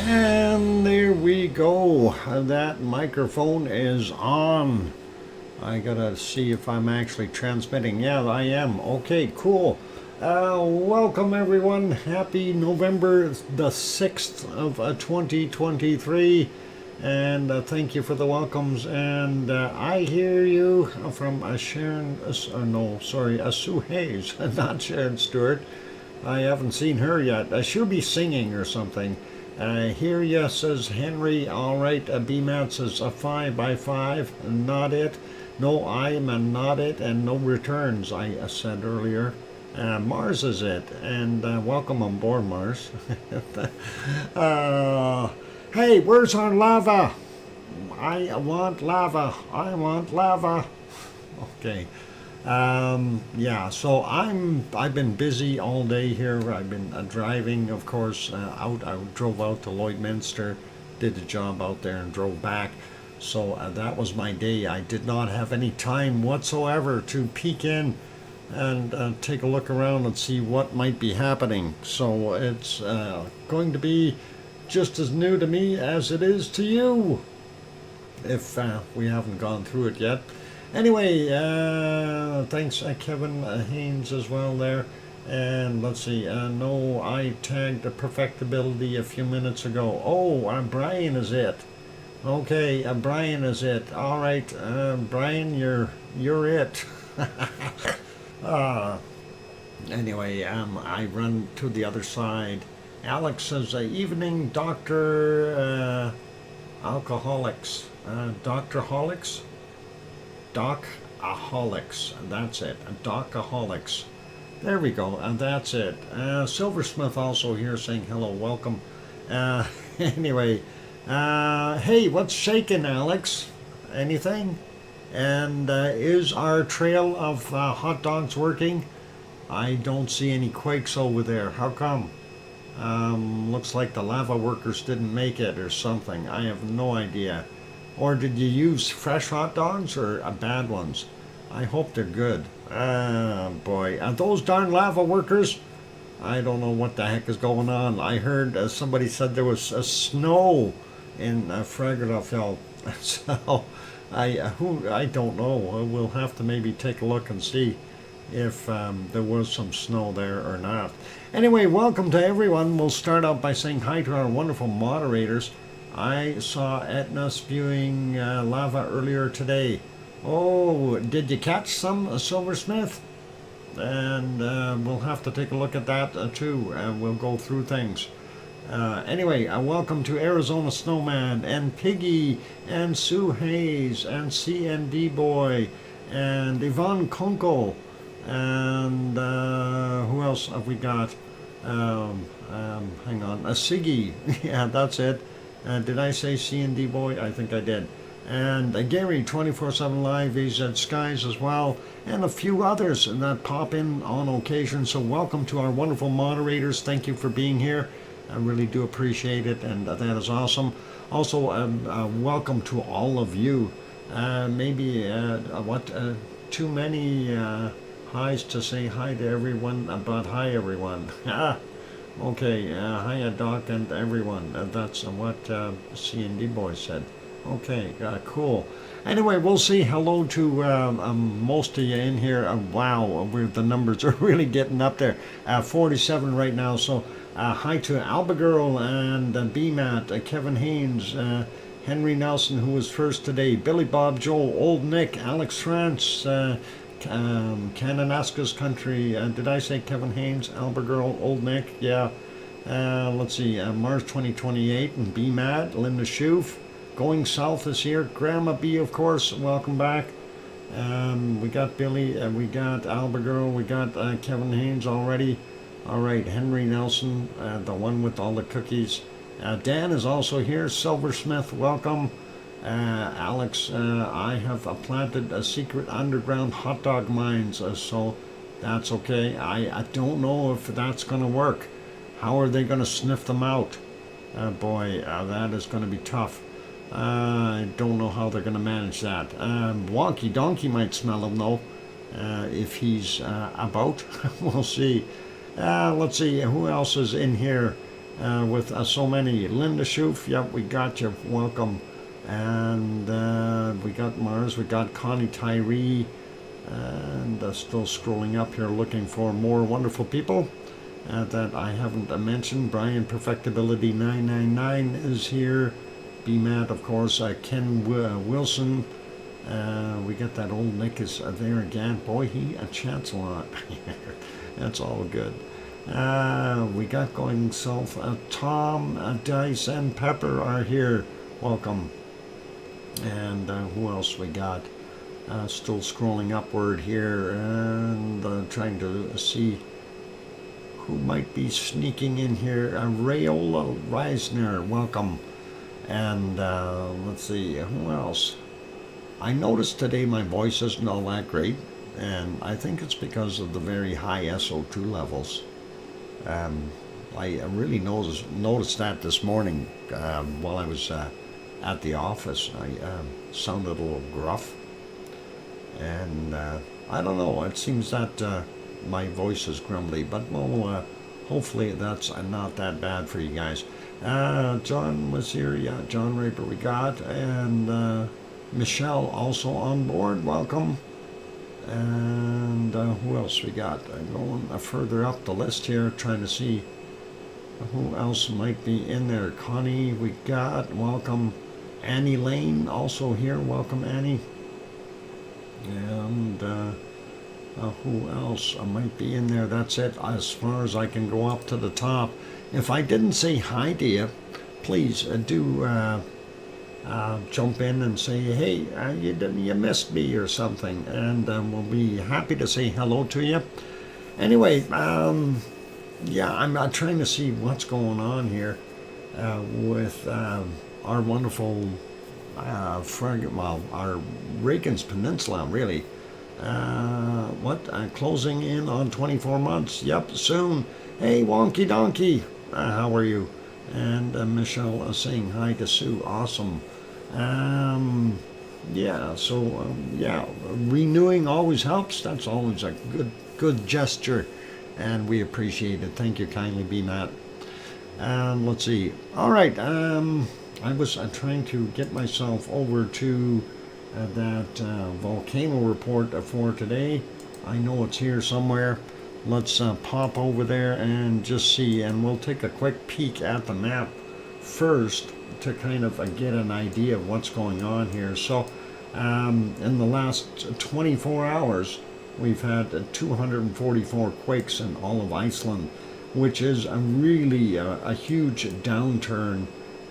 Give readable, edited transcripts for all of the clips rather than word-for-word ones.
And there we go. That microphone is on. I gotta see if I'm actually transmitting. Yeah, I am. Okay, cool. Welcome everyone. Happy November the 6th of 2023. And thank you for the welcomes. And I hear you from Sharon, Sue Hayes, not Sharon Stewart. I haven't seen her yet. She'll be singing or something. Hear ya, says Henry. All right, BMAT says a 5 by 5. Not it. No, I'm a not it, and no returns, I said earlier. Mars is it, and welcome on board, Mars. Hey, where's our lava? I want lava. I want lava. Okay. Yeah, so I've been busy all day here. I've been driving, of course, out. I drove out to Lloydminster, did the job out there and drove back. So that was my day. I did not have any time whatsoever to peek in and take a look around and see what might be happening. So it's going to be just as new to me as it is to you, if we haven't gone through it yet. Anyway, thanks Kevin Haynes as well there. And let's see, no, I tagged the perfectibility a few minutes ago. Oh, Brian is it. Okay, Brian is it. All right, Brian, you're it. Anyway, I run to the other side. Alex says, evening, Dr. Alcoholics. Dr. Holics? Docaholics, that's it, Docaholics. There we go, and that's it. Silversmith also here saying hello, welcome. Anyway, hey, what's shaking, Alex? Anything? And is our trail of hot dogs working? I don't see any quakes over there. How come? Looks like the lava workers didn't make it or something. I have no idea. Or did you use fresh hot dogs or bad ones? I hope they're good. Boy, those darn lava workers, I don't know what the heck is going on. I heard somebody said there was snow in Fragerville. So I don't know. We'll have to maybe take a look and see if there was some snow there or not. Anyway, welcome to everyone. We'll start out by saying hi to our wonderful moderators. I saw Etna spewing lava earlier today. Oh, did you catch some, Silversmith? And we'll have to take a look at that too, and we'll go through things. Anyway, welcome to Arizona Snowman, and Piggy, and Sue Hayes, and CND Boy, and Yvonne Kunkel, and who else have we got? Hang on, Siggy. Yeah, that's it. Did I say C&D Boy? I think I did. And Gary, 24/7 Live, VZ Skies as well, and a few others that pop in on occasion. So welcome to our wonderful moderators. Thank you for being here. I really do appreciate it, and that is awesome. Also, welcome to all of you. Maybe, too many highs to say hi to everyone, but hi everyone. Okay, hiya Doc and everyone. That's what C&D Boy said. Okay, cool. Anyway, we'll say hello to most of you in here. Wow, the numbers are really getting up there. 47 right now, so hi to Albagirl and BMAT, Kevin Haynes, Henry Nelson, who was first today, Billy Bob Joel, Old Nick, Alex France, Kananaska's Country, did I say Kevin Haynes, Albagirl, Old Nick? Yeah. Let's see, Mars 2028 and BMAT, Linda Schoof, Going South is here, Grandma B, of course, welcome back. We got Billy, we got Albagirl, we got Kevin Haynes already. All right, Henry Nelson, the one with all the cookies. Dan is also here, Silversmith, welcome. Alex, I have planted a secret underground hot dog mines, so that's okay. I don't know if that's going to work. How are they going to sniff them out? Boy, that is going to be tough. I don't know how they're going to manage that. Wonky Donkey might smell him though, if he's about. We'll see. Let's see, who else is in here? with so many. Linda Schoof, yep, we got you. Welcome. And we got Mars, we got Connie Tyree, and still scrolling up here looking for more wonderful people that I haven't mentioned. Brian Perfectibility 999 is here. BMAT, of course. Ken Wilson. We got that old Nick is there again. Boy, he chats a lot. That's all good. We got going south. Tom, Dice, and Pepper are here. Welcome. And who else we got? Still scrolling upward here and trying to see who might be sneaking in here. Rayola Reisner, welcome. And let's see, who else? I noticed today my voice isn't all that great, and I think it's because of the very high SO2 levels. I really noticed that this morning while I was at the office. I sounded a little gruff, and I don't know, it seems that my voice is grumbly, but well, hopefully that's not that bad for you guys. John was here, yeah, John Raper we got, and Michelle also on board, welcome. And who else we got? I'm going further up the list here, trying to see who else might be in there. Connie we got, welcome. Annie Lane also here, welcome Annie. And who else might be in there? That's it as far as I can go up to the top. If I didn't say hi to you, please do jump in and say, hey, you missed me or something, and we'll be happy to say hello to you. Anyway, yeah, I'm trying to see what's going on here with our wonderful our Reagan's Peninsula, really. Closing in on 24 months. Yep, soon. Hey, Wonky Donkey, how are you? And Michelle saying hi to Sue. Awesome. Yeah, so yeah, renewing always helps. That's always a good gesture, and we appreciate it. Thank you kindly, be Matt. Let's see. All right. I was trying to get myself over to that volcano report for today. I know it's here somewhere. Let's pop over there and just see, and we'll take a quick peek at the map first to kind of get an idea of what's going on here. So in the last 24 hours, we've had 244 quakes in all of Iceland, which is really a huge downturn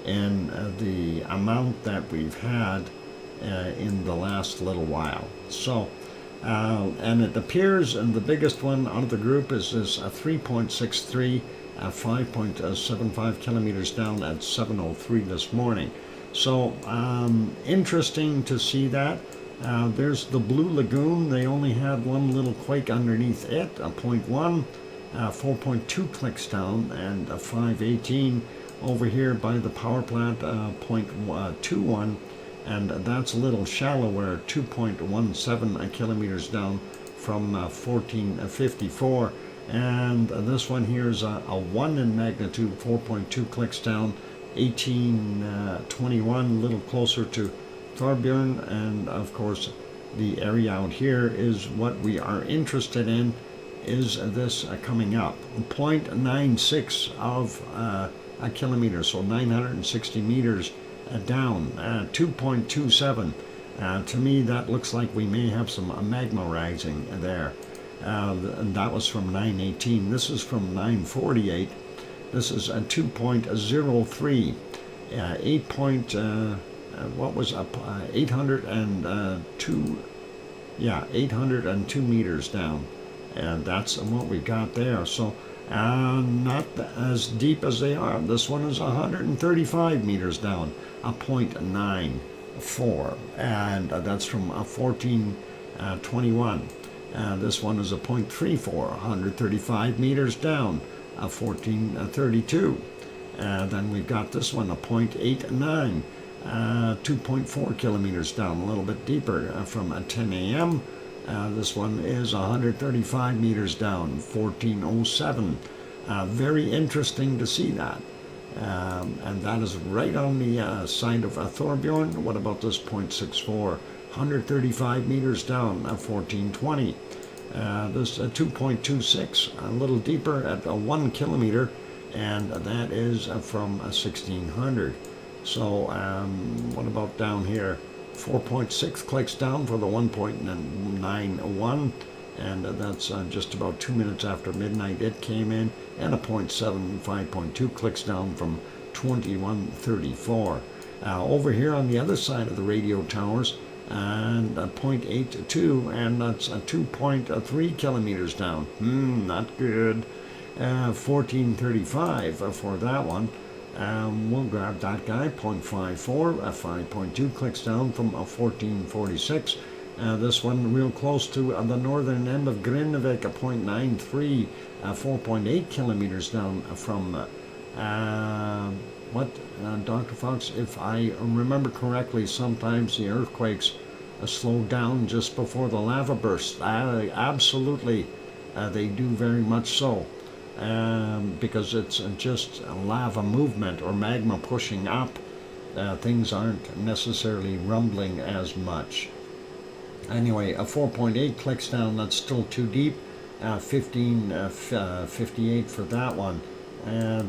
in the amount that we've had in the last little while. So, and it appears, and the biggest one out of the group is this 3.63, 5.75 kilometers down at 7:03 this morning. So, interesting to see that. There's the Blue Lagoon. They only had one little quake underneath it, a 0.1, 4.2 clicks down, and a 518 over here by the power plant, 0.21, and that's a little shallower, 2.17 kilometers down from 1454. And this one here is a 1 in magnitude, 4.2 clicks down, 1821, a little closer to Thorbjorn. And of course, the area out here is what we are interested in, is this coming up. 0.96 of a kilometer, so 960 meters down, 2.27. To me, that looks like we may have some magma rising there. And that was from 918. This is from 948. This is a 2.03, 802, yeah, 802 meters down, and that's what we got there. So not as deep as they are. This one is 135 meters down, a 0.94, and that's from 1421. This one is a 0.34, 135 meters down, 1432. Then we've got this one, a 0.89, 2.4 kilometers down, a little bit deeper, from 10 a.m. This one is 135 meters down, 1407. Very interesting to see that. And that is right on the side of Thorbjorn. What about this 0.64? 135 meters down, 1420. This 2.26, a little deeper at 1 kilometer, and that is from 1600. So what about down here? 4.6 clicks down for the 1.91, and that's just about 2 minutes after midnight it came in, and a 0.7, 5.2 clicks down from 2134. Over here on the other side of the radio towers, and 0.82, and that's 2.3 kilometers down. Not good. 1435 for that one. We'll grab that guy, 0.54, 5.2 clicks down from 1446. This one real close to the northern end of Grindavik, 0.93, 4.8 kilometers down from Dr. Fox, if I remember correctly, sometimes the earthquakes slow down just before the lava bursts. Absolutely, they do very much so, because it's just a lava movement or magma pushing up. Things aren't necessarily rumbling as much. Anyway, a 4.8 clicks down, that's still too deep. 1558 for that one.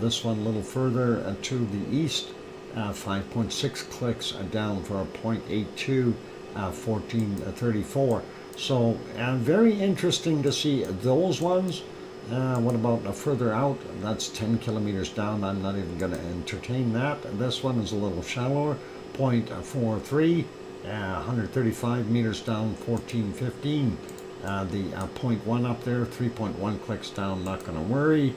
This one a little further to the east, 5.6 clicks down for a 0.82, 1434. So very interesting to see those ones. What about further out? That's 10 kilometers down. I'm not even going to entertain that. This one is a little shallower, 0.43, 135 meters down, 1415. The 0.1 up there, 3.1 clicks down, not going to worry.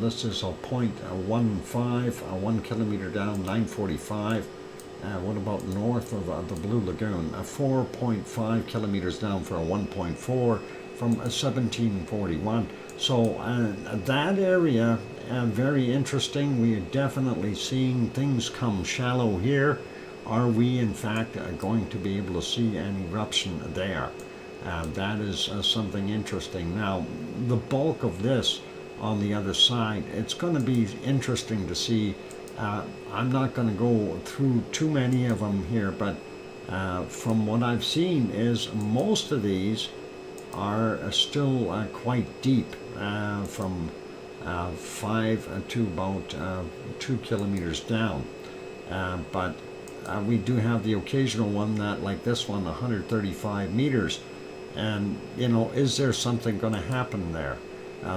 This is a 0.15, 1 kilometer down, 945. What about north of the Blue Lagoon? 4.5 kilometers down for a 1.4 from 1741. So that area, very interesting. We are definitely seeing things come shallow here. Are we in fact going to be able to see an eruption there? That is something interesting. Now, the bulk of this on the other side, it's going to be interesting to see. I'm not going to go through too many of them here, but from what I've seen is most of these are still quite deep, from 5 to about 2 kilometers down. But we do have the occasional one that, like this one, 135 meters. And, is there something going to happen there?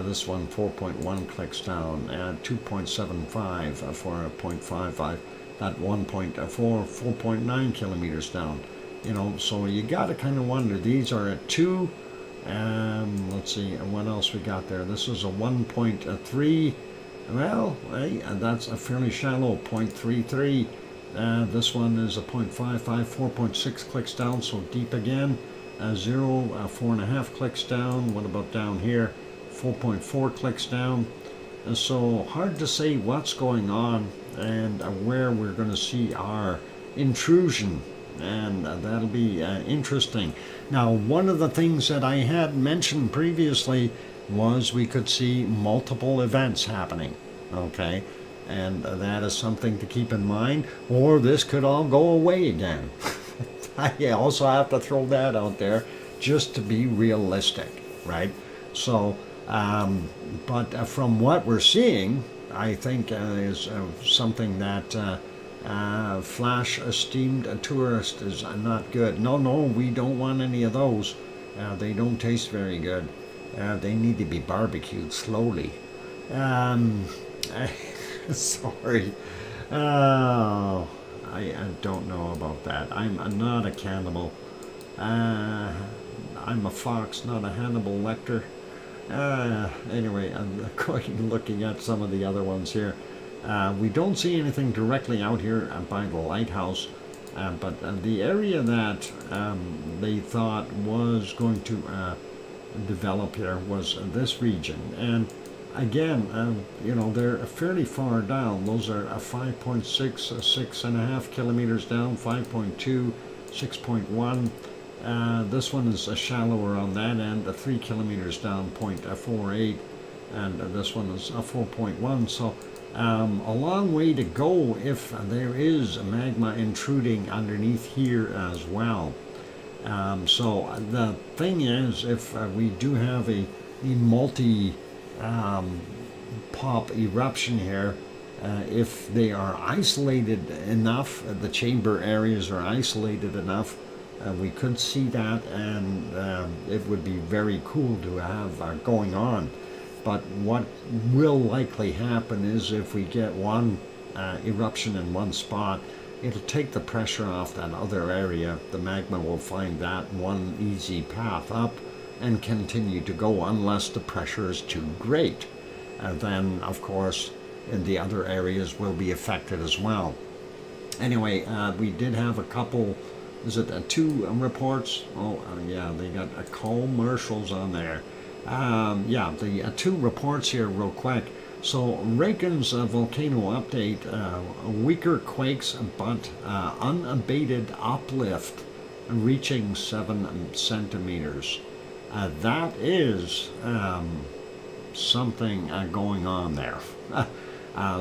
This one, 4.1 clicks down, 2.75 for a 0.55, that 1.4, 4.9 kilometers down. So you got to kind of wonder. These are at 2. Let's see, what else we got there? This is a 1.3. Well, hey, that's a fairly shallow 0.33. This one is a 0.55, 4.6 clicks down, so deep again. 0, 4.5 clicks down. What about down here? 4.4 clicks down. And so hard to say what's going on and where we're going to see our intrusion, and that'll be interesting. Now, one of the things that I had mentioned previously was we could see multiple events happening, okay, and that is something to keep in mind, or this could all go away again. I also have to throw that out there just to be realistic, right? So but from what we're seeing, I think is something that flash steamed tourist is not good. No, we don't want any of those. They don't taste very good. They need to be barbecued slowly. Sorry. I don't know about that. I'm not a cannibal. I'm a fox, not a Hannibal Lecter. Anyway, I'm looking at some of the other ones here. We don't see anything directly out here by the lighthouse, but the area that they thought was going to develop here was this region. And again, they're fairly far down. Those are 5.6, 6.5 kilometers down, 5.2, 6.1. This one is shallower on that end, 3 kilometers down, 0.48, and this one is 4.1. So A long way to go if there is magma intruding underneath here as well. So the thing is, if we do have a multi pop eruption here, if they are isolated enough, the chamber areas are isolated enough, we could see that, and it would be very cool to have going on. But what will likely happen is if we get one eruption in one spot, it'll take the pressure off that other area. The magma will find that one easy path up and continue to go unless the pressure is too great. Then, of course, in the other areas will be affected as well. Anyway, we did have a couple, is it two reports? Oh, yeah, they got commercials on there. Yeah, the two reports here real quick. So Reagan's volcano update, weaker quakes but unabated uplift reaching 7 centimeters. That is something going on there.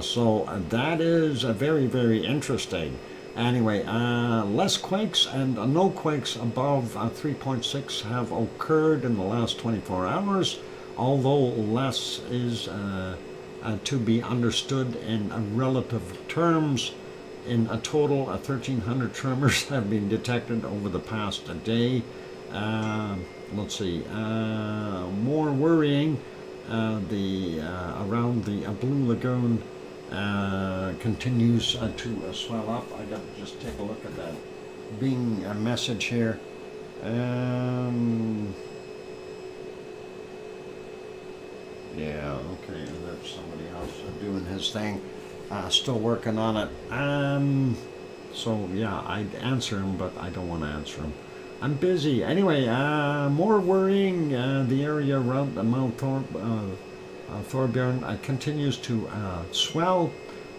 So that is very, very interesting. Anyway, less quakes and no quakes above 3.6 have occurred in the last 24 hours, although less is to be understood in relative terms. In a total, 1,300 tremors have been detected over the past day. Let's see, more worrying, around the Blue Lagoon continues to swell up. I got to just take a look at that Bing message here. Yeah, okay, and there's somebody else doing his thing, still working on it. So yeah, I'd answer him, but I don't want to answer him. I'm busy. Anyway, more worrying, the area around the Mount Thorbjorn continues to swell.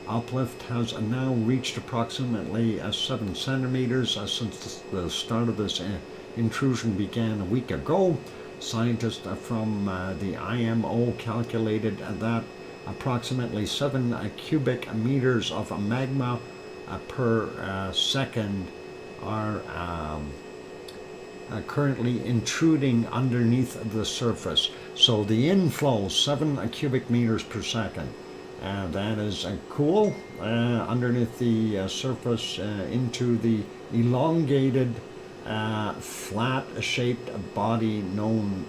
Uplift has now reached approximately 7 centimeters since the start of this intrusion began a week ago. Scientists from the IMO calculated that approximately 7 cubic meters of magma per second are currently intruding underneath the surface. So the inflow, 7 cubic meters per second. That is cool. Underneath the surface into the elongated flat-shaped body known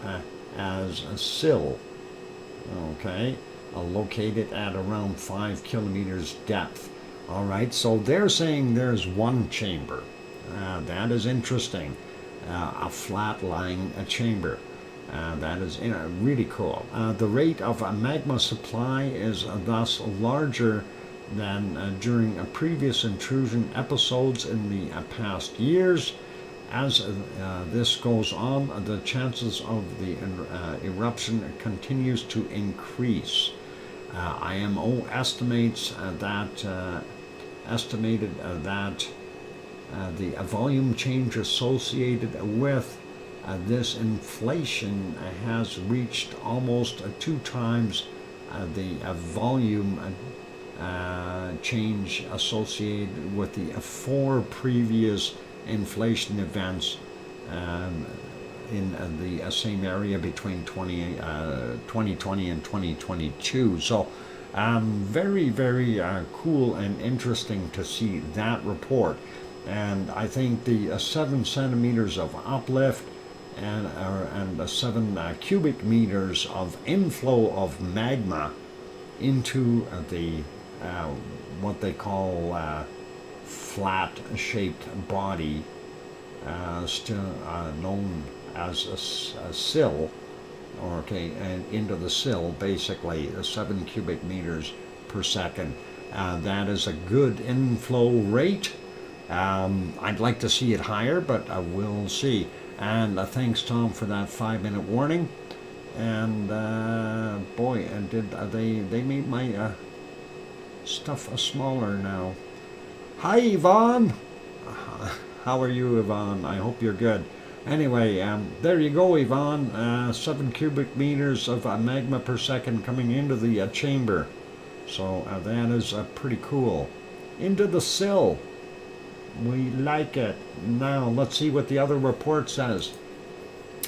as a sill. Okay, located at around 5 kilometers depth. All right, so they're saying there's one chamber. That is interesting. A flat-lying chamber. That is really cool. The rate of magma supply is thus larger than during previous intrusion episodes in the past years. As this goes on, the chances of the eruption continues to increase. IMO estimates estimated that the volume change associated with this inflation has reached almost 2 times the volume change associated with the 4 previous inflation events in the same area between 2020 and 2022. So very, very cool and interesting to see that report. And I think the 7 centimeters of uplift and 7 cubic meters of inflow of magma into the what they call flat-shaped body, still known as a sill, okay, and into the sill, basically 7 cubic meters per second. That is a good inflow rate. I'd like to see it higher, but we'll see. And thanks, Tom, for that 5-minute warning. And boy, did they made my stuff smaller now. Hi, Yvonne. How are you, Yvonne? I hope you're good. Anyway, there you go, Yvonne. 7 cubic meters of magma per second coming into the chamber. So that is pretty cool. Into the sill. We like it. Now let's see what the other report says.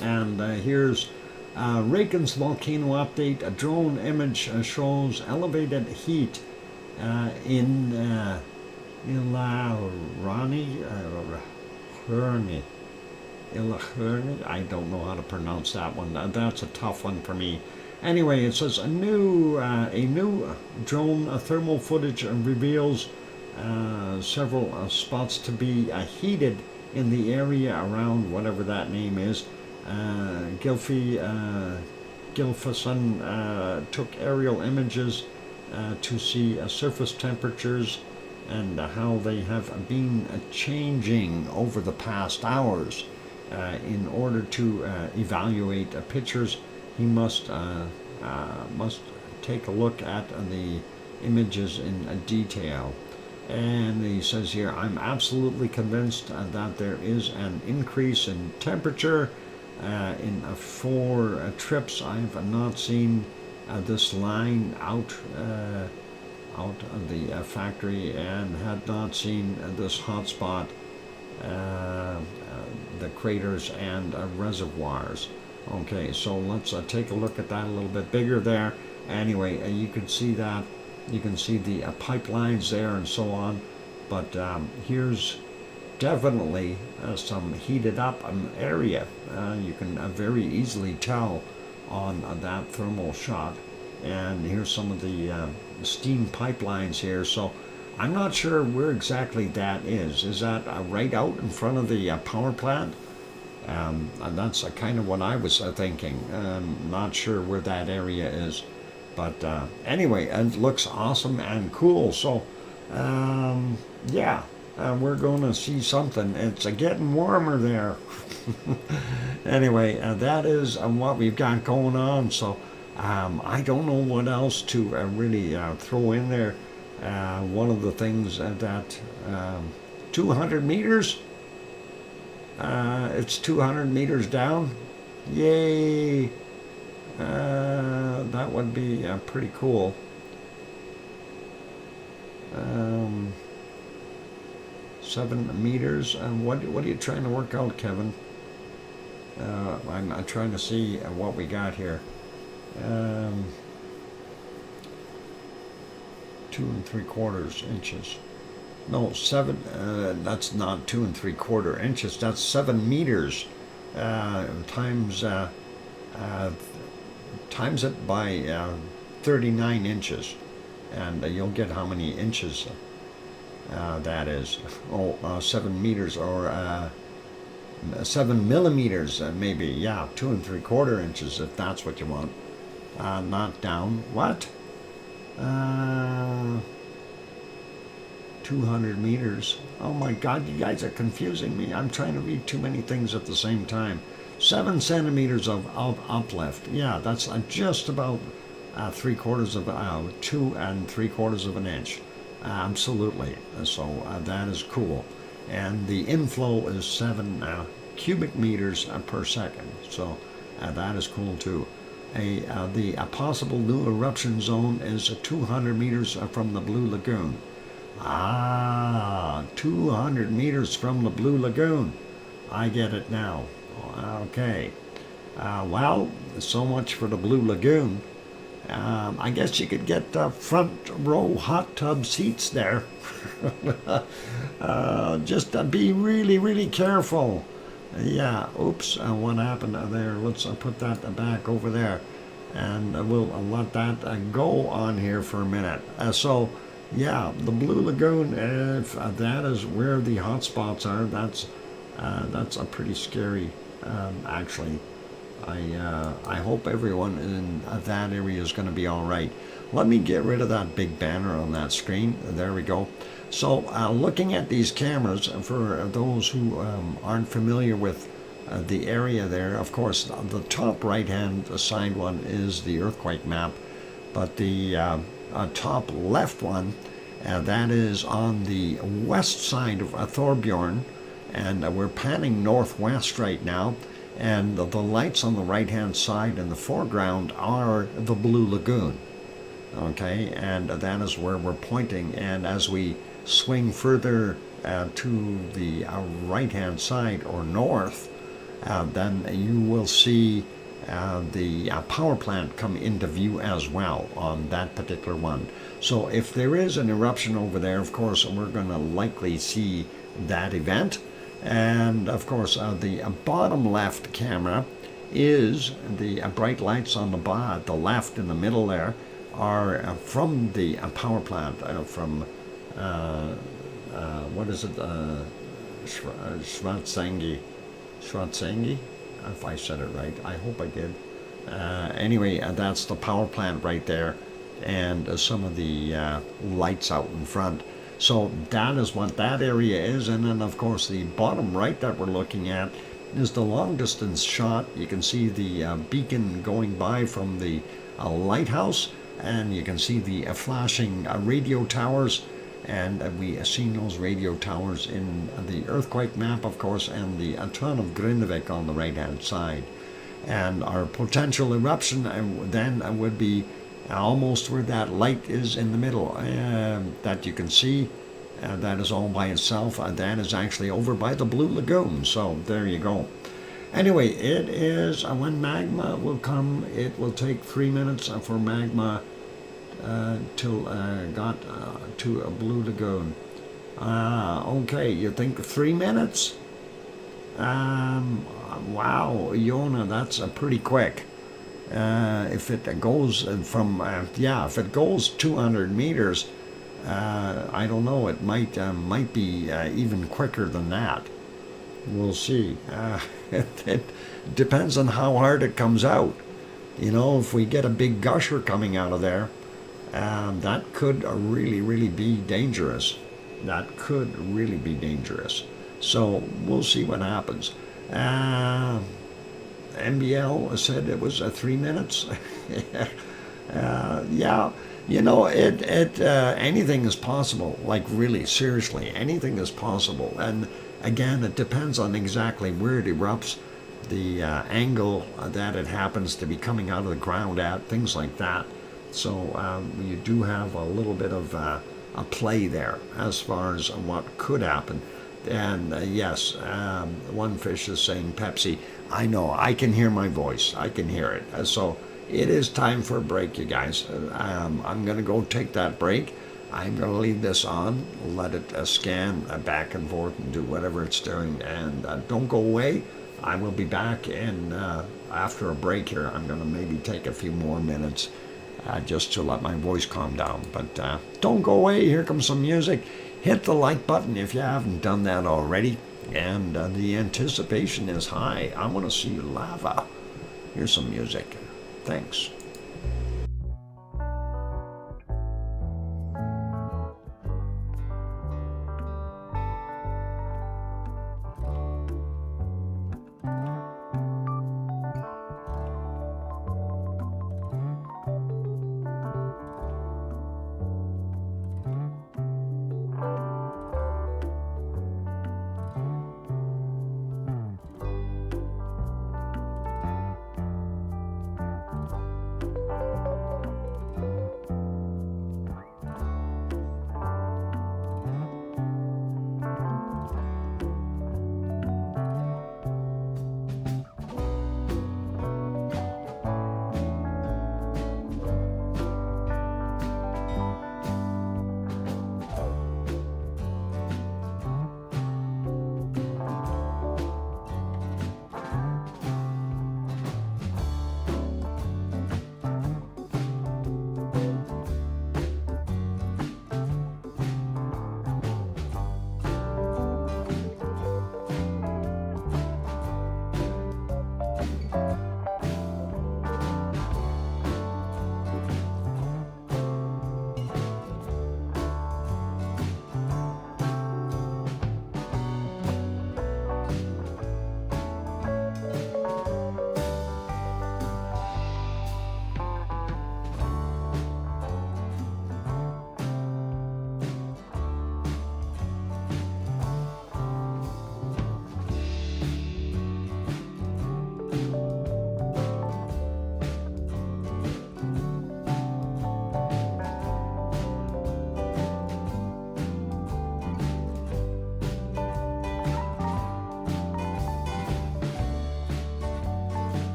And here's Reagan's volcano update. A drone image shows elevated heat in Ilahurni. I don't know how to pronounce that one. That's a tough one for me. Anyway, it says a new drone thermal footage reveals several spots to be heated in the area around whatever that name is. Gilfison took aerial images to see surface temperatures and how they have been changing over the past hours. In order to evaluate pictures, he must take a look at the images in detail. And he says here, I'm absolutely convinced that there is an increase in temperature. In 4 trips, I have not seen this line out of the factory and had not seen this hotspot, the craters and reservoirs. Okay, so let's take a look at that a little bit bigger there. Anyway, you can see that. You can see the pipelines there and so on. But here's definitely some heated up area. You can very easily tell on that thermal shot. And here's some of the steam pipelines here. So I'm not sure where exactly that is. Is that right out in front of the power plant? And that's kind of what I was thinking. Not sure where that area is. But anyway, it looks awesome and cool. So, yeah, we're going to see something. It's getting warmer there. Anyway, that is what we've got going on. So, I don't know what else to really throw in there. One of the things that 200 meters, it's 200 meters down. Yay! That would be pretty cool. 7 meters. What are you trying to work out, Kevin? I'm trying to see what we got here. 2 3/4 inches. No, 7. That's not 2 3/4 inches. That's 7 meters times it by 39 inches, and you'll get how many inches that is. 7 meters or 7 millimeters, maybe. Yeah, 2 3/4 inches if that's what you want. Not down. What? 200 meters. Oh my God, you guys are confusing me. I'm trying to read too many things at the same time. 7 centimeters of uplift. Yeah, that's just about 3/4 of 2 3/4 of an inch. Absolutely. So that is cool. And the inflow is 7 cubic meters per second. So that is cool too. The possible new eruption zone is 200 meters from the Blue Lagoon. 200 meters from the Blue Lagoon. I get it now. Okay. Well, so much for the Blue Lagoon. I guess you could get front row hot tub seats there. Just be really, really careful. Yeah, oops, what happened there? Let's put that back over there. And we'll let that go on here for a minute. So, yeah, the Blue Lagoon, if that is where the hot spots are, that's a pretty scary, actually. I hope everyone in that area is going to be all right. Let me get rid of that big banner on that screen. There we go. So looking at these cameras, for those who aren't familiar with the area there, of course, the top right-hand side one is the earthquake map, but the top left one, that is on the west side of Thorbjorn, and we're panning northwest right now. And the lights on the right-hand side in the foreground are the Blue Lagoon. Okay, and that is where we're pointing. And as we swing further to the right-hand side or north, then you will see the power plant come into view as well on that particular one. So if there is an eruption over there, of course, we're going to likely see that event. And of course, the bottom left camera is the bright lights on the left in the middle there are from the power plant from what is it, Schwarzenegger, if I said it right. I hope I did. Anyway, that's the power plant right there, and some of the lights out in front. So that is what that area is. And then of course the bottom right that we're looking at is the long distance shot. You can see the beacon going by from the lighthouse, and you can see the flashing radio towers. And we have seen those radio towers in the earthquake map, of course, and the town of Grindavik on the right-hand side. And our potential eruption then would be almost where that light is in the middle that you can see. That is all by itself. That is actually over by the Blue Lagoon. So there you go. Anyway, it is when magma will come. It will take 3 minutes for magma till got to a Blue Lagoon. Okay, you think 3 minutes? Wow, Yona, that's pretty quick. If it goes from, if it goes 200 meters, I don't know, it might be even quicker than that. We'll see. It depends on how hard it comes out. You know, if we get a big gusher coming out of there, that could really be dangerous. That could really be dangerous. So we'll see what happens. MBL said it was 3 minutes. Yeah, you know, anything is possible. Like really, seriously, anything is possible. And again, it depends on exactly where it erupts, the angle that it happens to be coming out of the ground at, things like that. So you do have a little bit of a play there as far as what could happen. And yes, one fish is saying Pepsi. I know, I can hear my voice. I can hear it. So it is time for a break, you guys. I'm going to go take that break. I'm going to leave this on, let it scan back and forth and do whatever it's doing. And don't go away. I will be back. And after a break here, I'm going to maybe take a few more minutes just to let my voice calm down. But don't go away. Here comes some music. Hit the like button if you haven't done that already. And the anticipation is high. I want to see lava. Here's some music. Thanks.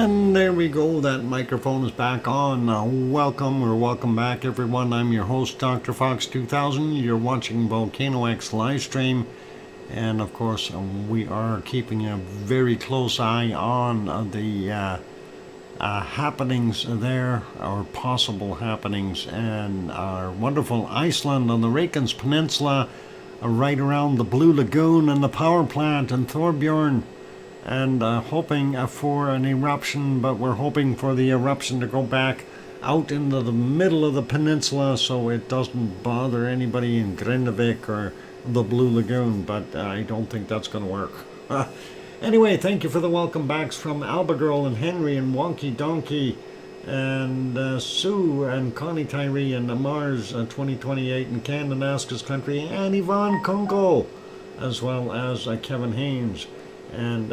And there we go, that microphone is back on. Welcome back everyone. I'm your host, DrFox2000. You're watching VolcanoX live stream. And of course, we are keeping a very close eye on the happenings there, or possible happenings, and our wonderful Iceland on the Reykjanes Peninsula, right around the Blue Lagoon and the power plant and Thorbjorn. And hoping for an eruption, but we're hoping for the eruption to go back out into the middle of the peninsula so it doesn't bother anybody in Grindavik or the Blue Lagoon, but I don't think that's going to work. Anyway, thank you for the welcome backs from Albagirl and Henry and Wonky Donkey and Sue and Connie Tyree and Mars 2028 and Kananaska's Country and Yvonne Kunkel, as well as Kevin Haynes. And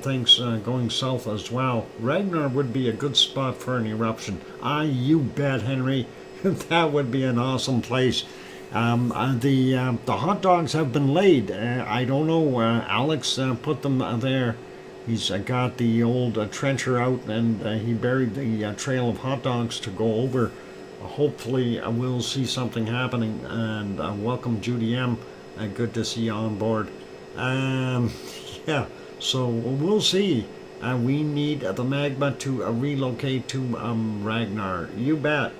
thanks going south as well. Ragnar would be a good spot for an eruption. You bet, Henry. That would be an awesome place. The hot dogs have been laid. I don't know. Alex put them there. He's got the old trencher out, and he buried the trail of hot dogs to go over. Hopefully, we'll see something happening. And welcome, Judy M. Good to see you on board. So we'll see. We need the magma to relocate to Ragnar. You bet.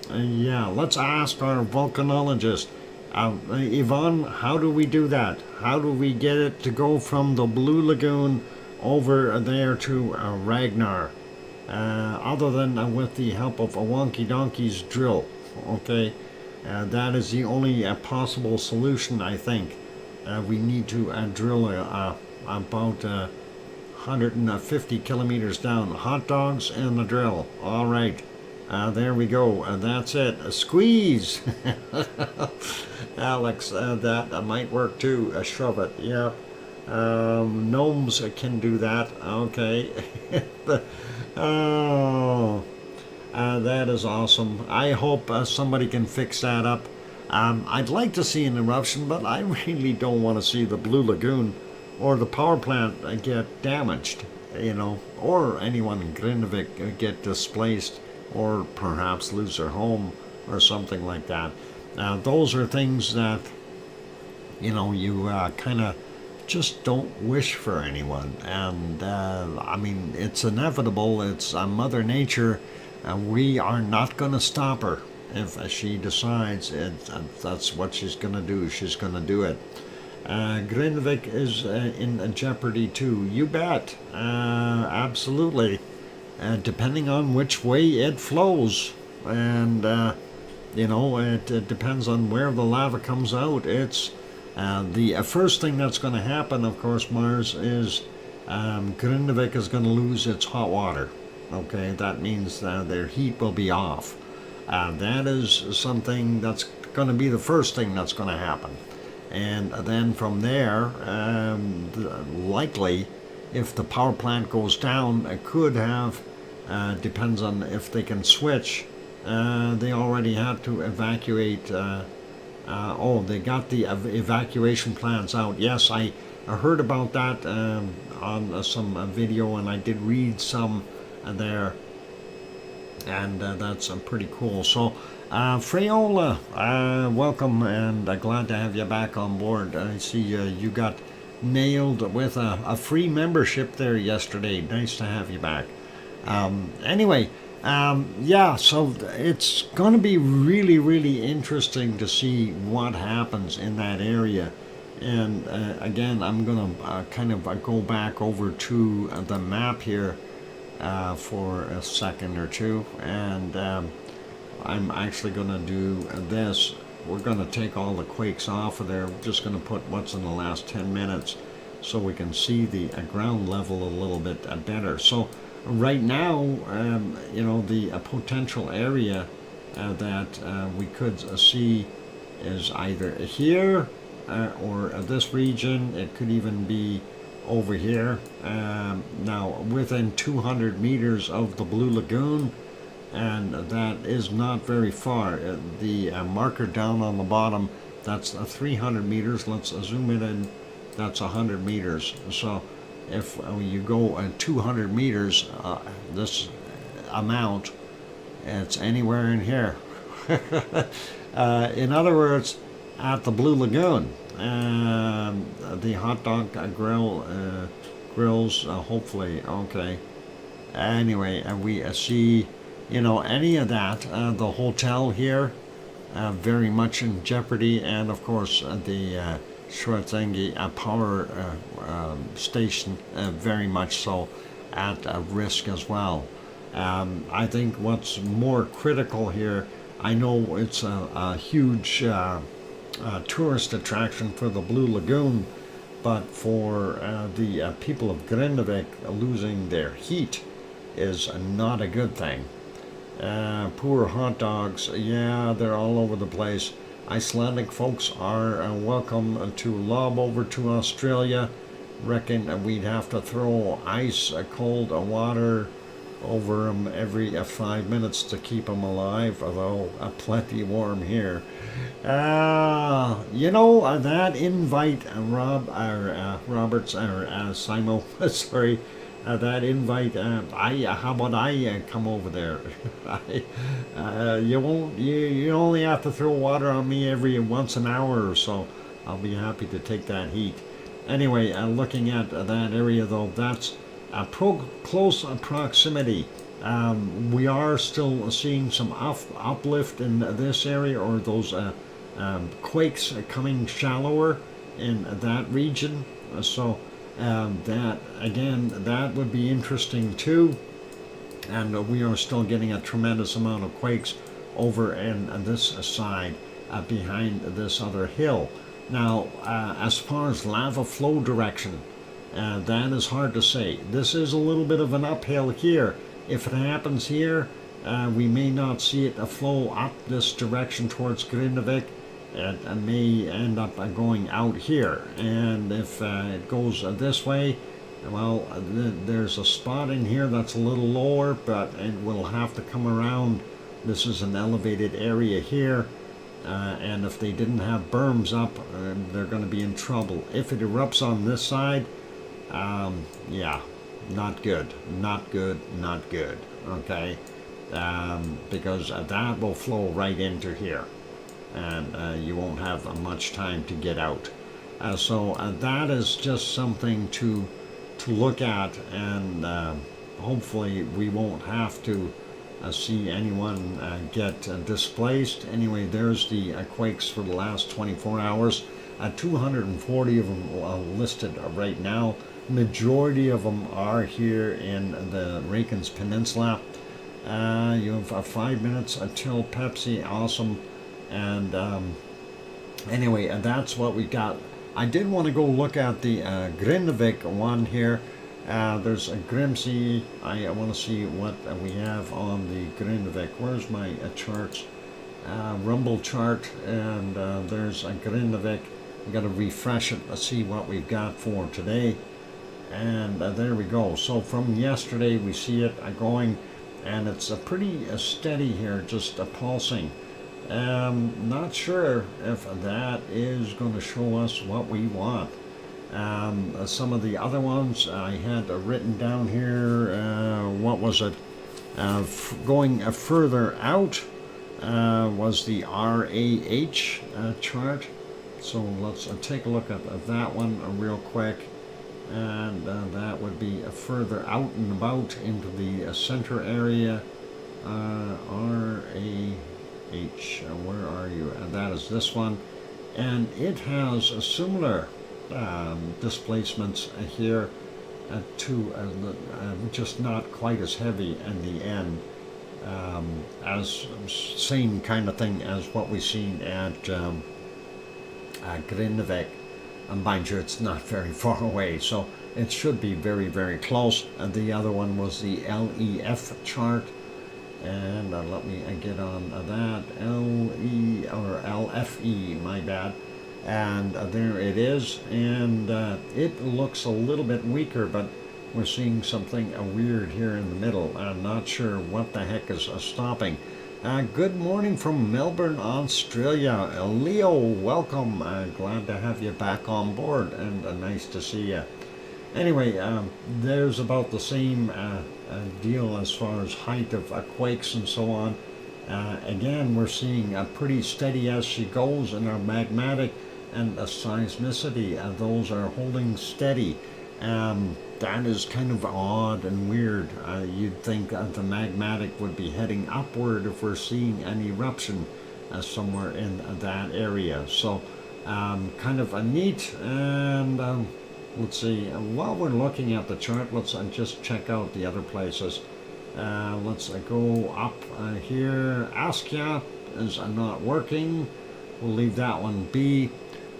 Let's ask our volcanologist. Yvonne, how do we do that? How do we get it to go from the Blue Lagoon over there to Ragnar? Other than with the help of a Wonky Donkey's drill. Okay. That is the only possible solution, I think. We need to drill about 150 kilometers down. Hot dogs and the drill. All right. There we go. That's it. A squeeze. Alex, that might work too. Shove it. Yep. Gnomes can do that. Okay. Oh. That is awesome. I hope somebody can fix that up. I'd like to see an eruption, but I really don't want to see the Blue Lagoon or the power plant get damaged, or anyone in Grindavik get displaced or perhaps lose their home or something like that. Those are things that, you kind of just don't wish for anyone. And, it's inevitable. It's Mother Nature. We are not going to stop her. If she decides that's what she's going to do, she's going to do it. Grindavik is in jeopardy too. You bet. Absolutely. Depending on which way it flows. And, it depends on where the lava comes out. It's the first thing that's going to happen, of course, Mars, is Grindavik is going to lose its hot water. Okay, that means their heat will be off. That is something that's going to be the first thing that's going to happen. And then from there, likely, if the power plant goes down, it could have, depends on if they can switch. They already had to evacuate. They got the evacuation plans out. Yes, I heard about that on some video, and I did read some there. And that's pretty cool. So, Freyola, welcome, and glad to have you back on board. I see you got nailed with a free membership there yesterday. Nice to have you back. So it's going to be really, really interesting to see what happens in that area. And again, I'm going to kind of go back over to the map here. For a second or two, and I'm actually going to do this. We're going to take all the quakes off of there. We're just going to put what's in the last 10 minutes so we can see the ground level a little bit better. So right now, the potential area that we could see is either here or this region. It could even be over here, now within 200 meters of the Blue Lagoon, and that is not very far. The marker down on the bottom, that's 300 meters. Let's zoom it in. That's 100 meters. So if you go 200 meters, this amount, it's anywhere in here. In other words, at the Blue Lagoon, the hot dog grills, hopefully, okay. Anyway, we see, any of that. The hotel here, very much in jeopardy, and of course the Schwarzenegger power station, very much so at risk as well. I think what's more critical here, I know it's a huge tourist attraction for the Blue Lagoon, but for the people of Grindavik, losing their heat is not a good thing. Poor hot dogs, yeah, they're all over the place. Icelandic folks are welcome to lob over to Australia. Reckon we'd have to throw ice, cold water over them every 5 minutes to keep them alive, although plenty warm here. That invite, Roberts, or Simo, sorry, that invite, how about I come over there? You only have to throw water on me every once an hour or so. I'll be happy to take that heat. Anyway, looking at that area though, that's close proximity. We are still seeing some uplift in this area, or those quakes coming shallower in that region. That again, that would be interesting too. And we are still getting a tremendous amount of quakes over in this side, behind this other hill. Now, as far as lava flow direction, that is hard to say. This is a little bit of an uphill here. If it happens here, we may not see it flow up this direction towards Grindavik. It may end up going out here. And if it goes this way, well, there's a spot in here that's a little lower, but it will have to come around. This is an elevated area here. And if they didn't have berms up, they're going to be in trouble. If it erupts on this side, yeah, not good, not good, not good, okay? Because that will flow right into here, and you won't have much time to get out. So that is just something to look at, and hopefully we won't have to see anyone get displaced. Anyway, there's the quakes for the last 24 hours. 240 of them listed right now. Majority of them are here in the Reykjanes Peninsula. You have 5 minutes until Pepsi, awesome. And anyway, that's what we got. I did want to go look at the Grindavik one here. There's a Grimsey. I want to see what we have on the Grindavik. Where's my charts? Rumble chart, and there's a Grindavik. We got to refresh it to see what we've got for today. And there we go. So from yesterday, we see it going, and it's pretty steady here, just pulsing. Not sure if that is going to show us what we want. Some of the other ones I had written down here, what was it? Going further out was the RAH chart. So let's take a look at that one real quick. And that would be further out and about into the center area. RAH, where are you? That is this one. And it has a similar displacements here to just not quite as heavy in the end, as same kind of thing as what we've seen at Grindavik. And mind you, it's not very far away, so it should be very, very close. And the other one was the LEF chart, and let me get on that. LFE, my bad. And there it is, and it looks a little bit weaker, but we're seeing something weird here in the middle. I'm not sure what the heck is stopping. Good morning from Melbourne, Australia. Leo, welcome. Glad to have you back on board, and nice to see you. Anyway, there's about the same deal as far as height of quakes and so on. Again, we're seeing pretty steady as she goes in our magmatic and seismicity. Those are holding steady. That is kind of odd and weird. You'd think the magmatic would be heading upward if we're seeing an eruption somewhere in that area. So kind of neat. And let's see, while we're looking at the chart, let's just check out the other places. Let's go up here. Askia is not working. We'll leave that one be.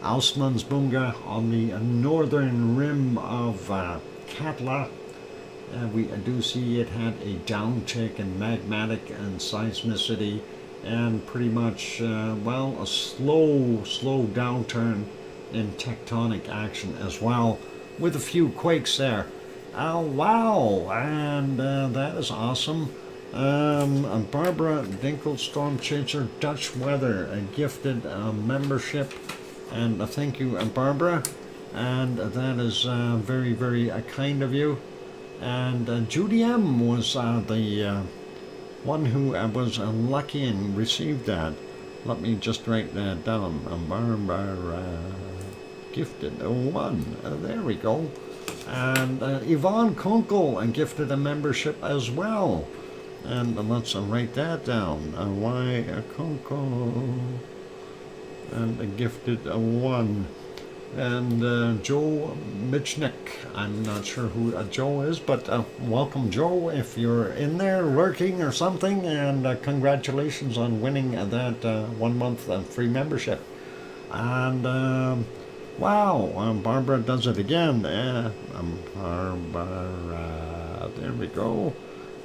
Auslandsbunga on the northern rim of Katla. We do see it had a downtick in magmatic and seismicity, and pretty much, well, a slow downturn in tectonic action as well, with a few quakes there. Oh, wow, and that is awesome. Barbara Dinkel, Storm Chaser, Dutch Weather, gifted membership, and thank you, Barbara, and that is very, very kind of you. And Judy M was the one who was lucky and received that. Let me just write that down. Barbara gifted one. There we go. And Yvonne Kunkel gifted a membership as well. And let's write that down. Y Kunkel and gifted one. And Joe Michnick, I'm not sure who Joe is, but welcome, Joe, if you're in there lurking or something, and congratulations on winning that 1 month free membership. And wow, Barbara does it again. Barbara, there we go,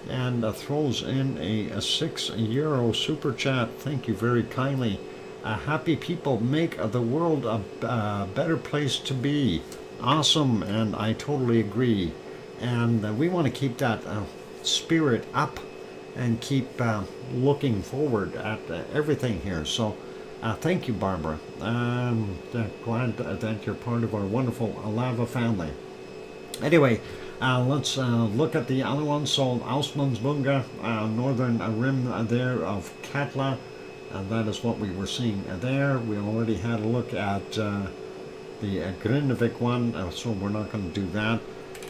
and throws in a €6 super chat. Thank you very kindly. Happy people make the world a better place to be. Awesome, and I totally agree. And we want to keep that spirit up and keep looking forward at everything here. So thank you, Barbara. Glad that you're part of our wonderful lava family. Anyway, let's look at the other one. So Auslandsbunga, northern rim there of Katla. And that is what we were seeing there. We already had a look at the Grindavik one, so we're not going to do that.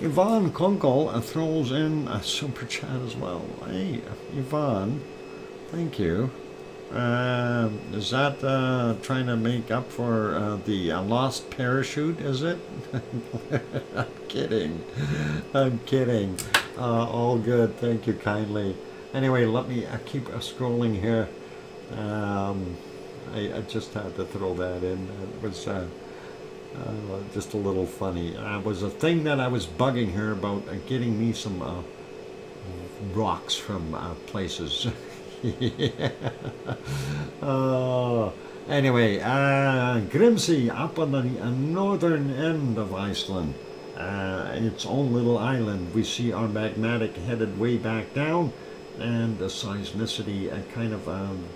Yvonne Kunkel throws in a super chat as well. Hey, Yvonne, thank you. Is that trying to make up for the lost parachute, is it? I'm kidding. I'm kidding. All good. Thank you kindly. Anyway, let me keep scrolling here. I just had to throw that in. It was just a little funny. It was a thing that I was bugging her about ggetting me some rocks from places. Anyway, Grimsey, up on the northern end of Iceland. Its own little island. We see our magmatic headed way back down, and the seismicity kind of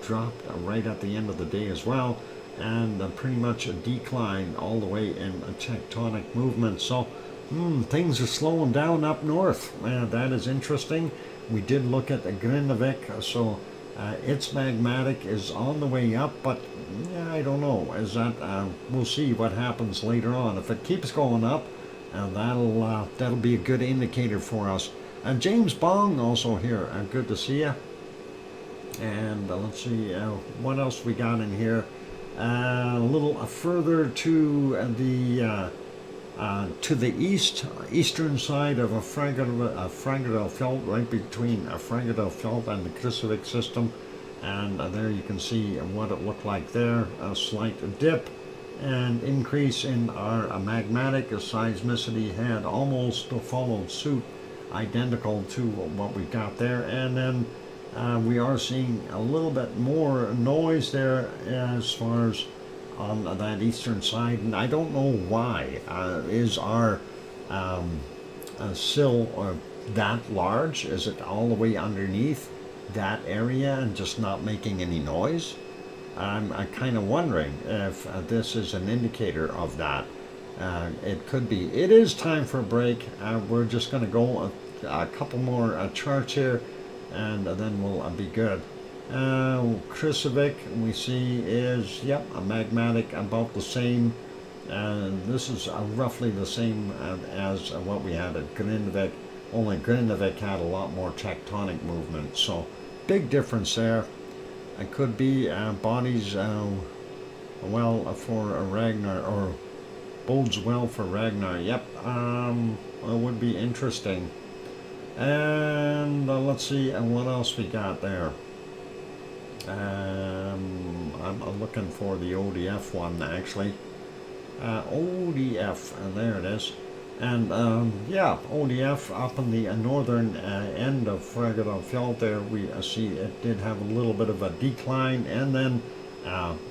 dropped right at the end of the day as well, and pretty much a decline all the way in a tectonic movement. So things are slowing down up north. That is interesting. We did look at the Grindavik, so its magmatic is on the way up, but yeah, I don't know. Is that we'll see what happens later on. If it keeps going up, that'll be a good indicator for us. And James Bong also here. Good to see you. And let's see what else we got in here. A little further to the eastern side of a Frangadal Fjeld, right between a Frangadal Fjeld and the Kristevik system. And there you can see what it looked like there. A slight dip and increase in our magmatic seismicity had almost followed suit, identical to what we got there. And then we are seeing a little bit more noise there as far as on that eastern side, and I don't know why. Is our sill that large? Is it all the way underneath that area and just not making any noise? I'm kind of wondering if this is an indicator of that. it could be. It is time for a break. We're just going to go a couple more charts here, and then we'll be good. Krisovic, we see, is, yep, a magmatic, about the same. This is roughly the same as what we had at Grindavik, only Grindavik had a lot more tectonic movement. So, big difference there. It could be bodies, well, for Ragnar, or bodes well for Ragnar. Yep, it would be interesting. And let's see what else we got there. I'm looking for the ODF one, actually. ODF, and there it is. And yeah, ODF up in the northern end of Eruption there, we see it did have a little bit of a decline, and then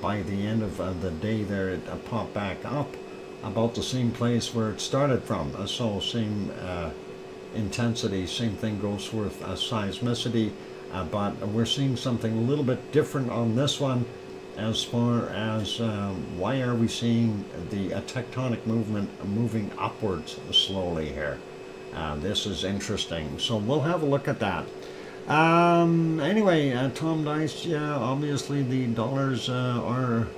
by the end of the day there, it popped back up about the same place where it started from. So same intensity, same thing goes with seismicity. But we're seeing something a little bit different on this one as far as why are we seeing the tectonic movement moving upwards slowly here. This is interesting. So we'll have a look at that. Anyway, Tom Dice, yeah, obviously the dollars are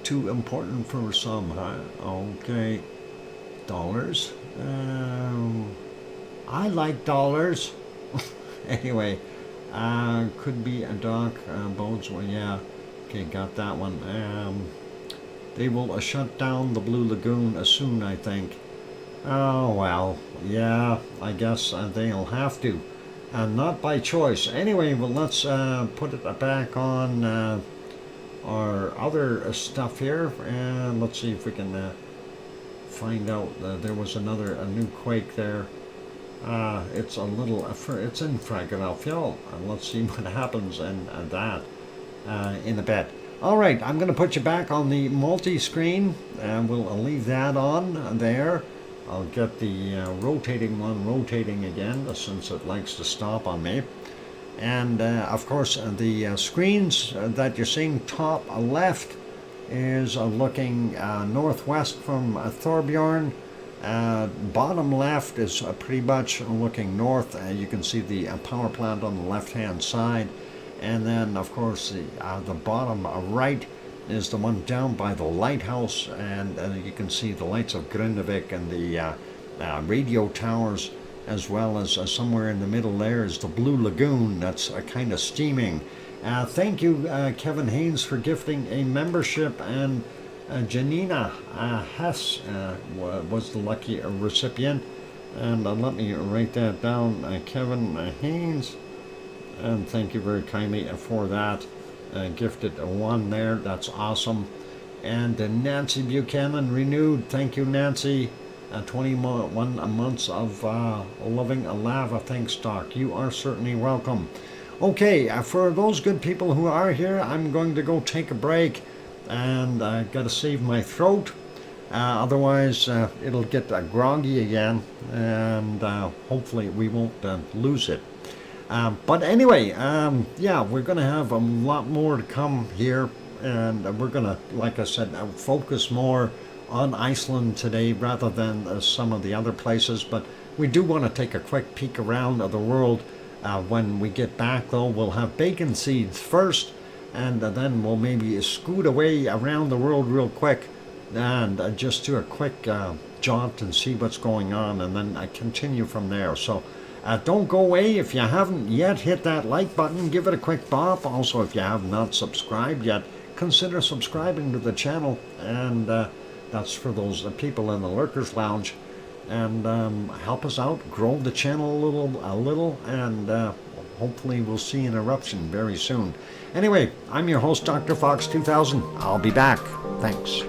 too important for some, huh? Okay. Dollars. I like dollars. Anyway. Could be a dock, boats, well, yeah, okay, got that one. They will shut down the Blue Lagoon soon, I think. Oh, well, yeah, I guess they'll have to. Not by choice. Anyway, well, let's put it back on our other stuff here, and let's see if we can find out. There was a new quake there. It's a little, it's in Fragoralfjall, and let's see what happens in that in a bit. All right, I'm going to put you back on the multi-screen, and we'll leave that on there. I'll get the rotating one rotating again, since it likes to stop on me. And of course, the screens that you're seeing top left is looking northwest from Thorbjorn. Bottom left is pretty much looking north. You can see the power plant on the left-hand side, and then of course the bottom right is the one down by the lighthouse, and you can see the lights of Grindavik and the radio towers, as well as somewhere in the middle there is the Blue Lagoon that's kind of steaming. Thank you, Kevin Haynes, for gifting a membership, and Janina Hess was the lucky recipient. And let me write that down, Kevin Haynes, and thank you very kindly for that. Gifted one there, that's awesome. And Nancy Buchanan renewed, thank you, Nancy. 21 months of loving a lava, thanks, Doc. You are certainly welcome. Okay, for those good people who are here, I'm going to go take a break, and I've got to save my throat. Otherwise, it'll get groggy again, and hopefully we won't lose it. But anyway, yeah, we're going to have a lot more to come here, and we're going to, like I said, focus more on Iceland today rather than some of the other places. But we do want to take a quick peek around the world. When we get back, though, we'll have bacon seeds first, and then we'll maybe scoot away around the world real quick and just do a quick jaunt and see what's going on, and then continue from there. So don't go away. If you haven't yet hit that like button, give it a quick bop. Also, if you have not subscribed yet, consider subscribing to the channel, and that's for those people in the Lurkers Lounge. And help us out, grow the channel a little, and hopefully we'll see an eruption very soon. Anyway, I'm your host, DrFox2000. I'll be back. Thanks.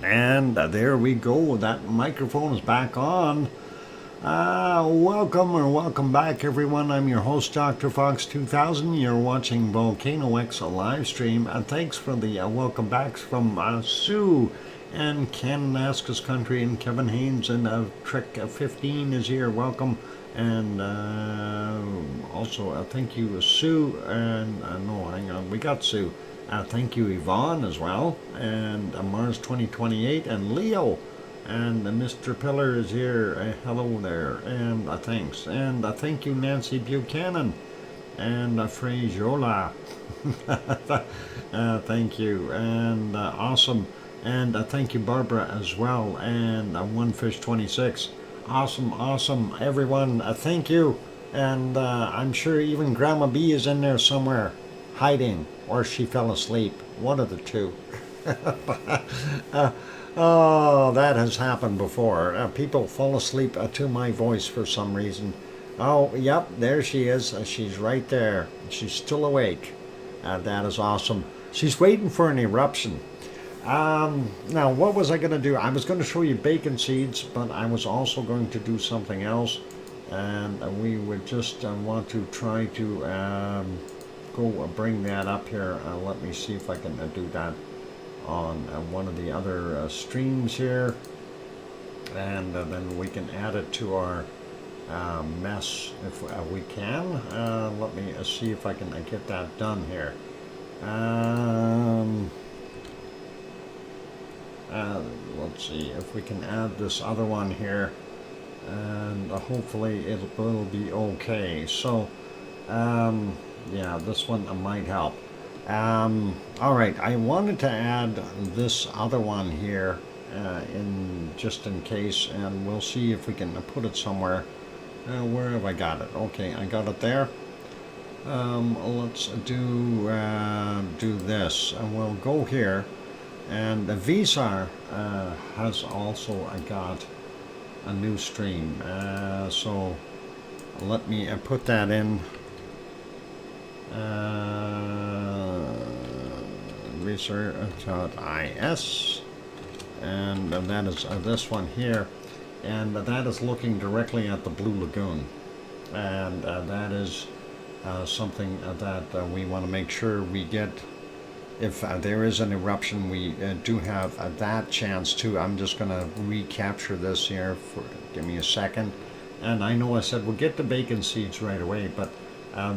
And there we go. That microphone is back on. Welcome back, everyone. I'm your host, DrFox2000. You're watching VolcanoX live stream. And thanks for the welcome backs from Sue and Kananaskis Country and Kevin Haynes and Trick 15 is here. Welcome. And also thank you, Sue. And no, hang on, we got Sue. Thank you, Yvonne, as well. And Mars 2028 and Leo. And Mr. Pillar is here. Hello there. And thanks. And thank you, Nancy Buchanan. And Freyjola. Thank you. And awesome. And thank you, Barbara, as well. And OneFish26. Awesome, everyone. Thank you. And I'm sure even Grandma B is in there somewhere, hiding, or she fell asleep. One of the two. Oh, that has happened before. People fall asleep to my voice for some reason. Oh, yep, there she is. She's right there. She's still awake. That is awesome. She's waiting for an eruption. Now, what was I going to do? I was going to show you bacon seeds, but I was also going to do something else. And we would just want to try to go bring that up here. Let me see if I can do that on one of the other streams here. And then we can add it to our mess if we can. Let me see if I can get that done here. Let's see if we can add this other one here, and hopefully it will be okay. So yeah, this one might help. Alright, I wanted to add this other one here in just in case, and we'll see if we can put it somewhere. Where have I got it? Okay, I got it there. Let's do this, and we'll go here. And the Visar has also got a new stream, so let me put that in. Visar.is, and that is this one here, and that is looking directly at the Blue Lagoon, and that is something that we want to make sure we get. If there is an eruption, we do have that chance too. I'm just going to recapture this here. Give me a second. And I know I said we'll get the bacon seeds right away, but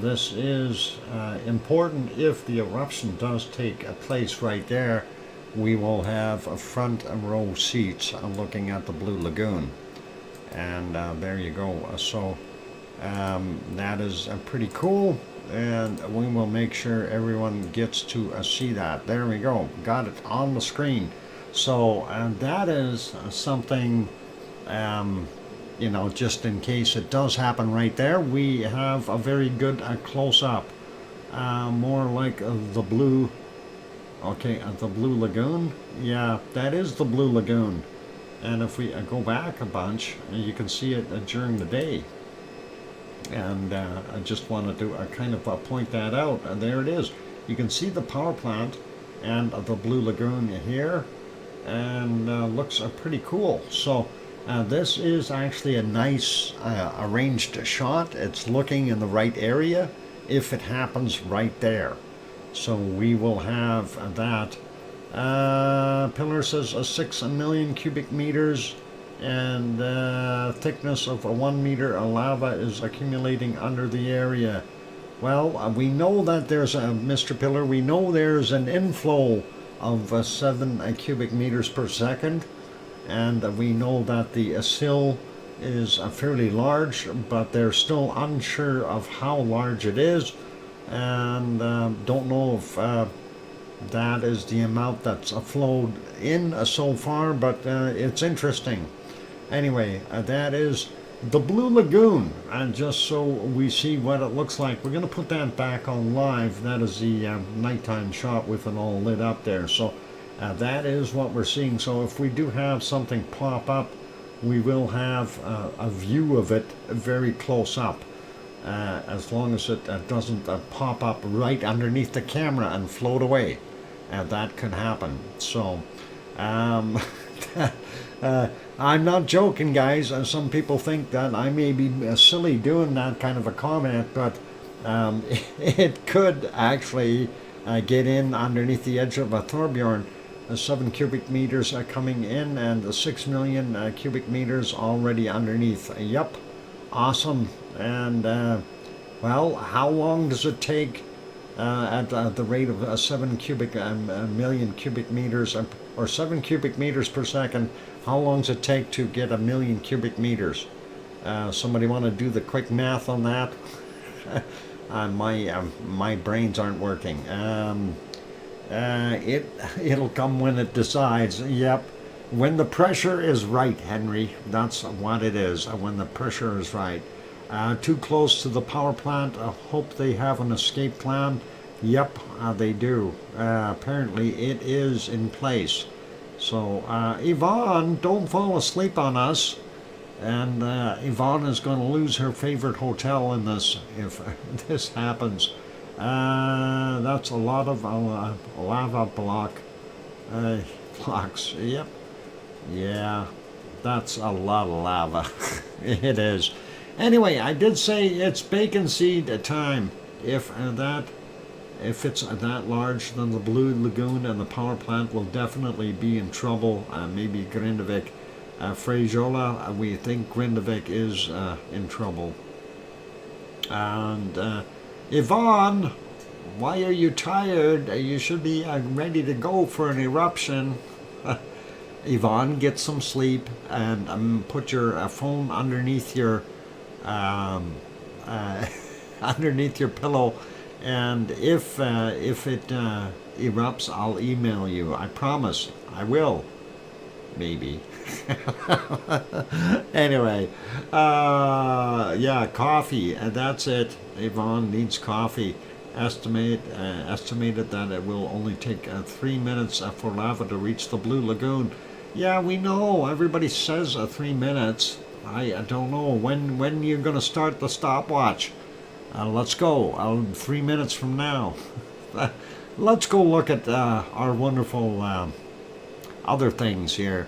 this is important. If the eruption does take place right there, we will have a front row seats looking at the Blue Lagoon. And there you go. So that is pretty cool. And we will make sure everyone gets to see that. There we go. Got it on the screen. So that is something, you know, just in case it does happen right there, we have a very good close-up. More like the blue, okay, the Blue Lagoon. Yeah, that is the Blue Lagoon. And if we go back a bunch, you can see it during the day. And I just wanted to kind of point that out. And there it is. You can see the power plant and the Blue Lagoon here, and looks pretty cool. So this is actually a nice arranged shot. It's looking in the right area if it happens right there. So we will have that. Pillar says 6 million cubic meters. And thickness of 1 meter lava is accumulating under the area. Well, we know that there's a, Mr. Pillar, we know there's an inflow of 7 cubic meters per second, and we know that the sill is fairly large, but they're still unsure of how large it is, and don't know if that is the amount that's flowed in so far, but it's interesting. Anyway, that is the Blue Lagoon, and just so we see what it looks like, we're going to put that back on live. That is the nighttime shot with it all lit up there. So that is what we're seeing. So if we do have something pop up, we will have a view of it very close up, as long as it doesn't pop up right underneath the camera and float away. That could happen. So Um, I'm not joking, guys. Some people think that I may be silly doing that kind of a comment, but it could actually get in underneath the edge of a Thorbjorn. 7 cubic meters coming in and 6 million cubic meters already underneath. Yep, awesome. And well, how long does it take at the rate of 7 cubic million cubic meters or 7 cubic meters per second? How long does it take to get 1 million cubic meters? Somebody want to do the quick math on that? My brains aren't working. It'll come when it decides. Yep, when the pressure is right, Henry. That's what it is. When the pressure is right. Too close to the power plant. Hope they have an escape plan. Yep, they do. Apparently, it is in place. So, Yvonne, don't fall asleep on us. And Yvonne is going to lose her favorite hotel in this if this happens. That's a lot of lava blocks. Yep. Yeah, that's a lot of lava. It is. Anyway, I did say it's bacon seed time. If it's that large, then the Blue Lagoon and the power plant will definitely be in trouble. Maybe Grindavik. Frajola, we think Grindavik is in trouble. And Yvonne, why are you tired? You should be ready to go for an eruption. Yvonne, get some sleep and put your phone underneath your underneath your pillow. And if it erupts, I'll email you. I promise. I will. Maybe. Anyway, yeah, coffee. That's it. Yvonne needs coffee. Estimated that it will only take 3 minutes for lava to reach the Blue Lagoon. Yeah, we know. Everybody says 3 minutes. I don't know when you're going to start the stopwatch. Let's go. 3 minutes from now. Let's go look at our wonderful other things here.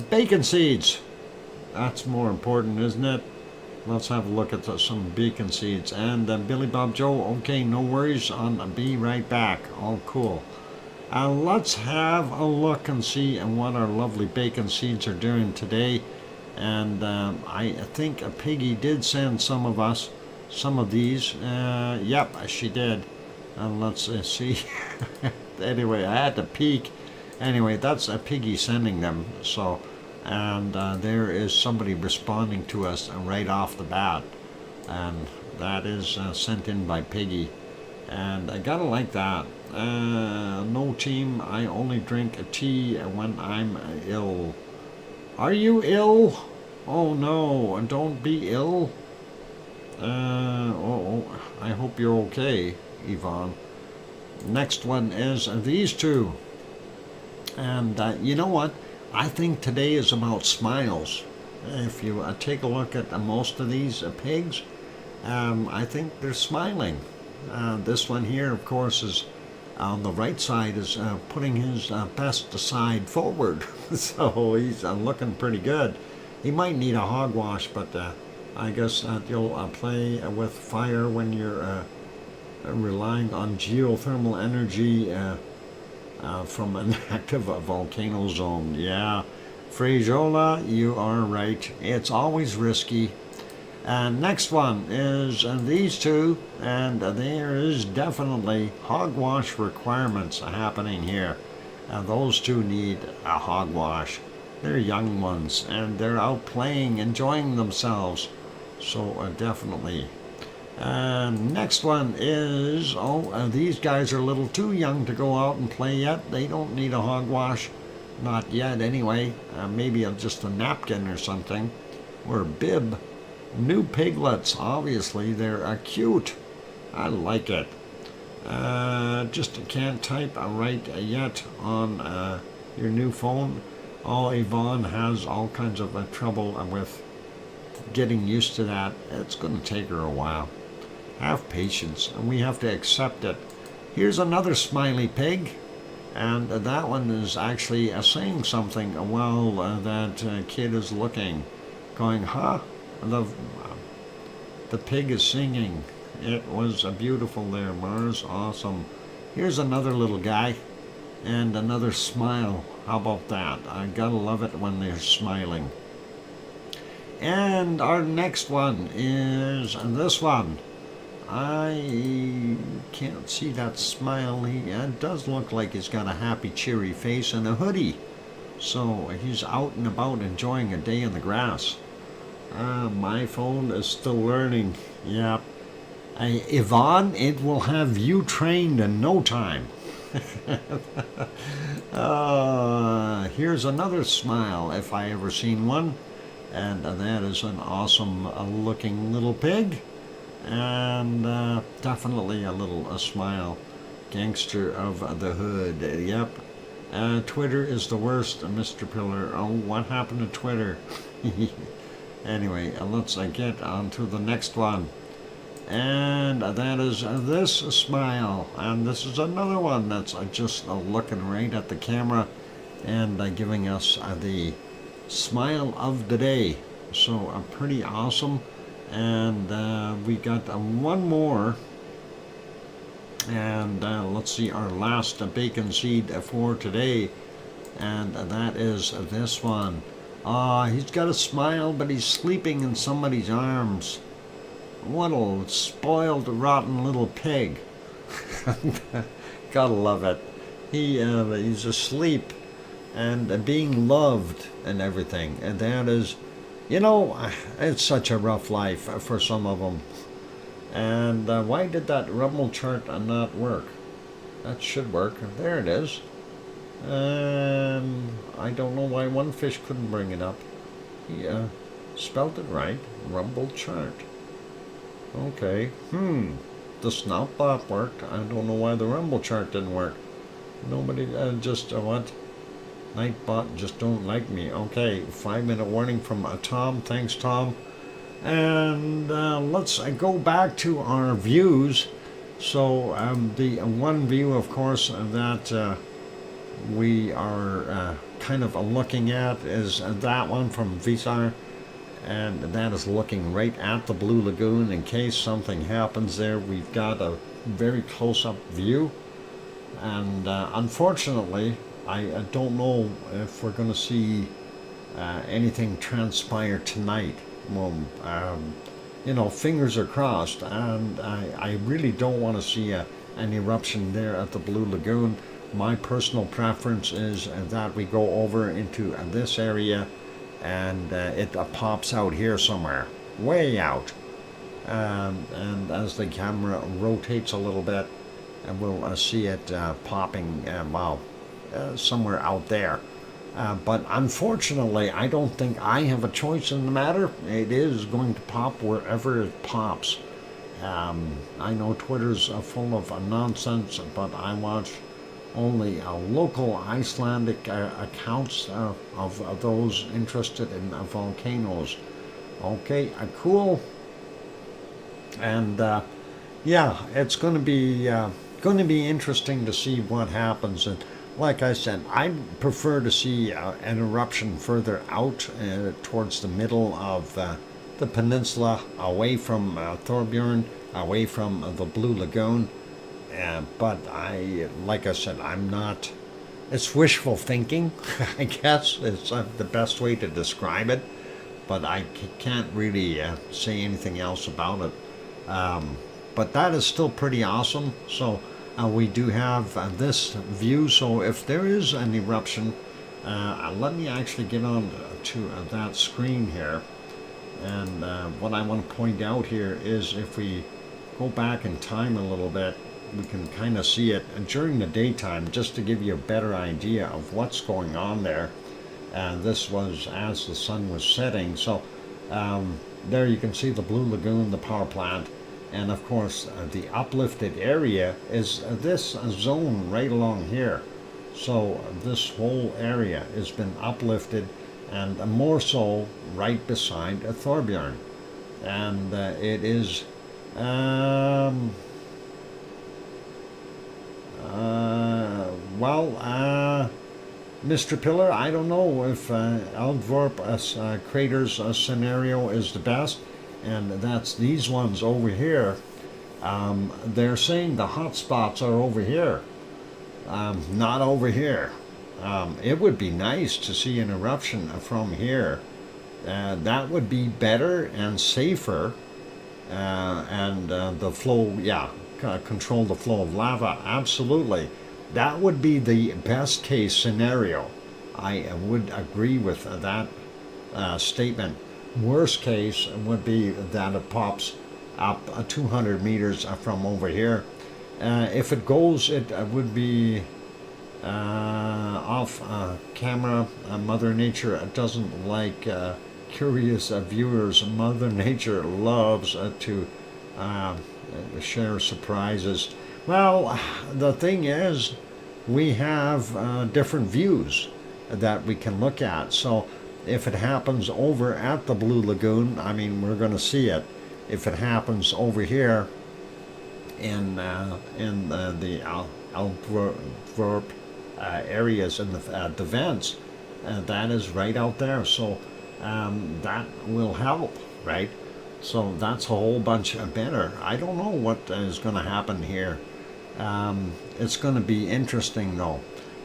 Bacon seeds. That's more important, isn't it? Let's have a look at some bacon seeds. And Billy Bob Joe, okay, no worries. I'll be right back. All cool. Let's have a look and see what our lovely bacon seeds are doing today. And I think Piggy did send some of these. Yep, she did. Let's see. Anyway, I had to peek. Anyway, that's Piggy sending them. So, and there is somebody responding to us right off the bat, and that is sent in by Piggy. And I gotta like that. No team. I only drink a tea when I'm ill. Are you ill? Oh no! Don't be ill. I hope you're okay, Yvonne. Next one is these two. And you know what? I think today is about smiles. If you take a look at most of these pigs, I think they're smiling. This one here, of course, is on the right side, is putting his best side forward. So he's looking pretty good. He might need a hogwash, but I guess you'll play with fire when you're relying on geothermal energy from an active volcano zone. Yeah, Frajola, you are right. It's always risky. And next one is these two, and there is definitely hogwash requirements happening here. Those two need a hogwash. They're young ones, and they're out playing, enjoying themselves. So definitely. Next one is, these guys are a little too young to go out and play yet. They don't need a hogwash. Not yet, anyway. Maybe just a napkin or something. Or a bib. New piglets, obviously. They're cute. I like it. Just can't type right yet on your new phone. Yvonne has all kinds of trouble with getting used to that. It's going to take her a while. Have patience, and we have to accept it. Here's another smiley pig. And that one is actually saying something while that kid is looking, going, huh? The pig is singing. It was beautiful there, Mars. Awesome. Here's another little guy and another smile. How about that? I gotta love it when they're smiling. And our next one is this one. I can't see that smile. It does look like he's got a happy, cheery face and a hoodie. So he's out and about enjoying a day in the grass. My phone is still learning. Yep. Yvonne, it will have you trained in no time. Here's another smile, if I ever seen one. And that is an awesome looking little pig. And definitely a smile. Gangster of the hood. Yep. Twitter is the worst, Mr. Pillar. Oh, what happened to Twitter? Anyway, let's get on to the next one. And that is this smile. And this is another one that's just looking right at the camera and giving us the smile of the day. So pretty awesome. And we got one more. And let's see, our last bacon seed for today. And that is this one. He's got a smile, but he's sleeping in somebody's arms. What a spoiled, rotten little pig. Gotta love it. He's asleep and being loved and everything. And that is, it's such a rough life for some of them. And why did that rumble chart not work? That should work. There it is. I don't know why one fish couldn't bring it up. He spelled it right. Rumble chart. Okay. The snout bot worked. I don't know why the rumble chart didn't work. Nobody just what? Nightbot just don't like me. Okay. 5-minute warning from Tom. Thanks, Tom. And let's go back to our views. So the one view, of course, that we are kind of looking at is that one from Visar, and that is looking right at the Blue Lagoon. In case something happens there, we've got a very close-up view. And unfortunately, I don't know if we're going to see anything transpire tonight. Well, fingers are crossed, and I really don't want to see an eruption there at the Blue Lagoon. My personal preference is that we go over into this area and it pops out here somewhere, way out. And as the camera rotates a little bit, and we'll see it popping, somewhere out there. But unfortunately, I don't think I have a choice in the matter. It is going to pop wherever it pops. I know Twitter's full of nonsense, but I watch only local Icelandic accounts of those interested in volcanoes. Okay, cool. And it's going to be interesting to see what happens. And like I said, I prefer to see an eruption further out towards the middle of the peninsula, away from Thorbjorn, away from the Blue Lagoon. But like I said, I'm not. It's wishful thinking, I guess. It's the best way to describe it. But I can't really say anything else about it. But that is still pretty awesome. So we do have this view. So if there is an eruption, let me actually get on to that screen here. And what I want to point out here is if we go back in time a little bit, we can kind of see it during the daytime, just to give you a better idea of what's going on there. And this was as the sun was setting. So there you can see the Blue Lagoon, the power plant, and of course the uplifted area is this zone right along here. So this whole area has been uplifted, and more so right beside Thorbjorn. And it is well, Mr. Pillar, I don't know if Eldvorp craters scenario is the best, and that's these ones over here. They're saying the hot spots are over here, not over here. It would be nice to see an eruption from here. That would be better and safer, and the flow, yeah, control the flow of lava, absolutely. That would be the best case scenario. I would agree with that statement. Worst case would be that it pops up 200 meters from over here. If it goes, it would be off camera. Mother Nature doesn't like curious viewers. Mother Nature loves to share surprises. Well, the thing is, we have different views that we can look at. So if it happens over at the Blue Lagoon, I mean, we're going to see it. If it happens over here in the Eldvorp areas and the vents, that is right out there. So that will help, right? So that's a whole bunch better. I don't know what is going to happen here. It's going to be interesting though.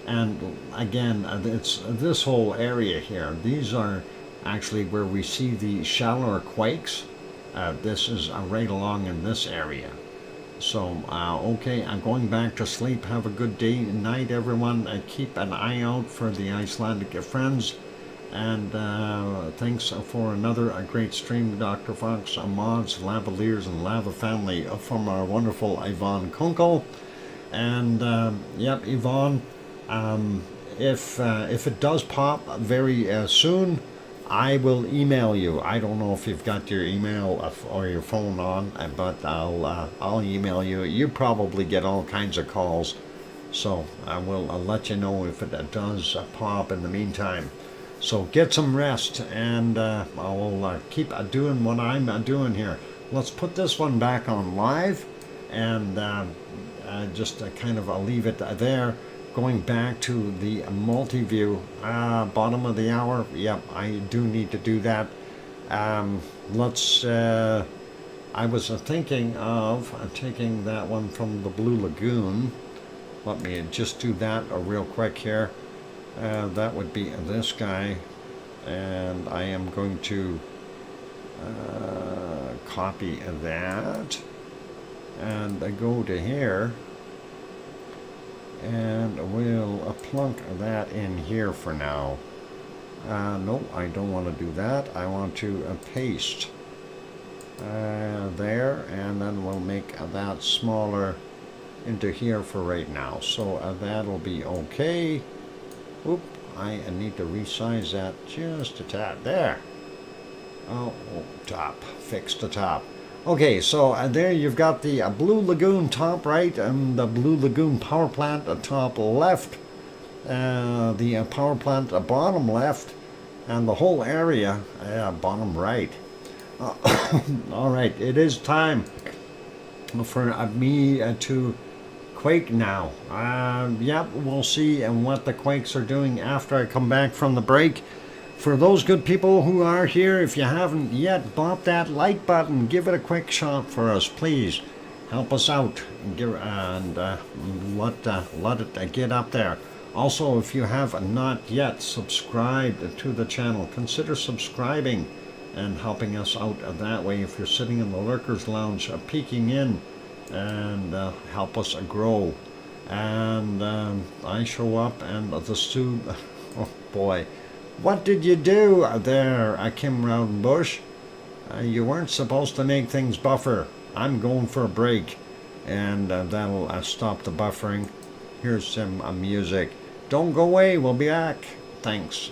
And again, it's this whole area here. These are actually where we see the shallower quakes. This is right along in this area. So, okay, I'm going back to sleep. Have a good day and night, everyone. Keep an eye out for the Icelandic friends. And thanks for another great stream, Dr. Fox, mods, lavaliers, and lava family from our wonderful Yvonne Kunkel. And yep, Yvonne, if it does pop very soon, I will email you. I don't know if you've got your email or your phone on, but I'll email you. You probably get all kinds of calls, so I will let you know if it does pop in the meantime. So get some rest, and I'll keep doing what I'm doing here. Let's put this one back on live, and just kind of leave it there. Going back to the multi-view, bottom of the hour. Yep, I do need to do that. Let's. I was thinking of taking that one from the Blue Lagoon. Let me just do that real quick here. That would be this guy, and I am going to copy that and go to here, and we'll plunk that in here for now. No, I don't want to do that. I want to paste there, and then we'll make that smaller into here for right now. So that'll be okay. Oop, I need to resize that just a tad. There. Oh, top. Fix the top. Okay, so there you've got the Blue Lagoon top right and the Blue Lagoon power plant top left. The power plant bottom left, and the whole area bottom right. All right, it is time for me to quake now. Yep, we'll see what the quakes are doing after I come back from the break. For those good people who are here, if you haven't yet, bop that like button. Give it a quick shot for us, please. Help us out and let it get up there. Also, if you have not yet subscribed to the channel, consider subscribing and helping us out that way. If you're sitting in the Lurkers Lounge, peeking in, and help us grow. And I show up, and the stew, oh boy, what did you do there, Kim Rowdenbush? You weren't supposed to make things buffer. I'm going for a break, and that'll stop the buffering. Here's some music. Don't go away, we'll be back. Thanks.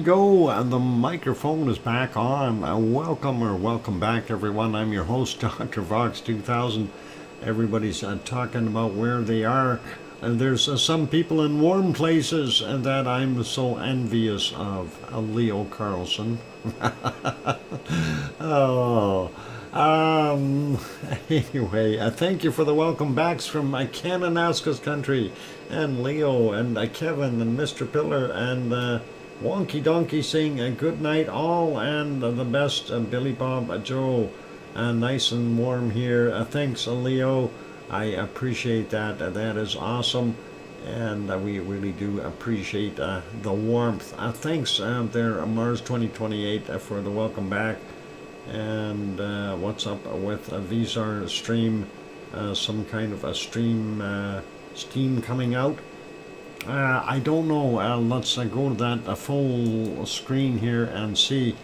go. The microphone is back on. Welcome back, everyone. I'm your host, DrFox2000. Everybody's talking about where they are. There's some people in warm places that I'm so envious of. Leo Carlson. Oh. Anyway, thank you for the welcome backs from Kananaska's country, and Leo, and Kevin, and Mr. Pillar, and Wonky Donkey saying good night all, and the best, Billy Bob, Joe, nice and warm here. Thanks, Leo. I appreciate that. That is awesome, and we really do appreciate the warmth. Thanks there, Mars 2028, for the welcome back. And what's up with a Vizar stream? Some kind of a stream steam coming out. I don't know. Let's go to that full screen here and see.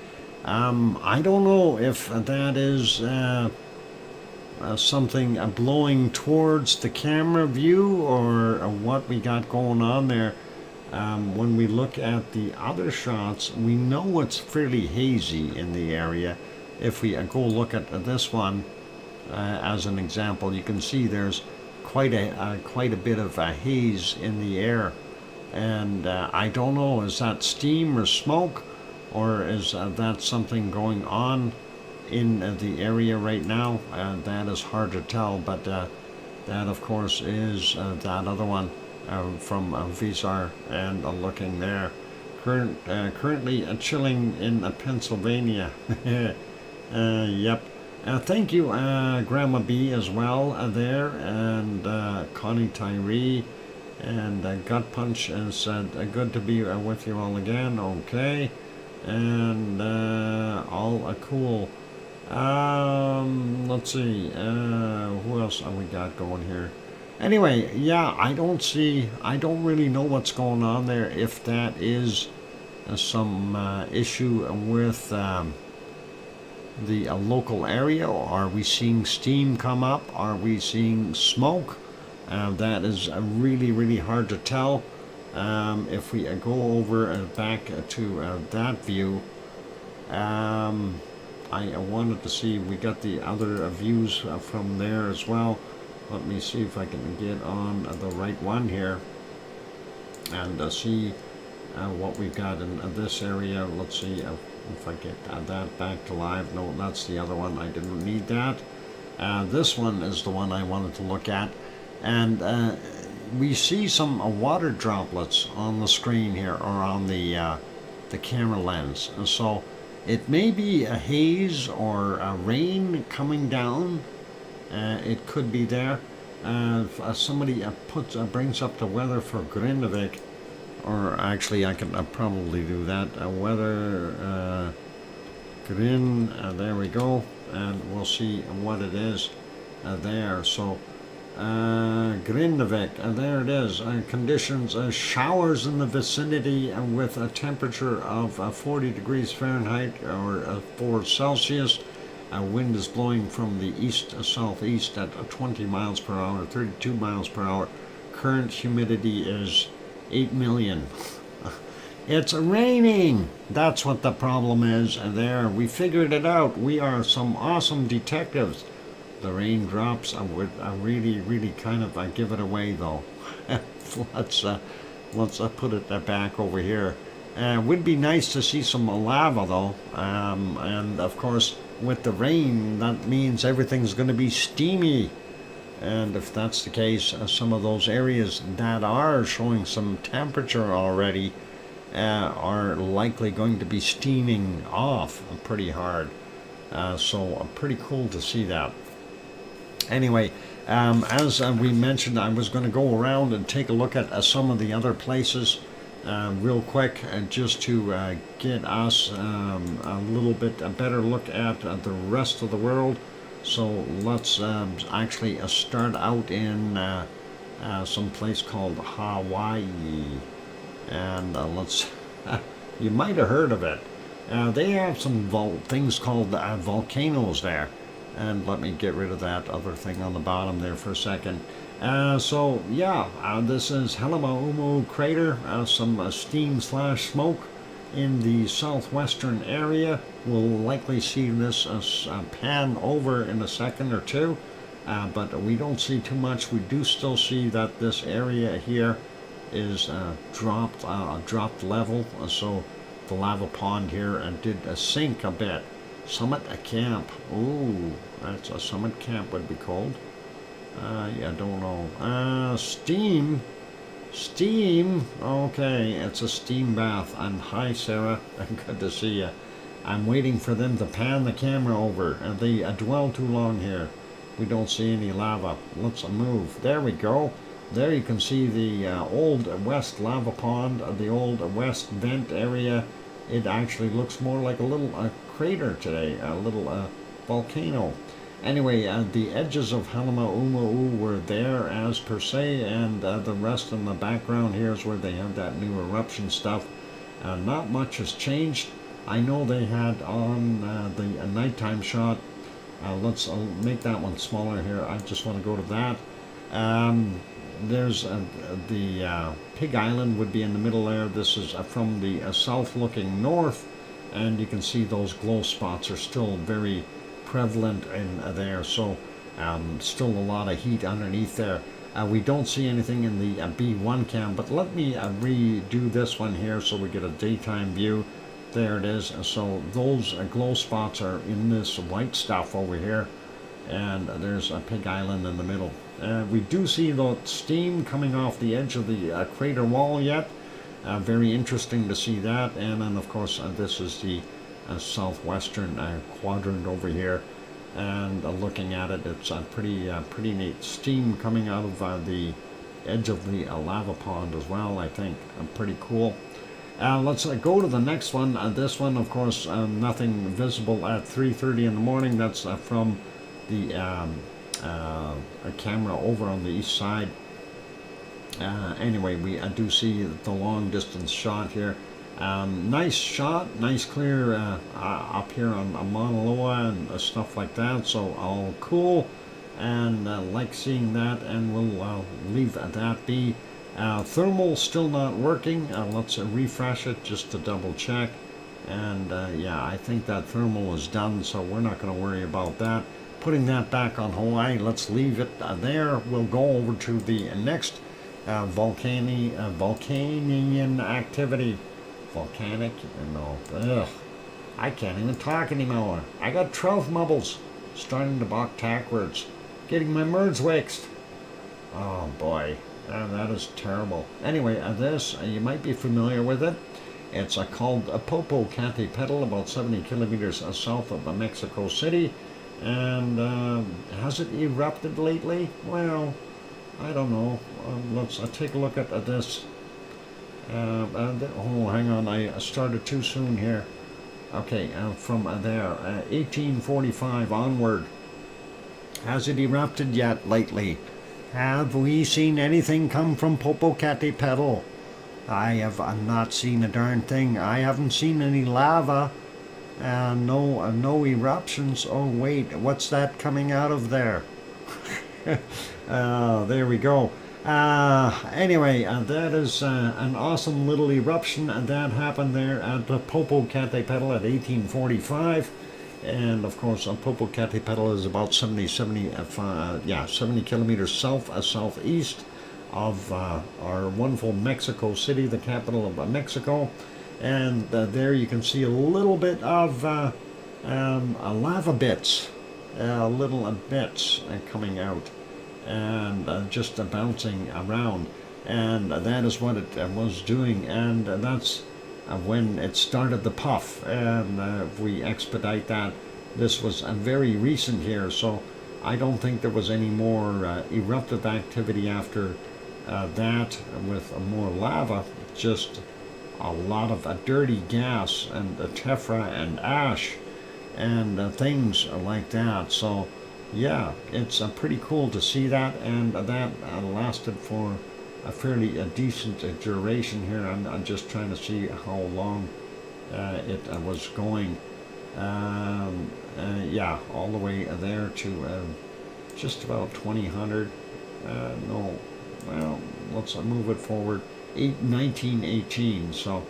I don't know if that is something blowing towards the camera view or what we got going on there. When we look at the other shots, we know it's fairly hazy in the area. If we go look at this one as an example, you can see there's quite a bit of haze in the air, and I don't know, is that steam or smoke, or is that something going on in the area right now? That is hard to tell, but that of course is that other one from Vizar, and looking there. Currently chilling in Pennsylvania. Yep. Thank you, Grandma B as well there, and Connie Tyree, and Gut Punch said good to be with you all again. Okay, and all cool. Let's see. Who else have we got going here? Anyway, yeah, I don't really know what's going on there. If that is some issue with the local area, or are we seeing steam come up? Are we seeing smoke? That is really hard to tell. If we go over back to that view, I wanted to see, we got the other views from there as well. Let me see if I can get on the right one here and see what we've got in this area. Let's see if I get that back to live. No, that's the other one. I didn't need that. This one is the one I wanted to look at, and we see some water droplets on the screen here, or on the camera lens. And so it may be a haze or a rain coming down. It could be there. Somebody brings up the weather for Grindavik. Or actually, I can probably do that. Weather Grin. There we go, and we'll see what it is there. So Grindavik. There it is. Conditions: showers in the vicinity with a temperature of 40 degrees Fahrenheit or 4 Celsius. Wind is blowing from the east-southeast at 20 miles per hour, 32 miles per hour. Current humidity is 8 million. It's raining. That's what the problem is there. We figured it out. We are some awesome detectives. The raindrops would really kind of give it away, though. let's put it back over here. Would be nice to see some lava, though. And of course, with the rain, that means everything's going to be steamy. And if that's the case, some of those areas that are showing some temperature already are likely going to be steaming off pretty hard. So pretty cool to see that. Anyway, as we mentioned, I was going to go around and take a look at some of the other places real quick, just to get us a little bit a better look at the rest of the world. So let's actually start out in some place called Hawaii, and let's you might have heard of it. They have some things called volcanoes there, and let me get rid of that other thing on the bottom there for a second. So yeah, this is Helmaumu crater, some steam/smoke in the southwestern area. We'll likely see this pan over in a second or two, but we don't see too much. We do still see that this area here is dropped level, so the lava pond here did sink a bit. Summit camp. Ooh, that's a summit camp would be called. Yeah, I don't know. Steam. Okay, it's a steam bath. And hi, Sarah. Good to see you. I'm waiting for them to pan the camera over. They dwell too long here. We don't see any lava. Let's move. There we go. There you can see the old west lava pond, the old west vent area. It actually looks more like a little crater today, a little volcano. Anyway, the edges of Halema were there as per se, and the rest in the background here is where they have that new eruption stuff. Not much has changed. I know they had on the nighttime shot. Let's make that one smaller here. I just want to go to that. There's the Pig Island would be in the middle there. This is from the south looking north, and you can see those glow spots are still very prevalent in there, so still a lot of heat underneath there. We don't see anything in the B1 cam, but let me redo this one here so we get a daytime view. There it is. So those glow spots are in this white stuff over here, and there's a Pig Island in the middle. We do see the steam coming off the edge of the crater wall yet. Very interesting to see that. And then of course this is the southwestern quadrant over here, and looking at it, it's pretty neat. Steam coming out of the edge of the lava pond as well, I think. Pretty cool. Let's go to the next one. This one, of course, nothing visible at 3:30 in the morning. That's from the camera over on the east side. Anyway, we do see the long distance shot here. Nice shot, nice clear up here on Mauna Loa and stuff like that. So all cool, and like seeing that, and we'll leave that be. Thermal still not working. Let's refresh it just to double check. And yeah, I think that thermal is done, so we're not going to worry about that. Putting that back on Hawaii, let's leave it there. We'll go over to the next Volcanian activity. Volcanic? No. Ugh. I can't even talk anymore. I got 12 mubbles starting to balk backwards. Getting my words waxed. Oh boy. That is terrible. Anyway, this, you might be familiar with it. It's called Popocatépetl, about 70 kilometers south of Mexico City. And has it erupted lately? Well, I don't know. Let's take a look at this. Oh, hang on, I started too soon here. Okay, from there, 1845 onward. Has it erupted yet lately? Have we seen anything come from Popocatépetl? I have not seen a darn thing. I haven't seen any lava. No eruptions. Oh wait, what's that coming out of there? There we go. Anyway, that is an awesome little eruption that happened there at the Popocatépetl at 1845. And of course, Popocatépetl is about 70 kilometers southeast of our wonderful Mexico City, the capital of Mexico. And there you can see a little bit of lava bits, little bits coming out, and just bouncing around. And that is what it was doing, and that's when it started the puff. And if we expedite that, this was very recent here, so I don't think there was any more eruptive activity after that with more lava, just a lot of dirty gas and tephra and ash and things like that. So yeah, it's pretty cool to see that, and that lasted for a fairly decent duration here. I'm just trying to see how long it was going. Yeah, all the way there to just about 2000. No, well, let's move it forward. 1918. So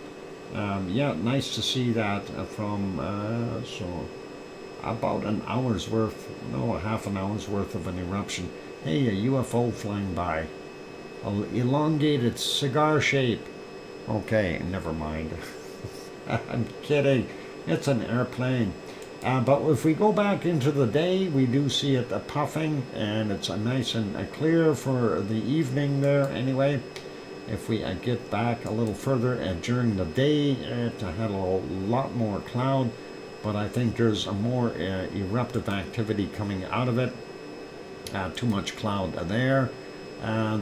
Yeah, nice to see that from so about an hour's worth, no, a half an hour's worth of an eruption. Hey, a UFO flying by, elongated cigar shape. Okay, never mind. I'm kidding. It's an airplane. But if we go back into the day, we do see it puffing, and it's nice and clear for the evening there anyway. If we get back a little further during the day, it had a lot more cloud, but I think there's a more eruptive activity coming out of it. Too much cloud there.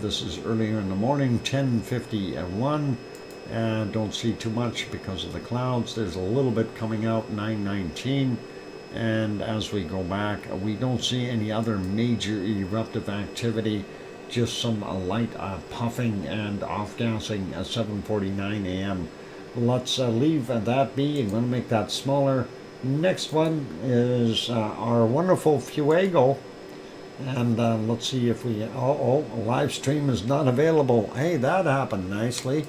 This is earlier in the morning, 10:51. Don't see too much because of the clouds. There's a little bit coming out, 9:19. And as we go back, we don't see any other major eruptive activity, just some light puffing and off-gassing at 7:49 a.m. Let's leave that be. I'm going to make that smaller. Next one is our wonderful Fuego. And let's see if we... live stream is not available. Hey, that happened nicely.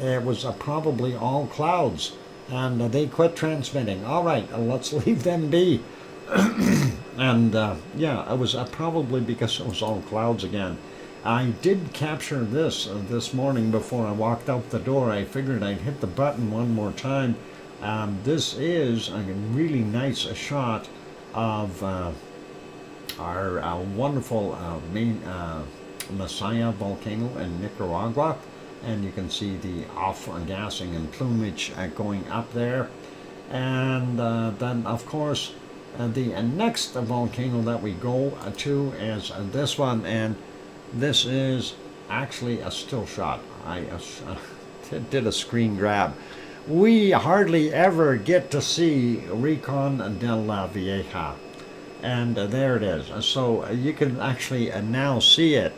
It was probably all clouds, and they quit transmitting. All right, let's leave them be. And yeah, it was probably because it was all clouds again. I did capture this morning before I walked out the door. I figured I'd hit the button one more time. This is a really nice shot of our wonderful main Messiah volcano in Nicaragua. And you can see the off-gassing and plumage going up there. And then, of course, the next volcano that we go to is this one, and this is actually a still shot. I did a screen grab. We hardly ever get to see Rincon de la Vieja, and there it is. So you can actually now see it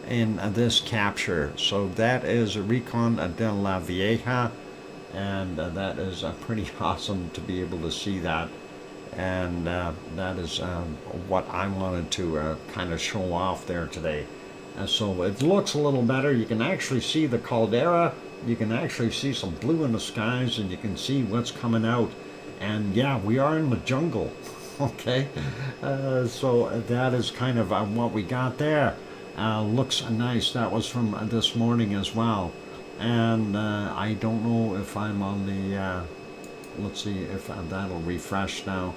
in this capture. So that is Rincon de la Vieja, and that is pretty awesome to be able to see that. And that is what I wanted to kind of show off there today. So it looks a little better. You can actually see the caldera. You can actually see some blue in the skies, and you can see what's coming out. And yeah, we are in the jungle. Okay, so that is kind of what we got there. Looks nice. That was from this morning as well. And I don't know if I'm on the let's see if that'll refresh now.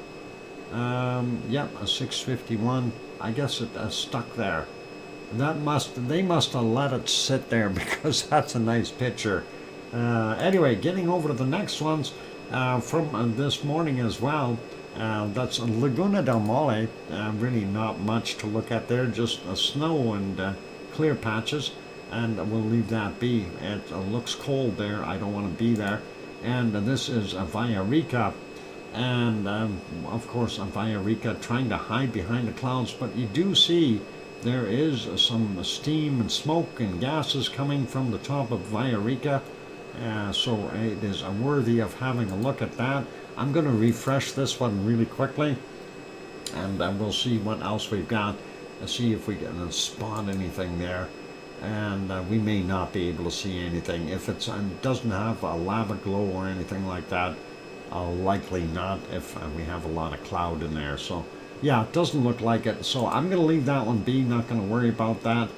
Yep, a 651. I guess it stuck there. They must have let it sit there because that's a nice picture. Anyway, getting over to the next ones from this morning as well. That's Laguna del Mole. Really not much to look at there, just snow and clear patches, and we'll leave that be. It looks cold there. I don't want to be there. And this is Villarrica, and of course Villarrica trying to hide behind the clouds, but you do see there is some steam and smoke and gases coming from the top of Villarrica, so it is worthy of having a look at that. I'm going to refresh this one really quickly, and we'll see what else we've got, see if we can spot anything there. And we may not be able to see anything. If it doesn't have a lava glow or anything like that, likely not if we have a lot of cloud in there. So yeah, it doesn't look like it. So I'm going to leave that one be, not going to worry about that.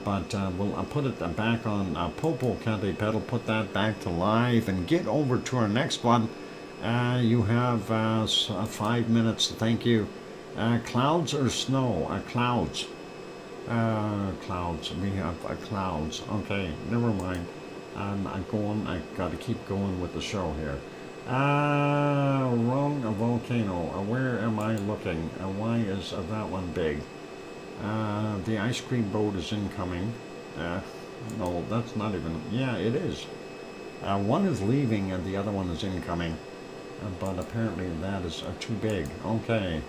But we'll put it back on Popo Cante Pedal, put that back to live, and get over to our next one. You have 5 minutes, thank you. Clouds or snow? Clouds. Clouds. We have clouds. Okay, never mind. I'm going. I got to keep going with the show here. Wrong volcano. Where am I looking? Why is that one big? The ice cream boat is incoming. No, that's not even. Yeah, it is. One is leaving and the other one is incoming. But apparently that is too big. Okay.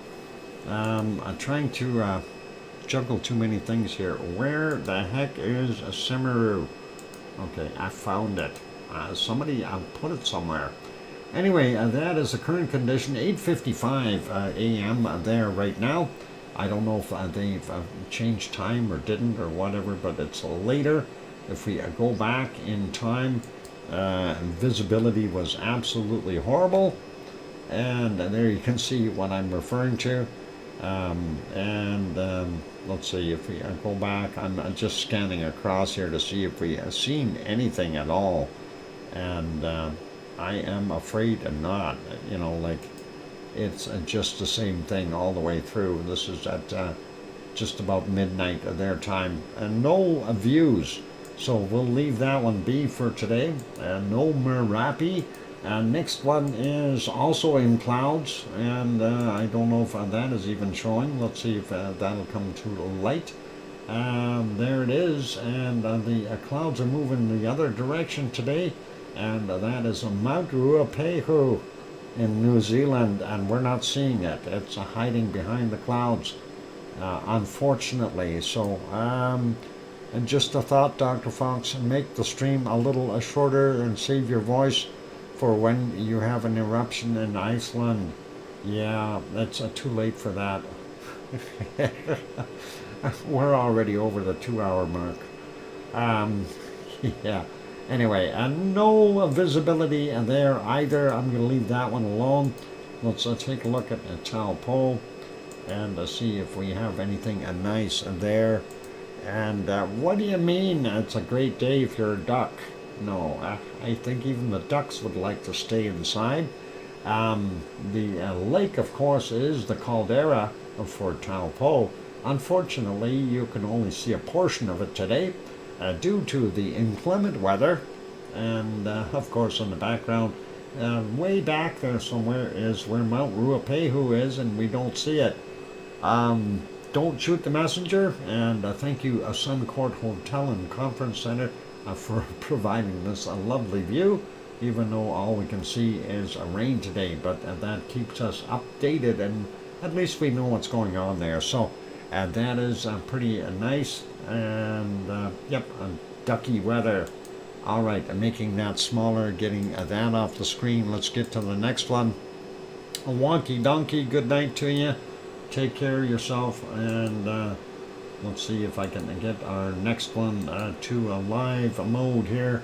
I'm trying to juggle too many things here. Where the heck is a Simaru? Okay, I found it. Somebody put it somewhere. Anyway, that is the current condition, 8:55 a.m. there right now. I don't know if they've changed time or didn't or whatever, but it's later. If we go back in time, Visibility was absolutely horrible, and there you can see what I'm referring to. Let's see if we go back. I'm just scanning across here to see if we have seen anything at all, and I am afraid not. Like it's just the same thing all the way through. This is at just about midnight of their time, and no views. So we'll leave that one be for today. No Merapi. Next one is also in clouds, and I don't know if that is even showing. Let's see if that'll come to light. There it is, and the clouds are moving the other direction today, and that is Mount Ruapehu in New Zealand, and we're not seeing it. It's hiding behind the clouds, unfortunately. So, and just a thought, Dr. Fox, make the stream a little shorter and save your voice for when you have an eruption in Iceland. Yeah, it's too late for that. We're already over the 2-hour mark. Yeah. Anyway, no visibility there either. I'm going to leave that one alone. Let's take a look at Taupo and see if we have anything nice there. And what do you mean it's a great day if you're a duck? No, I think even the ducks would like to stay inside. The lake, of course, is the caldera for Taupo. Unfortunately, you can only see a portion of it today due to the inclement weather. And, of course, in the background, way back there somewhere is where Mount Ruapehu is, and we don't see it. Don't shoot the messenger, and thank you, Suncourt Hotel and Conference Center, for providing this lovely view, even though all we can see is rain today. But that keeps us updated, and at least we know what's going on there. So that is pretty nice, and yep, ducky weather. All right, I'm making that smaller, getting that off the screen. Let's get to the next one. A wonky donkey, good night to you. Take care of yourself, and let's see if I can get our next one to a live mode here.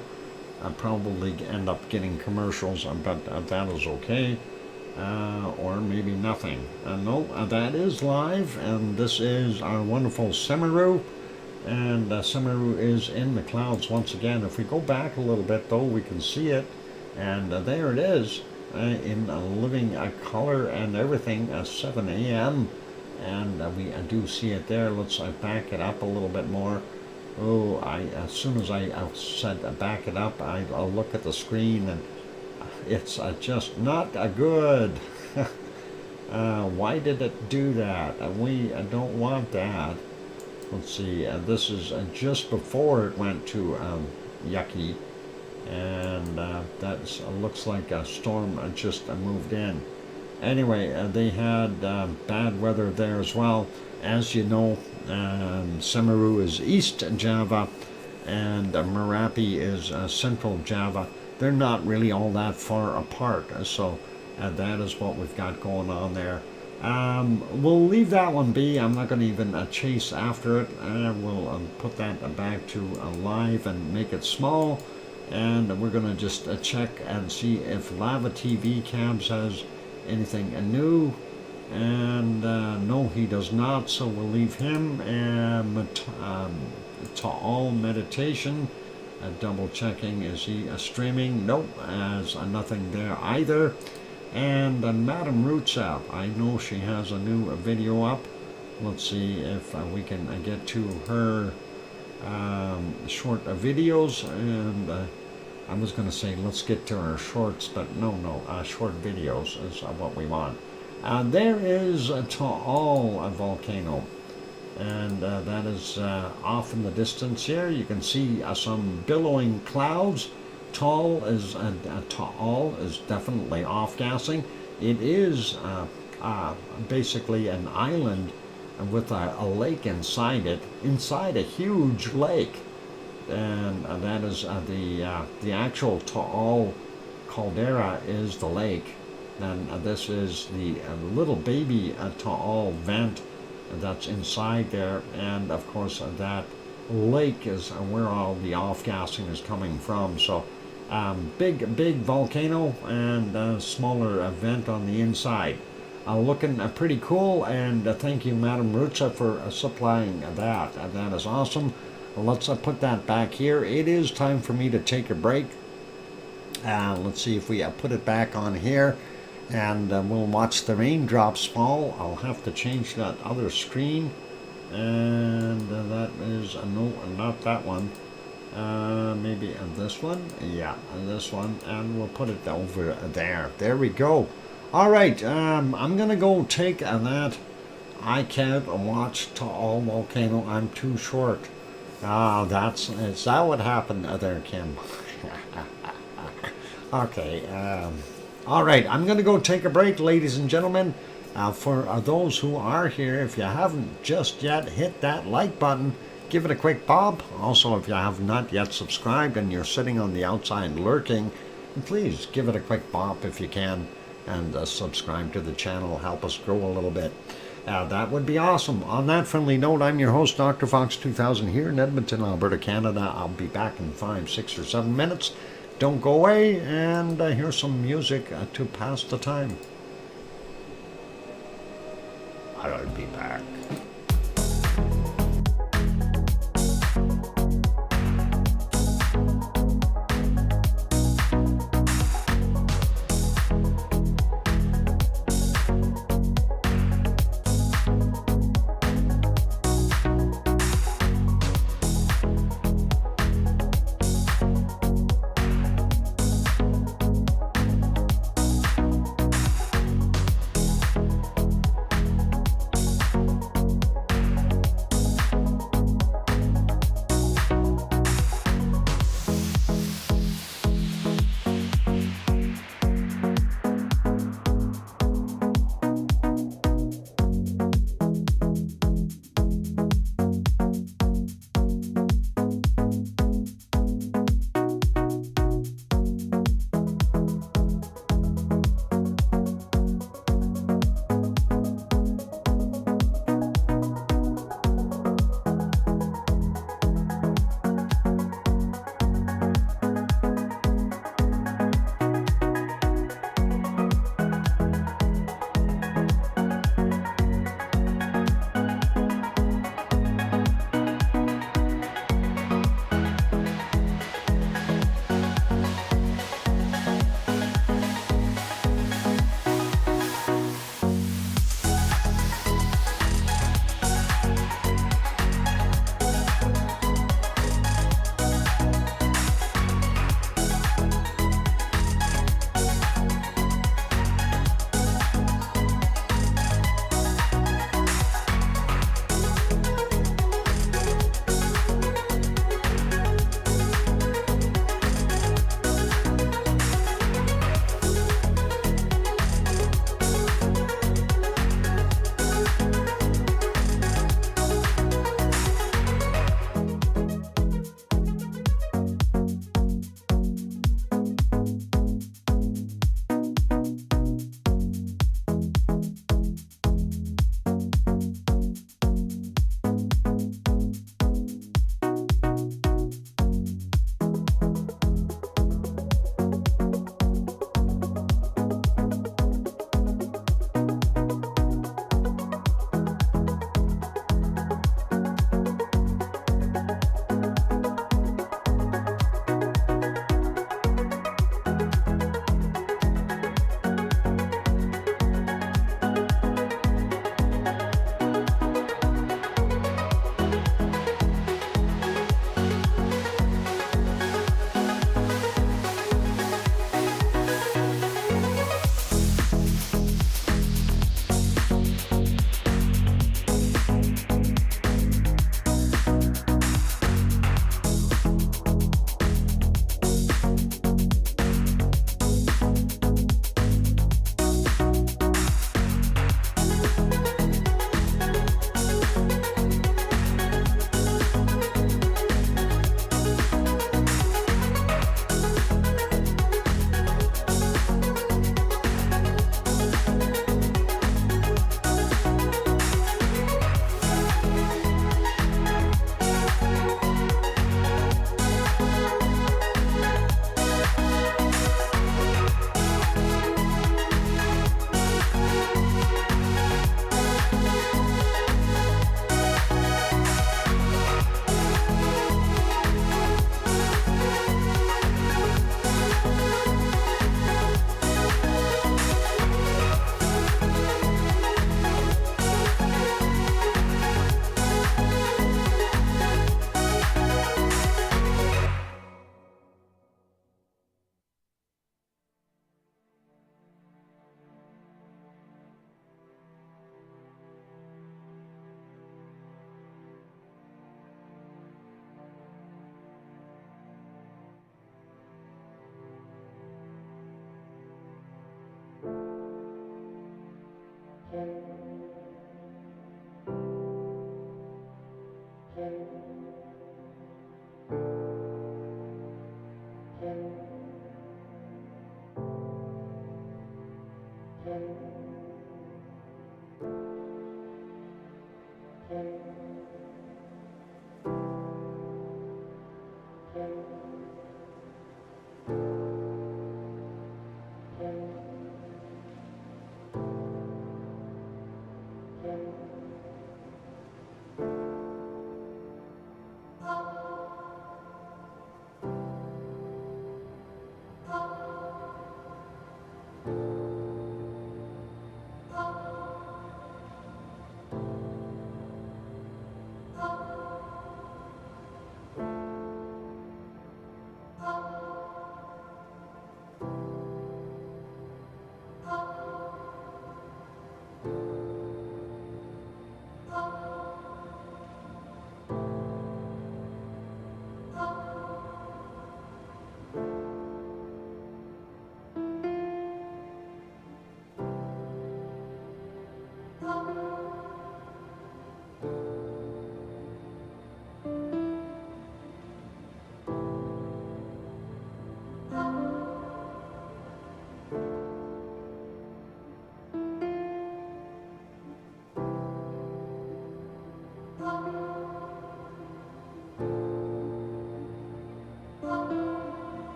I'll probably end up getting commercials, but that is okay. Or maybe nothing. No, that is live, and this is our wonderful Semeru. And Semeru is in the clouds once again. If we go back a little bit, though, we can see it. And there it is. In living color and everything, 7 a.m. And we do see it there. Let's back it up a little bit more. Oh, as soon as I said back it up, I'll look at the screen, and it's just not good. Why did it do that? We don't want that. Let's see. This is just before it went to Yucky. And that looks like a storm just moved in. Anyway, they had bad weather there as well. As you know, Semeru is East Java, and Merapi is Central Java. They're not really all that far apart, so that is what we've got going on there. We'll leave that one be. I'm not going to even chase after it. We'll put that back to live and make it small. And we're going to just check and see if Lava TV Cabs has anything new. And no, he does not, so we'll leave him. And to all meditation, double checking, is he streaming? Nope, has nothing there either. And Madam Rootsap, I know she has a new video up. Let's see if we can get to her short videos. And I was going to say let's get to our shorts, but no, short videos is what we want. There is Taal volcano, and that is off in the distance here. You can see some billowing clouds. Taal is definitely off-gassing. It is basically an island with a lake inside it, inside a huge lake. And that is the actual Taal caldera is the lake. And this is the little baby Taal vent that's inside there. And of course that lake is where all the off-gassing is coming from. So big volcano and a smaller vent on the inside. Looking pretty cool, and thank you, Madam Rutsa, for supplying that. That is awesome. Let's put that back here. It is time for me to take a break. Let's see if we put it back on here, and we'll watch the raindrops fall. I'll have to change that other screen, and that is no, not that one. Maybe this one. Yeah, this one, and we'll put it over there. There we go. All right, I'm gonna go take that. I can't watch to all volcano. I'm too short. Is that what happened there, Kim? Okay. All right, I'm gonna go take a break, ladies and gentlemen. For those who are here, if you haven't just yet hit that like button, give it a quick bob. Also, if you have not yet subscribed and you're sitting on the outside lurking, please give it a quick bop if you can, and subscribe to the channel. Help us grow a little bit. That would be awesome. On that friendly note, I'm your host, DrFox2000, here in Edmonton, Alberta, Canada. I'll be back in 5, 6, or 7 minutes. Don't go away, and here's some music to pass the time. I'll be back.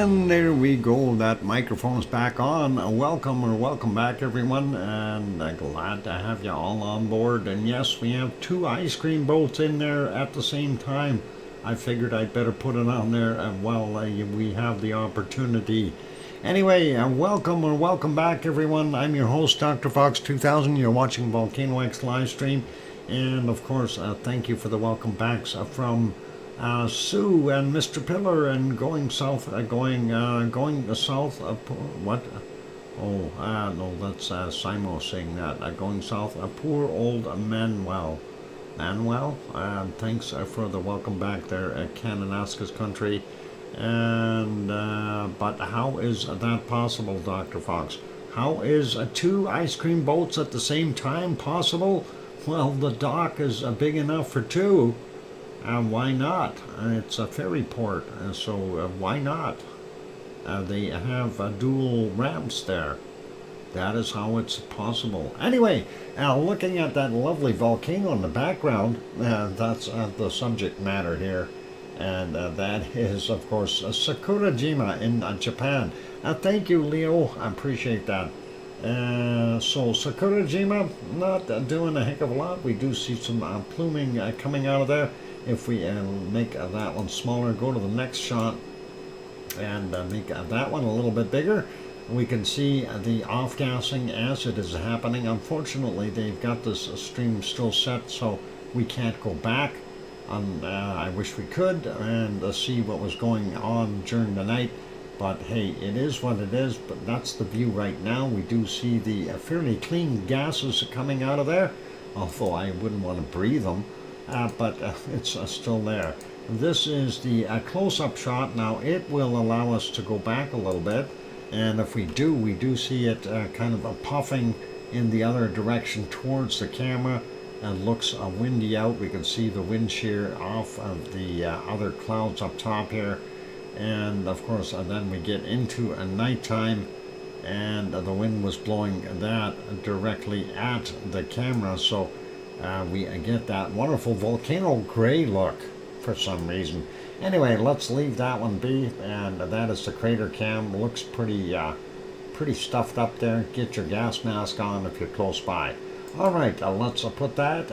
And there we go, that microphone's back on. Welcome back everyone, and glad to have you all on board. And yes, we have 2 ice cream boats in there at the same time. I figured I'd better put it on there while we have the opportunity. Anyway, welcome back everyone. I'm your host, DrFox2000. You're watching VolcanoX live stream. And of course, thank you for the welcome backs from Sue and Mr. Pillar, and going south, going south. What? Oh, no, that's Simo saying that. Going south. Poor old Manuel. Thanks for the welcome back there at Kananaskis country. And but how is that possible, Dr. Fox? How is 2 ice cream boats at the same time possible? Well, the dock is big enough for 2. Why not? It's a ferry port, so why not? They have dual ramps there. That is how it's possible. Anyway, looking at that lovely volcano in the background, that's the subject matter here. And that is, of course, Sakurajima in Japan. Thank you, Leo. I appreciate that. So Sakurajima, not doing a heck of a lot. We do see some pluming coming out of there. If we make that one smaller, go to the next shot and make that one a little bit bigger, we can see the off-gassing as it is happening. Unfortunately, they've got this stream still set, so we can't go back. I wish we could and see what was going on during the night. But hey, it is what it is. But that's the view right now. We do see the fairly clean gases coming out of there, although I wouldn't want to breathe them. But it's still there. This is the close-up shot. Now it will allow us to go back a little bit, and if we do see it kind of puffing in the other direction towards the camera. It looks windy out. We can see the wind shear off of the other clouds up top here, and of course then we get into a nighttime, and the wind was blowing that directly at the camera, so we get that wonderful volcano gray look for some reason. Anyway, let's leave that one be, and that is the crater cam. Looks pretty stuffed up there. Get your gas mask on if you're close by. Alright, let's put that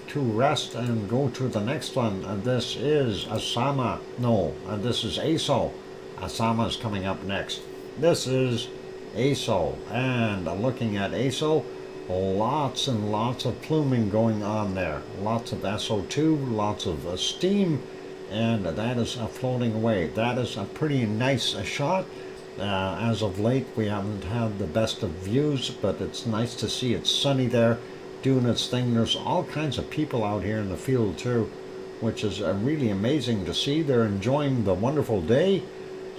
to rest and go to the next one. This is Asama. No, this is Aso. Asama is coming up next. This is Aso, and looking at Aso, lots and lots of pluming going on there. Lots of SO2, lots of steam, and that is floating away. That is a pretty nice shot. As of late, we haven't had the best of views, but it's nice to see it's sunny there, doing its thing. There's all kinds of people out here in the field too, which is really amazing to see. They're enjoying the wonderful day,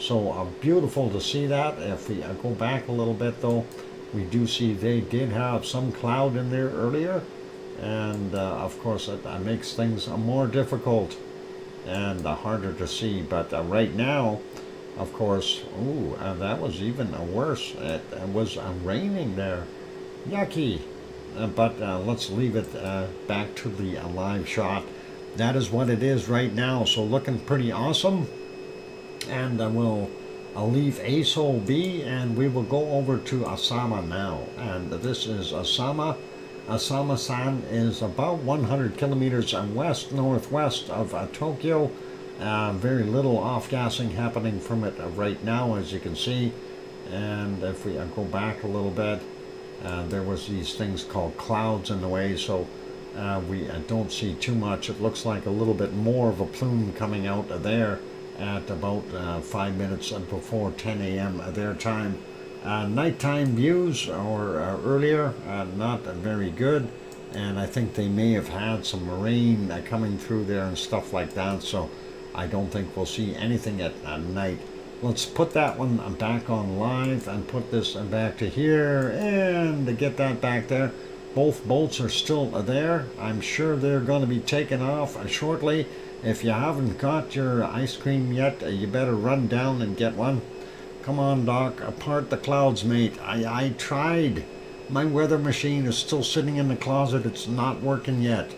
so beautiful to see that. If we go back a little bit though, we do see they did have some cloud in there earlier, and of course it makes things more difficult and harder to see. But right now, of course, that was even worse. It was raining there. Yucky. But let's leave it back to the live shot. That is what it is right now. So looking pretty awesome. And I'll leave Aso be, and we will go over to Asama now. And this is Asama. Asama-san is about 100 kilometers west-northwest of Tokyo. Very little off-gassing happening from it right now, as you can see. And if we go back a little bit, there was these things called clouds in the way, so we don't see too much. It looks like a little bit more of a plume coming out there at about 5 minutes before 10 a.m. their time. Nighttime views or earlier, not very good, and I think they may have had some rain coming through there and stuff like that, so I don't think we'll see anything at night. Let's put that one back on live and put this back to here, and to get that back there. Both boats are still there. I'm sure they're going to be taken off shortly. If you haven't got your ice cream yet, you better run down and get one. Come on, Doc, part the clouds, mate. I tried. My weather machine is still sitting in the closet. It's not working yet.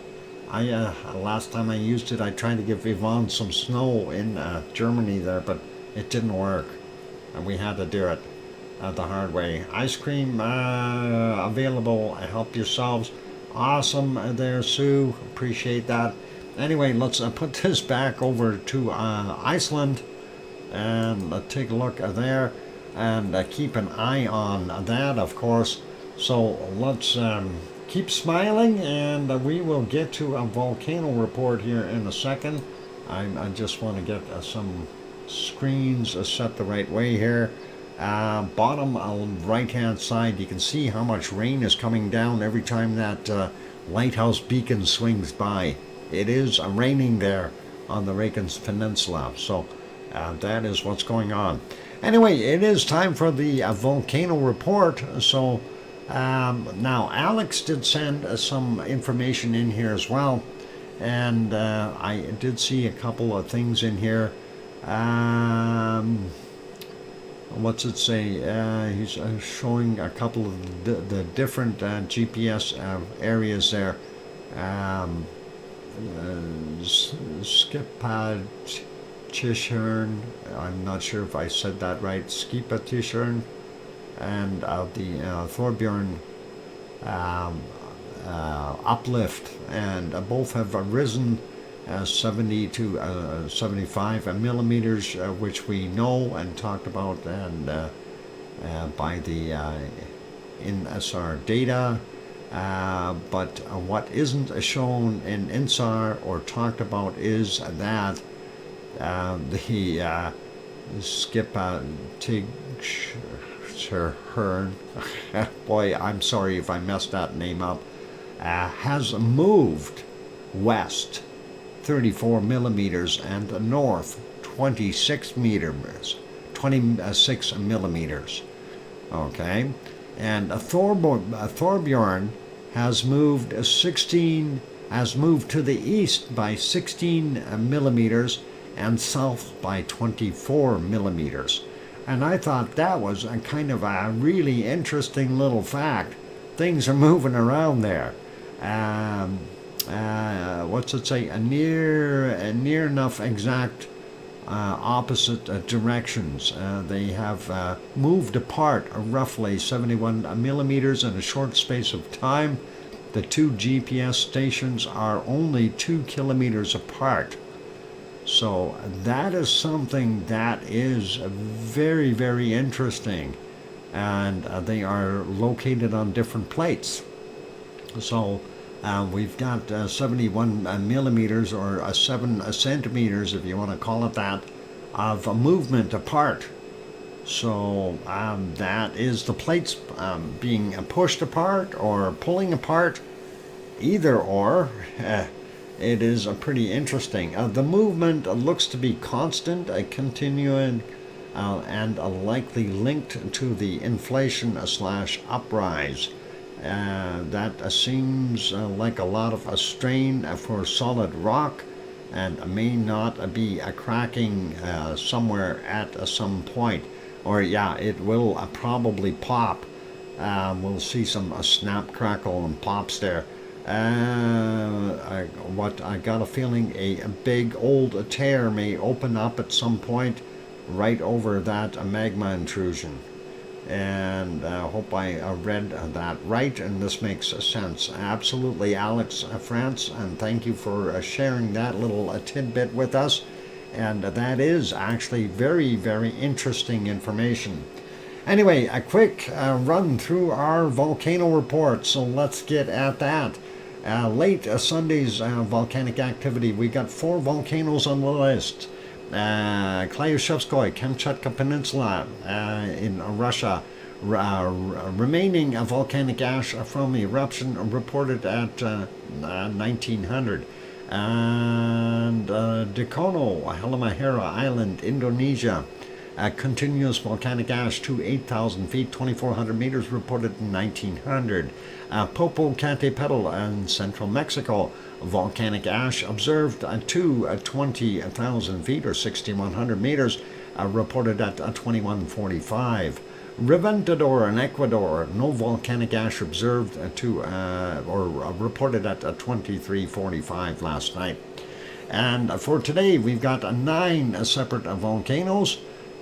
Last time I used it, I tried to give Yvonne some snow in Germany there, but it didn't work. and we had to do it the hard way. Ice cream available. Help yourselves. Awesome there, Sue. Appreciate that. Anyway, let's put this back over to Iceland, and take a look there, and keep an eye on that, of course. So let's keep smiling, and we will get to a volcano report here in a second. I just want to get some screens set the right way here. Bottom right hand side, you can see how much rain is coming down every time that lighthouse beacon swings by. It is raining there on the Reykjanes Peninsula, so that is what's going on. Anyway, it is time for the volcano report. So now Alex did send some information in here as well, and I did see a couple of things in here. What's it say? He's showing a couple of the different GPS areas there. Skipatishern, I'm not sure if I said that right, Skipatishern, and the Thorbjorn uplift, and both have risen 70 to 75 millimeters, which we know and talked about, and by the INSAR data. But what isn't shown in INSAR or talked about is that the Skipatishern, boy, I'm sorry if I messed that name up, has moved west 34 millimeters and north 26 millimeters. Okay, and Thorbjorn has moved to the east by 16 millimeters and south by 24 millimeters. And I thought that was a kind of a really interesting little fact. Things are moving around there. What's it say? Near enough exact opposite directions. They have moved apart roughly 71 millimeters in a short space of time. The two GPS stations are only 2 kilometers apart. So that is something that is very, very interesting. And they are located on different plates. So we've got 71 millimeters, or 7 centimeters, if you want to call it that, of movement apart. So that is the plates being pushed apart or pulling apart, either or. It is pretty interesting. The movement looks to be constant, continuing, and likely linked to the inflation / uprise. That seems like a lot of a strain for solid rock, and may not be a cracking somewhere at some point. Or yeah, it will probably pop. We'll see some snap, crackle, and pops there. I got a feeling a big old tear may open up at some point right over that magma intrusion. And I hope I read that right, and this makes sense. Absolutely, Alex France, and thank you for sharing that little tidbit with us. And that is actually very, very interesting information. Anyway, a quick run through our volcano report, so let's get at that. Late Sunday's volcanic activity, we got 4 volcanoes on the list. Klyushevskoye, Kamchatka Peninsula in Russia. Remaining volcanic ash from eruption reported at 1900. And Dekono, Halmahera Island, Indonesia. Continuous volcanic ash to 8,000 feet, 2,400 meters, reported in 1900. Popocatépetl in central Mexico. Volcanic ash observed to 20,000 feet, or 6,100 meters, reported at 2145. Reventador in Ecuador, no volcanic ash observed reported at 2345 last night. And for today, we've got 9 separate volcanoes.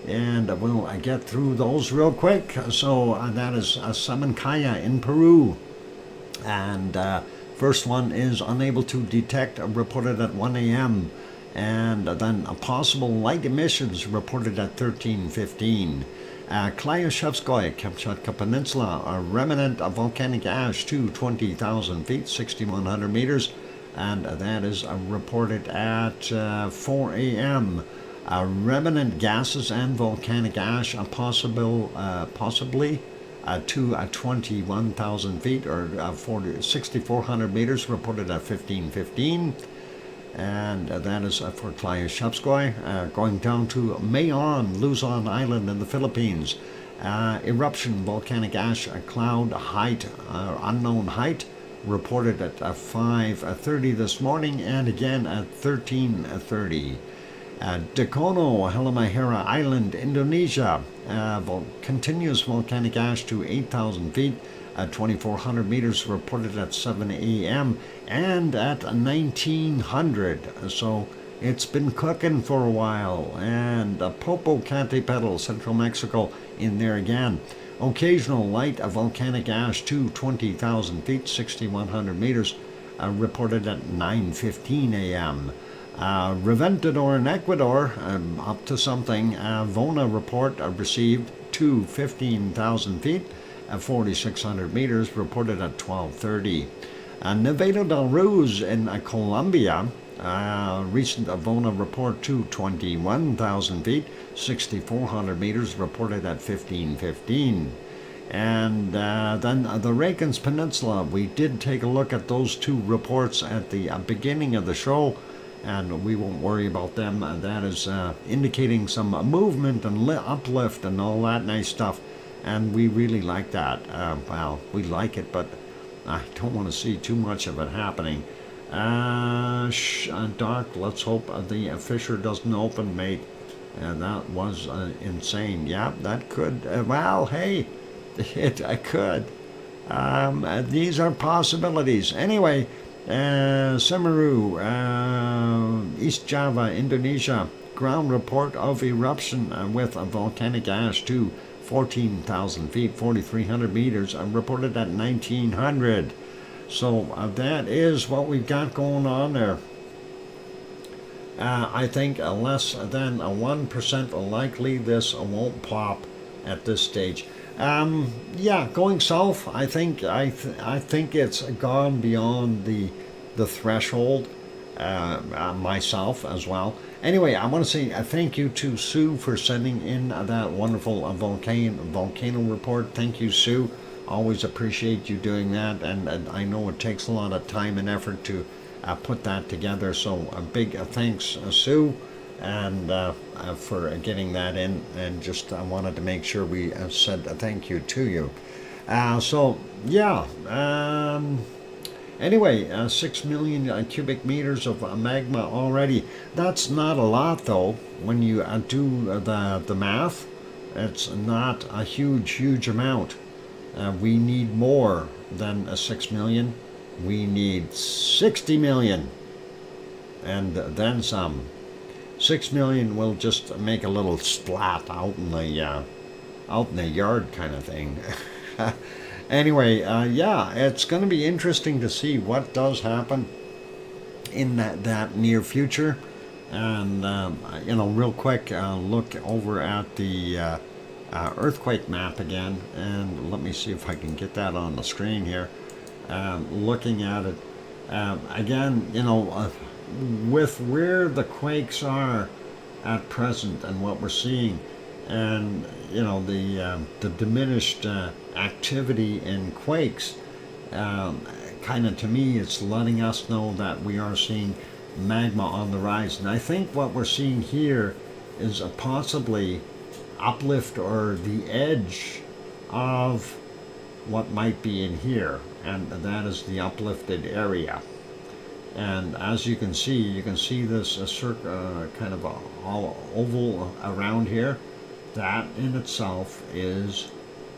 and we'll get through those real quick. So that is Samancaya in Peru, and first one is unable to detect, reported at 1 a.m. And then a possible light emissions reported at 13:15. Klyashevskoye, Kamchatka Peninsula, a remnant of volcanic ash to 20,000 feet, 6,100 meters, and that is reported at 4 a.m. Remnant gases and volcanic ash possibly to 21,000 feet or 6,400 meters, reported at 15:15. And that is for Klyashevskoye. Going down to Mayon, Luzon Island in the Philippines. Eruption, volcanic ash, cloud height, unknown height, reported at 5:30 this morning and again at 13:30. Dakono, Halmahera Island, Indonesia. Continuous volcanic ash to 8,000 feet. 2,400 meters, reported at 7 a.m. and at 1900. So it's been cooking for a while. And Popocatépetl, Central Mexico, in there again. Occasional light volcanic ash to 20,000 feet, 6,100 meters, reported at 9:15 a.m. Reventador in Ecuador, up to something. Vona report received to 15,000 feet. 4,600 meters, reported at 12:30. Nevado del Ruiz in Colombia, recent Vona report to 21,000 feet, 6,400 meters, reported at 15:15. And then the Reykjanes Peninsula, we did take a look at those two reports at the beginning of the show, and we won't worry about them. That is indicating some movement and uplift and all that nice stuff. And we really like that. Well, we like it, but I don't want to see too much of it happening. Doc, let's hope the fissure doesn't open, mate. That was insane. Yeah, that could. Well, hey, it could. These are possibilities. Anyway, Semeru, East Java, Indonesia. Ground report of eruption with volcanic ash to 14,000 feet, 4,300 meters, reported at 1900. So that is what we've got going on there. I think less than 1% likely this won't pop at this stage. Yeah, going south, I think it's gone beyond the threshold. Myself as well. Anyway, I want to say thank you to Sue for sending in that wonderful volcano report. Thank you, Sue. Always appreciate you doing that, and I know it takes a lot of time and effort to put that together. So a big thanks, Sue, and for getting that in. And just I wanted to make sure we said thank you to you. So yeah. Anyway, 6 million cubic meters of magma already. That's not a lot, though. When you do the math, it's not a huge amount. We need more than 6 million. We need 60 million, and then some. 6 million will just make a little splat out in the yard kind of thing. Anyway, yeah, it's going to be interesting to see what does happen in that near future. And, real quick, look over at the earthquake map again. And let me see if I can get that on the screen here. Looking at it, again, with where the quakes are at present and what we're seeing, and the diminished activity in quakes, kind of, to me, it's letting us know that we are seeing magma on the rise. And I think what we're seeing here is a possibly uplift or the edge of what might be in here, and that is the uplifted area. And as you can see this kind of all oval around here. That in itself is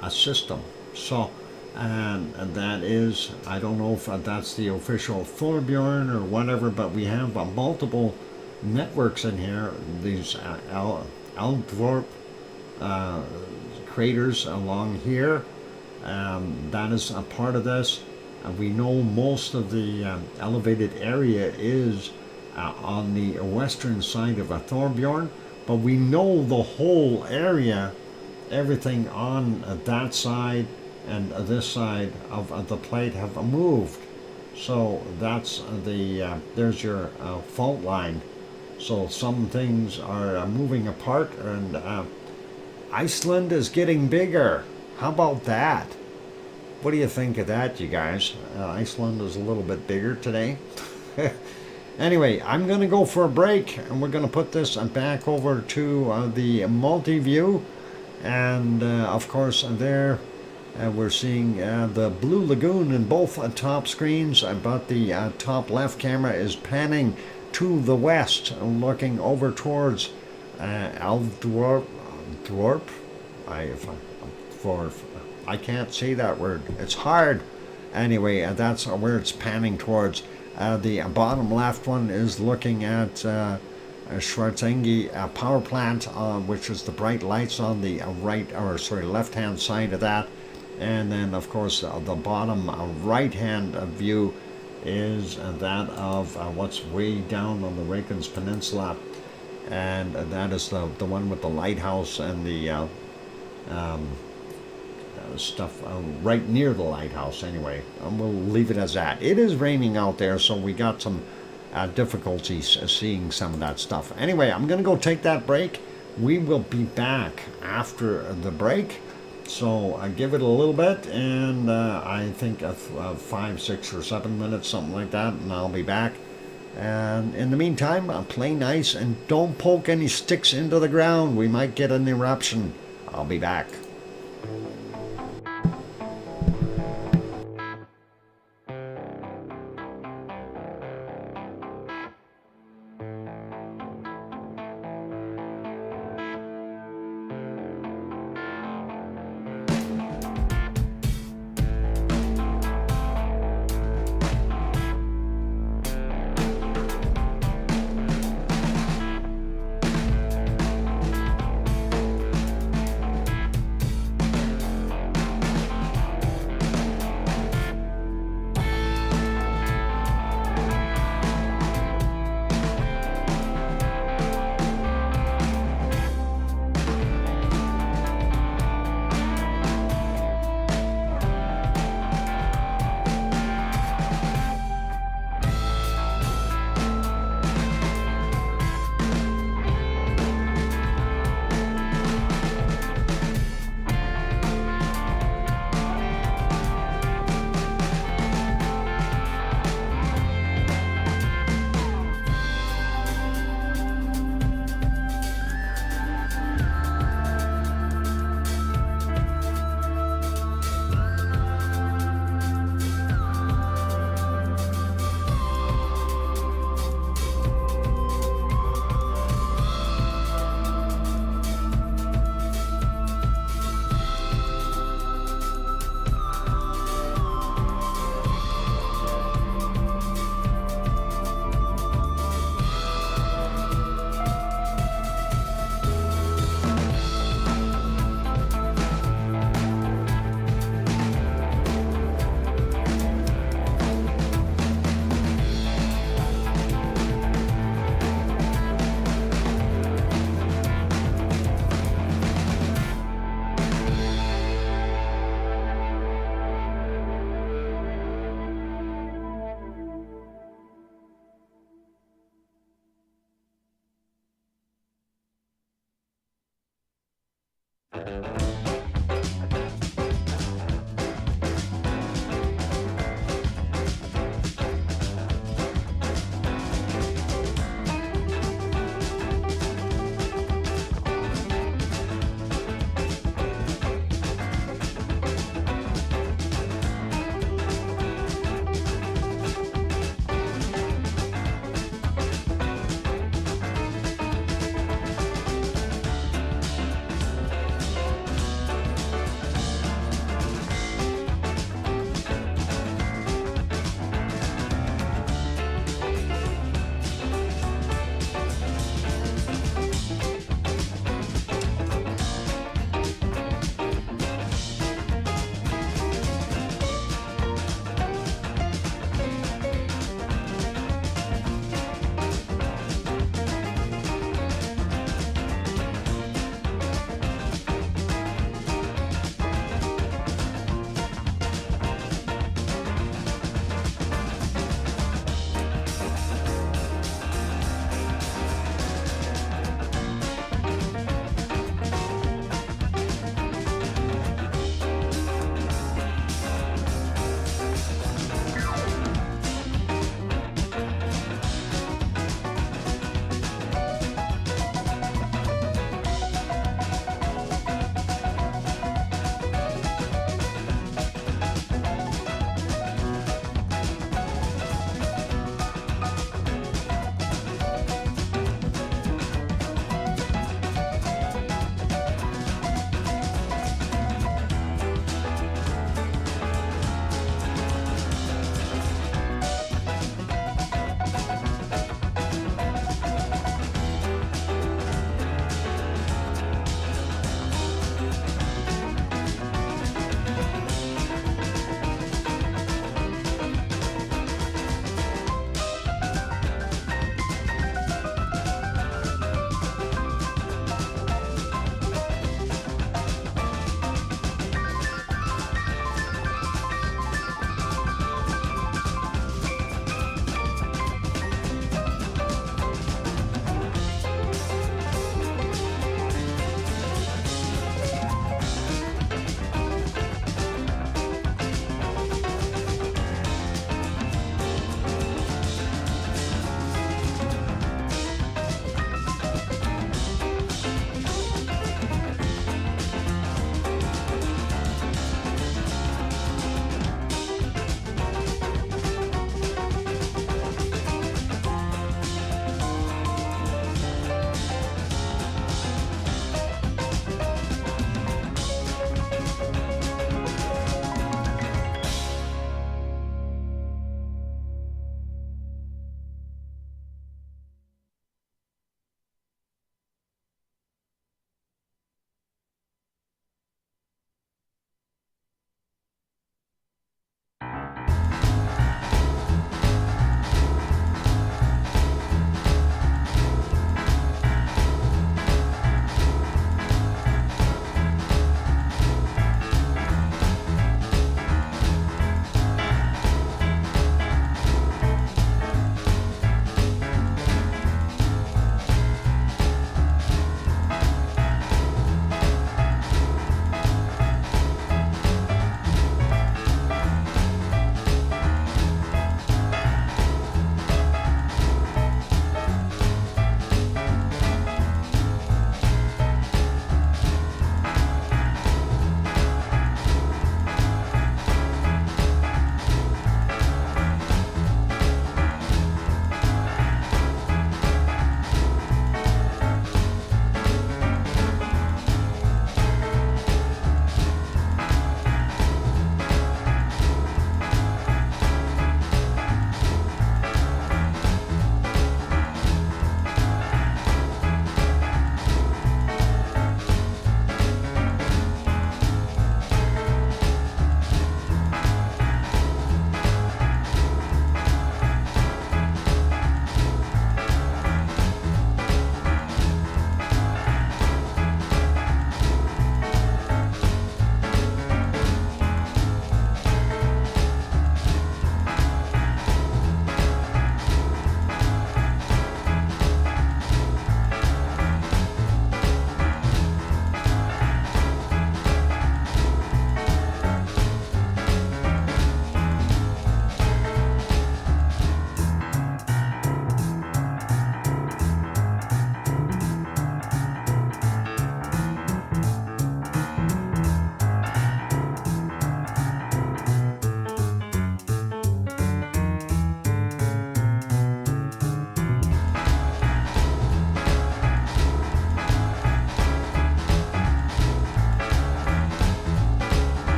a system. So, and that is, I don't know if that's the official Thorbjorn or whatever, but we have multiple networks in here. These Aldvorp craters along here. That is a part of this. We know most of the elevated area is on the western side of Thorbjorn, but we know the whole area, everything on that side and this side of the plate have moved. So that's there's your fault line. So some things are moving apart, and Iceland is getting bigger. How about that? What do you think of that, you guys? Iceland is a little bit bigger today. Anyway, I'm going to go for a break, and we're going to put this back over to the multi-view. And of course, there we're seeing the Blue Lagoon in both top screens, but the top left camera is panning to the west, looking over towards Aldorp. I can't say that word. It's hard. Anyway, that's where it's panning towards. The bottom left one is looking at Schwarzengi power plant, which is the bright lights on the left-hand side of that. And then, of course, the bottom right-hand view is that of what's way down on the Reykjanes Peninsula, and that is the one with the lighthouse and the stuff right near the lighthouse. Anyway, we'll leave it as that. It is raining out there, so we got some difficulties seeing some of that stuff. Anyway, I'm going to go take that break. We will be back after the break. So I give it a little bit, and I think 5, 6, or 7 minutes, something like that, and I'll be back. And in the meantime, play nice and don't poke any sticks into the ground. We might get an eruption. I'll be back.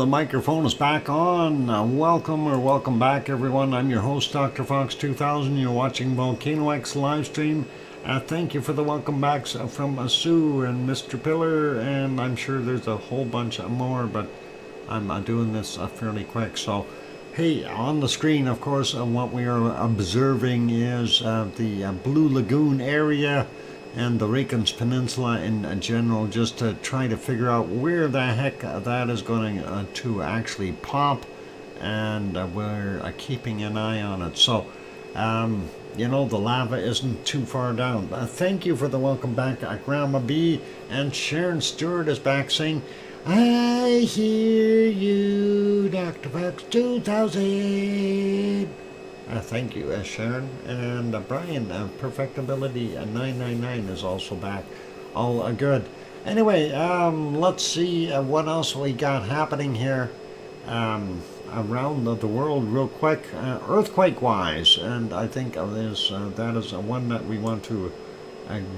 the microphone is back on. Welcome back, everyone. I'm your host, DrFox2000. You're watching VolcanoX live stream. Thank you for the welcome backs from Sue and Mr. Pillar, and I'm sure there's a whole bunch more, but I'm doing this fairly quick. So, hey, on the screen, of course, what we are observing is the Blue Lagoon area and the Reykjanes Peninsula in general, just to try to figure out where the heck that is going to actually pop, and we're keeping an eye on it. So, you know, the lava isn't too far down. Thank you for the welcome back, Grandma B, and Sharon Stewart is back saying, I hear you, Dr. Fox 2000. Thank you, Sharon. And Brian, Perfectability 999 is also back. All good. Anyway, let's see what else we got happening here around the world real quick, earthquake-wise. And I think that is one that we want to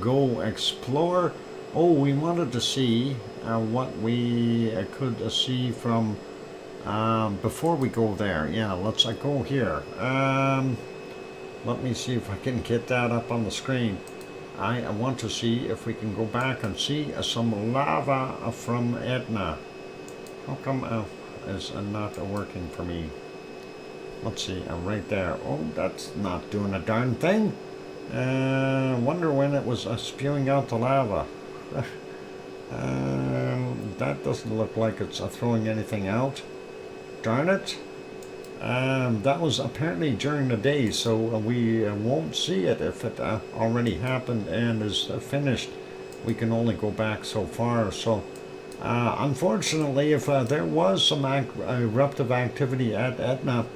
go explore. Oh, we wanted to see what we could see from before we go there. Yeah, let's go here. Let me see if I can get that up on the screen. I want to see if we can go back and see some lava from Etna. How come is not working for me? Let's see, right there. Oh, that's not doing a darn thing. Wonder when it was spewing out the lava. That doesn't look like it's throwing anything out. Darn it. That was apparently during the day, so we won't see it if it already happened and is finished. We can only go back so far. So unfortunately, if there was some eruptive activity at Etna,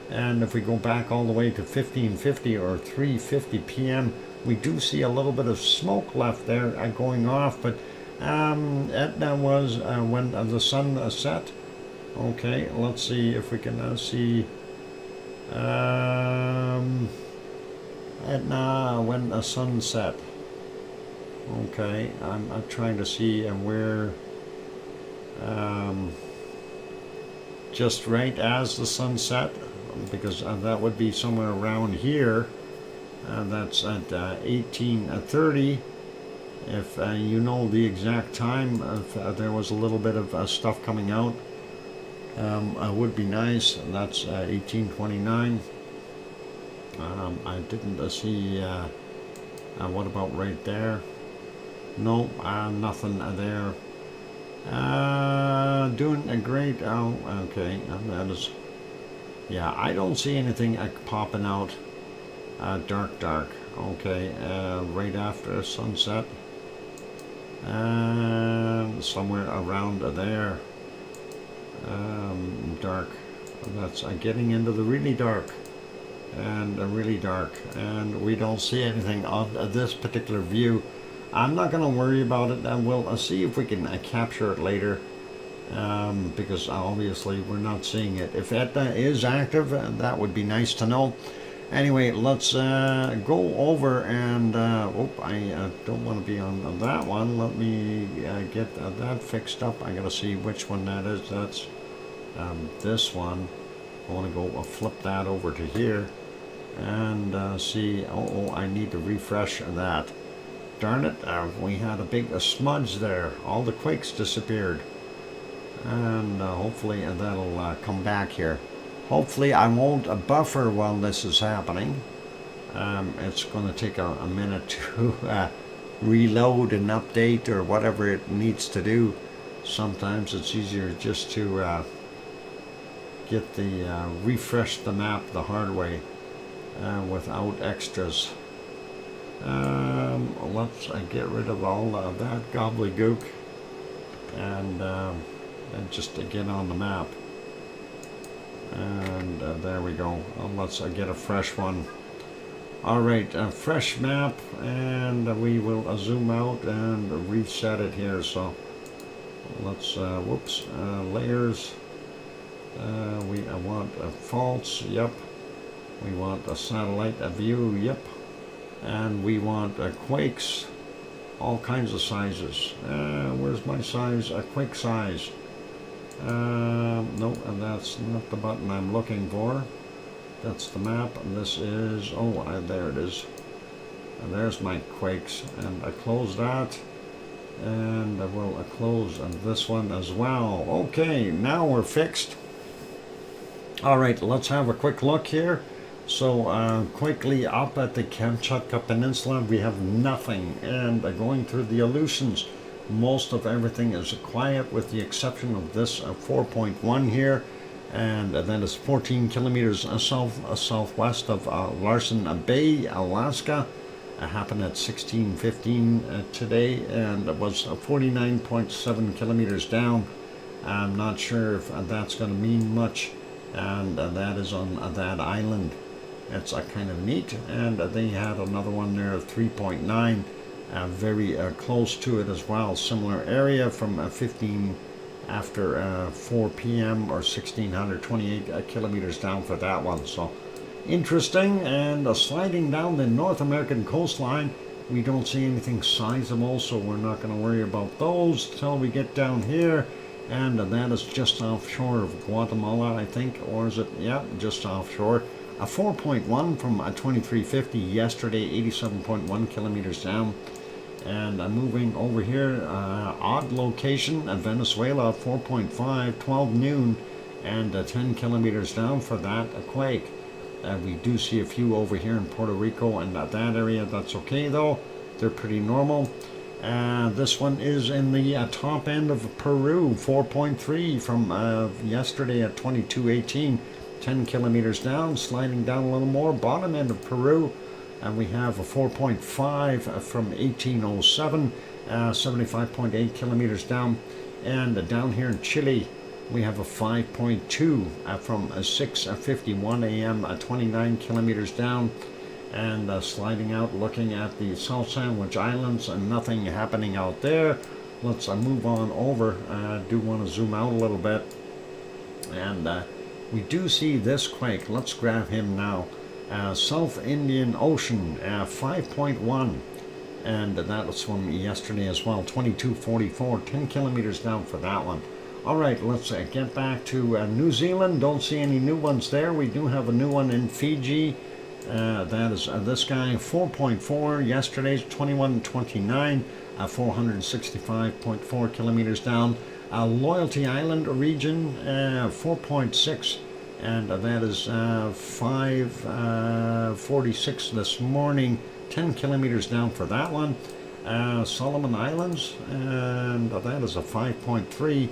and if we go back all the way to 1550 or 3:50 p.m., we do see a little bit of smoke left there going off, but Etna was when the sun set. Okay, let's see if we can see Etna when the sun set. Okay, I'm trying to see where just right as the sun set, because that would be somewhere around here. That's at 1830. If you know the exact time, if there was a little bit of stuff coming out, would be nice. That's 1829. I didn't see. What about right there? No, nothing there. Doing a great. Oh, okay. That is. Yeah, I don't see anything popping out. Dark. Okay, right after sunset. Somewhere around there. Dark. That's getting into the really dark, and really dark, and we don't see anything on this particular view. I'm not going to worry about it, and we'll see if we can capture it later, because obviously we're not seeing it. If Etna is active, that would be nice to know. Anyway, let's go over and I don't want to be on that one. Let me get that fixed up. I gotta see which one that is. That's this one. I want to go flip that over to here and see. I need to refresh that. Darn it, we had a big smudge there. All the quakes disappeared, and hopefully that'll come back here. Hopefully I won't buffer while this is happening. It's going to take a minute to reload and update or whatever it needs to do. Sometimes it's easier just to get the refresh the map the hard way without extras. Let's get rid of all of that gobbledygook and just to get on the map. And there we go. Let's get a fresh one. Alright, a fresh map, and we will zoom out and reset it here. So let's layers. We want faults, yep. We want a satellite view, yep. And we want quakes, all kinds of sizes. Where's my size? Quake size. No, and that's not the button I'm looking for. That's the map, and this is, there it is. And there's my quakes, and I close that, and I will close this one as well. Okay, now we're fixed. All right, let's have a quick look here. So quickly up at the Kamchatka Peninsula, we have nothing, and going through the Aleutians, most of everything is quiet with the exception of this 4.1 here, and that is 14 kilometers southwest of Larsen Bay, Alaska. It happened at 16:15 today, and it was 49.7 kilometers down. I'm not sure if that's going to mean much, and that is on that island. It's kind of neat, and they had another one there, 3.9, very close to it as well. Similar area from 15 after 4 p.m. or 1628 kilometers down for that one. So interesting, and sliding down the North American coastline, we don't see anything sizable, so we're not going to worry about those till we get down here, and that is just offshore of Guatemala, I think, or is it? Yeah, just offshore. A 4.1 from 2350 yesterday, 87.1 kilometers down. And moving over here, odd location, Venezuela, 4.5, 12 noon, and 10 kilometers down for that quake. We do see a few over here in Puerto Rico and that area. That's okay though, they're pretty normal. This one is in the top end of Peru, 4.3 from yesterday at 2218. 10 kilometers down, sliding down a little more, bottom end of Peru, and we have a 4.5 from 1807, 75.8 kilometers down, and down here in Chile, we have a 5.2 from 6:51 a.m., 29 kilometers down, and sliding out, looking at the South Sandwich Islands, and nothing happening out there. Let's move on over. I do want to zoom out a little bit, and we do see this quake. Let's grab him now. South Indian Ocean, 5.1, and that was from yesterday as well, 2244, 10 kilometers down for that one. All right, let's get back to New Zealand. Don't see any new ones there. We do have a new one in Fiji. That is this guy, 4.4, yesterday's 2129, 465.4 kilometers down. Loyalty Island region, 4.6, and that is 5:46 this morning, 10 kilometers down for that one. Solomon Islands, and that is a 5.3,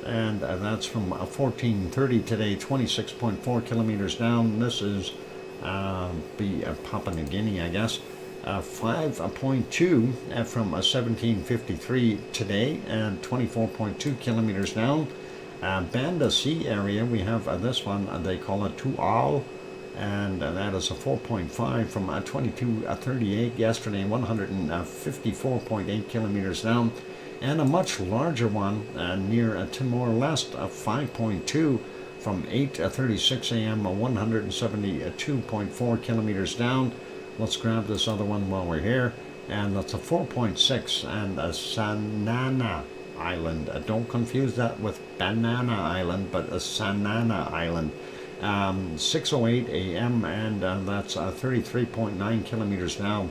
and that's from 14:30 today, 26.4 kilometers down. This is Papua New Guinea, I guess. 5.2 from 1753 today, and 24.2 kilometers down. Banda Sea area, we have this one, they call it Tual, and that is a 4.5 from 2238 yesterday, 154.8 kilometers down. And a much larger one near Timor-Leste, 5.2 from 8:36 a.m., 172.4 kilometers down. Let's grab this other one while we're here, and that's a 4.6, and a Sanana Island. Don't confuse that with Banana Island, but a Sanana Island. 6:08 a.m., and that's 33.9 kilometers down,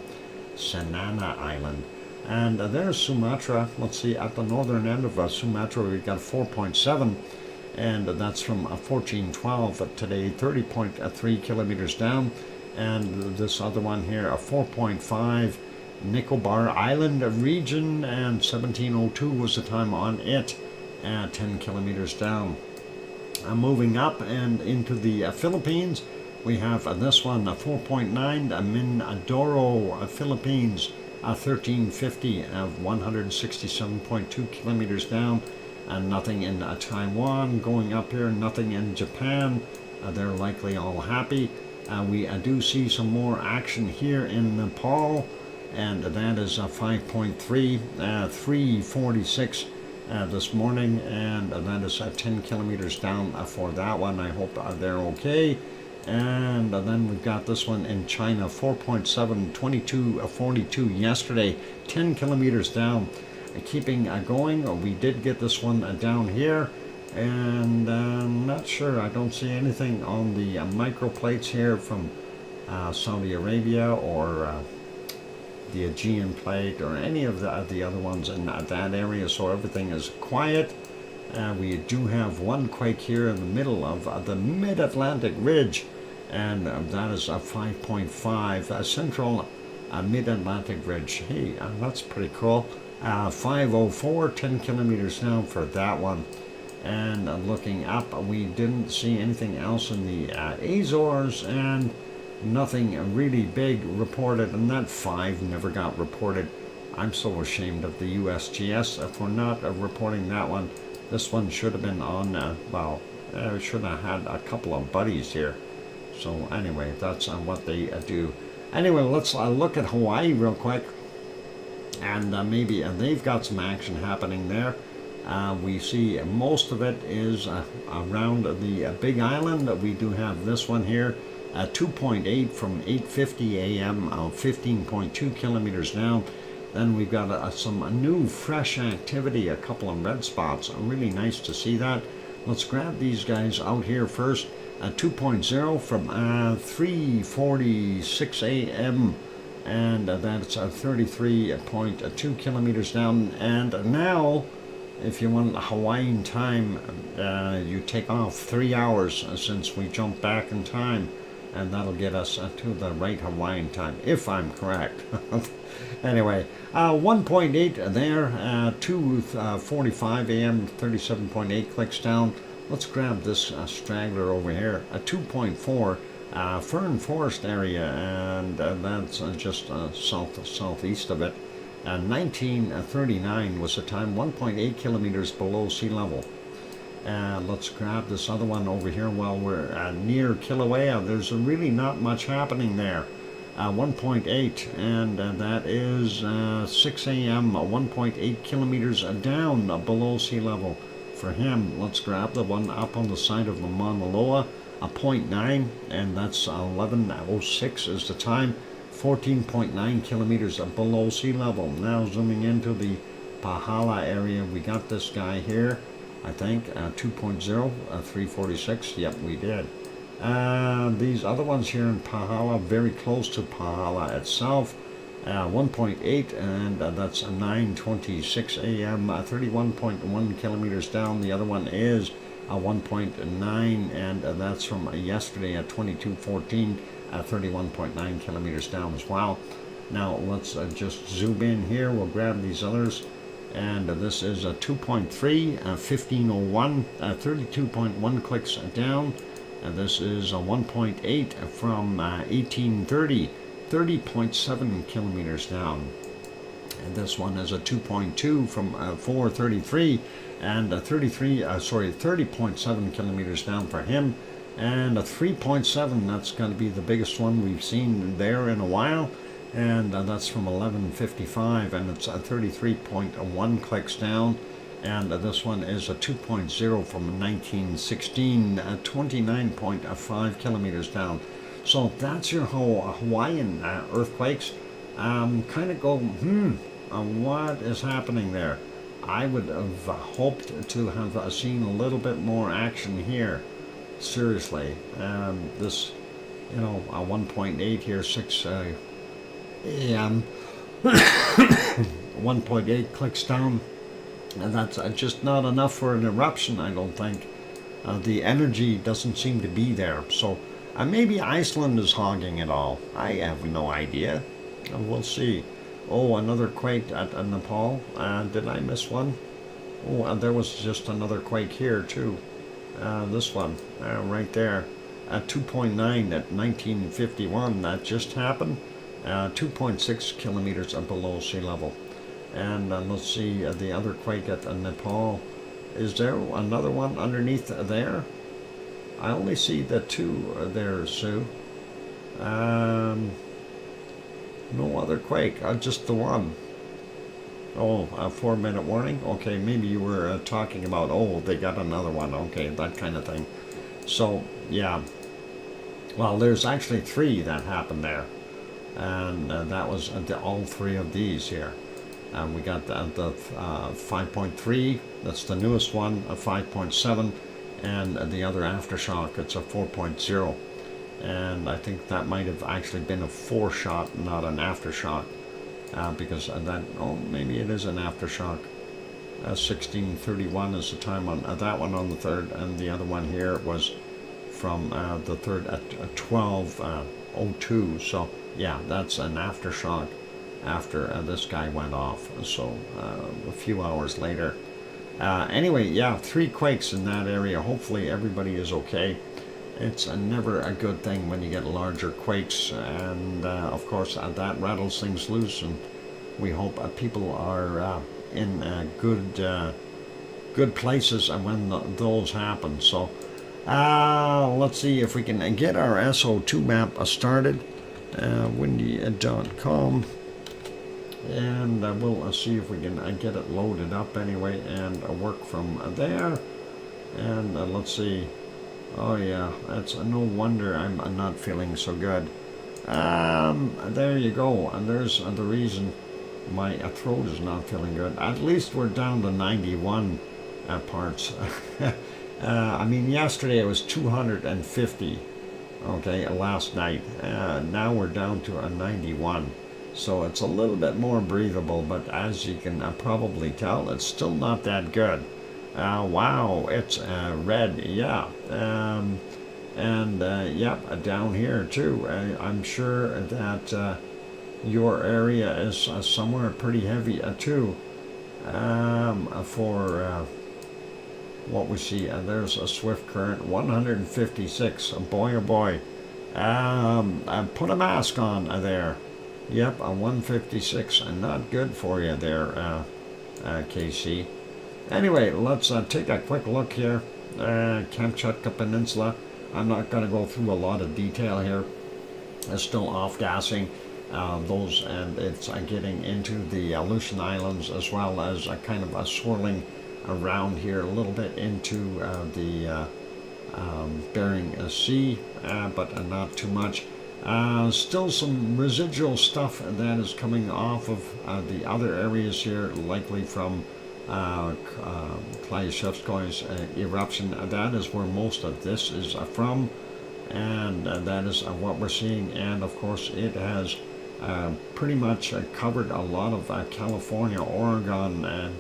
Sanana Island. And there's Sumatra. Let's see, at the northern end of Sumatra, we've got 4.7, and that's from 1412 today, 30.3 kilometers down. And this other one here, a 4.5, Nicobar Island region, and 1702 was the time on it, 10 kilometers down. Moving up and into the Philippines, we have this one, 4.9, Mindoro, Philippines, 1350, 167.2 kilometers down, and nothing in Taiwan. Going up here, nothing in Japan. They're likely all happy. We do see some more action here in Nepal, and that is 5.3, 346 this morning, and that is 10 kilometers down for that one. I hope they're okay. And then we've got this one in China, 4.7, 2242 yesterday, 10 kilometers down. Keeping going, we did get this one down here, And I'm not sure, I don't see anything on the microplates here from Saudi Arabia or the Aegean plate or any of the other ones in that area, so everything is quiet. We do have one quake here in the middle of the mid-Atlantic ridge, and that is a 5.5 central mid-Atlantic ridge. Hey, that's pretty cool. 504, 10 kilometers down for that one. And looking up, we didn't see anything else in the Azores, and nothing really big reported, and that 5 never got reported. I'm so ashamed of the USGS for not reporting that one. This one should have been on, well, should have had a couple of buddies here. So anyway, that's what they do. Anyway, let's look at Hawaii real quick, and maybe they've got some action happening there. We see most of it is around the Big Island. We do have this one here, 2.8 from 8:50 a.m., 15.2 kilometers down. Then we've got some new fresh activity, a couple of red spots. Really nice to see that. Let's grab these guys out here first. 2.0 from 3:46 a.m. and that's 33.2 kilometers down. And now, if you want Hawaiian time, you take off 3 hours since we jumped back in time, and that'll get us to the right Hawaiian time, if I'm correct. Anyway, 1.8 there, 2:45 a.m., 37.8 clicks down. Let's grab this straggler over here, a 2.4 Fern Forest area, and that's just southeast of it. 1939 was the time, 1.8 kilometers below sea level. Let's grab this other one over here while we're near Kilauea. There's really not much happening there. 1.8, and that is 6 a.m., 1.8 kilometers down below sea level for him. Let's grab the one up on the side of the Mauna Loa, a 0.9, and that's 11:06 is the time, 14.9 kilometers below sea level. Now zooming into the Pahala area, we got this guy here, I think, 2.0, 3:46. Yep, we did. These other ones here in Pahala, very close to Pahala itself, 1.8, and that's 9:26 a.m., 31.1 kilometers down. The other one is 1.9, and that's from yesterday at 22:14, 31.9 kilometers down as well. Now let's just zoom in here. We'll grab these others, and this is a 2.3, 15:01, 32.1 clicks down. And this is a 1.8 from 1830, 30.7 kilometers down. And this one is a 2.2 from 433, and 30.7 kilometers down for him. And a 3.7, that's going to be the biggest one we've seen there in a while. And that's from 11:55, and it's 33.1 clicks down. And this one is a 2.0 from 1916, 29.5 kilometers down. So that's your whole Hawaiian earthquakes. Kind of go, what is happening there? I would have hoped to have seen a little bit more action here. Seriously, this, you know, 1.8 here, 6 a.m. 1.8 clicks down. And that's just not enough for an eruption, I don't think. The energy doesn't seem to be there. So maybe Iceland is hogging it all. I have no idea. We'll see. Oh, another quake at Nepal. Did I miss one? Oh, there was just another quake here too. This one, right there. 2.9 at 1951. That just happened. 2.6 kilometers below sea level. And let's see the other quake at Nepal. Is there another one underneath there? I only see the two there, Sue. No other quake, just the one. Oh, a 4-minute warning? Okay, maybe you were talking about, oh, they got another one. Okay, that kind of thing. So, yeah. Well, there's actually 3 that happened there. And that was all 3 of these here. We got the 5.3, that's the newest one, a 5.7, and the other aftershock, it's a 4.0. And I think that might have actually been a foreshot, not an aftershock, because that, oh, maybe it is an aftershock. 16:31 is the time on that one on the 3rd, and the other one here was from the 3rd at 12:02. So yeah, that's an aftershock after this guy went off. So a few hours later. Anyway, yeah, 3 quakes in that area. Hopefully everybody is okay. It's never a good thing when you get larger quakes, and of course that rattles things loose, and we hope people are in good places and when those happen. So let's see if we can get our SO2 map started, windy.com, and we'll see if we can get it loaded up anyway and work from there. And let's see. Oh yeah, that's no wonder I'm not feeling so good. There you go, and there's the reason my throat is not feeling good. At least we're down to 91 parts. I mean, yesterday it was 250, okay, last night. Now we're down to a 91. So it's a little bit more breathable, but as you can probably tell, it's still not that good. Wow, it's red, yeah. And yep, down here too. I'm sure that your area is somewhere pretty heavy too. For what we see, there's a swift current, 156. Boy, oh boy. Put a mask on there. Yep, a 156, not good for you there, KC. Anyway, let's take a quick look here. Kamchatka Peninsula. I'm not going to go through a lot of detail here. It's still off-gassing those, and it's getting into the Aleutian Islands, as well as a kind of a swirling around here a little bit into the Bering Sea, but not too much. Still some residual stuff that is coming off of the other areas here, likely from Klyashevskoy's eruption. That is where most of this is from, and that is what we're seeing. And of course, it has pretty much covered a lot of California, Oregon, and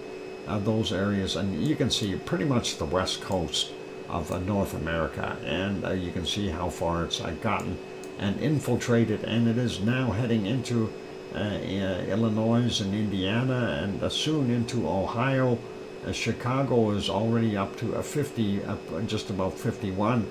those areas. And you can see pretty much the west coast of North America, and you can see how far it's gotten and infiltrated, and it is now heading into Illinois and Indiana, and soon into Ohio. Chicago is already up to 50, just about 51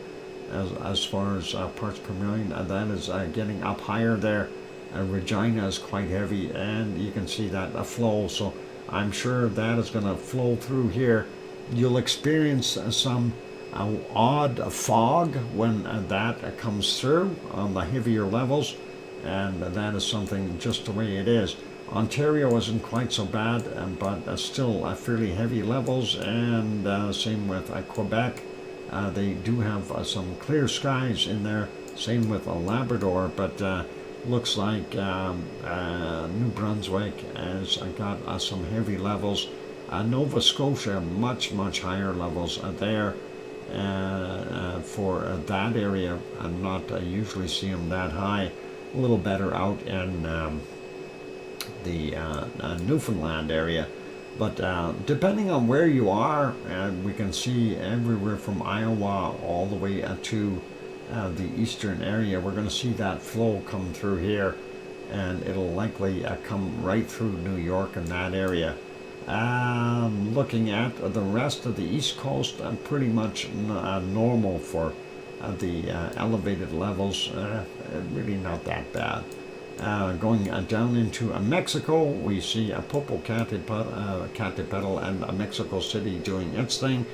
as far as parts per million. That is getting up higher there. Regina is quite heavy, and you can see that flow. So I'm sure that is going to flow through here. You'll experience some odd fog when that comes through on the heavier levels, and that is something just the way it is. Ontario isn't quite so bad, but still fairly heavy levels, and same with Quebec. They do have some clear skies in there, same with Labrador, but looks like New Brunswick has got some heavy levels. Nova Scotia, much higher levels there. For that area, and not usually see them that high. A little better out in the Newfoundland area, but depending on where you are, we can see everywhere from Iowa all the way to the eastern area. We're going to see that flow come through here, and it'll likely come right through New York and that area. Looking at the rest of the East Coast, pretty much normal for the elevated levels, really not that bad. Going down into Mexico, we see Popocatépetl and Mexico City doing its thing.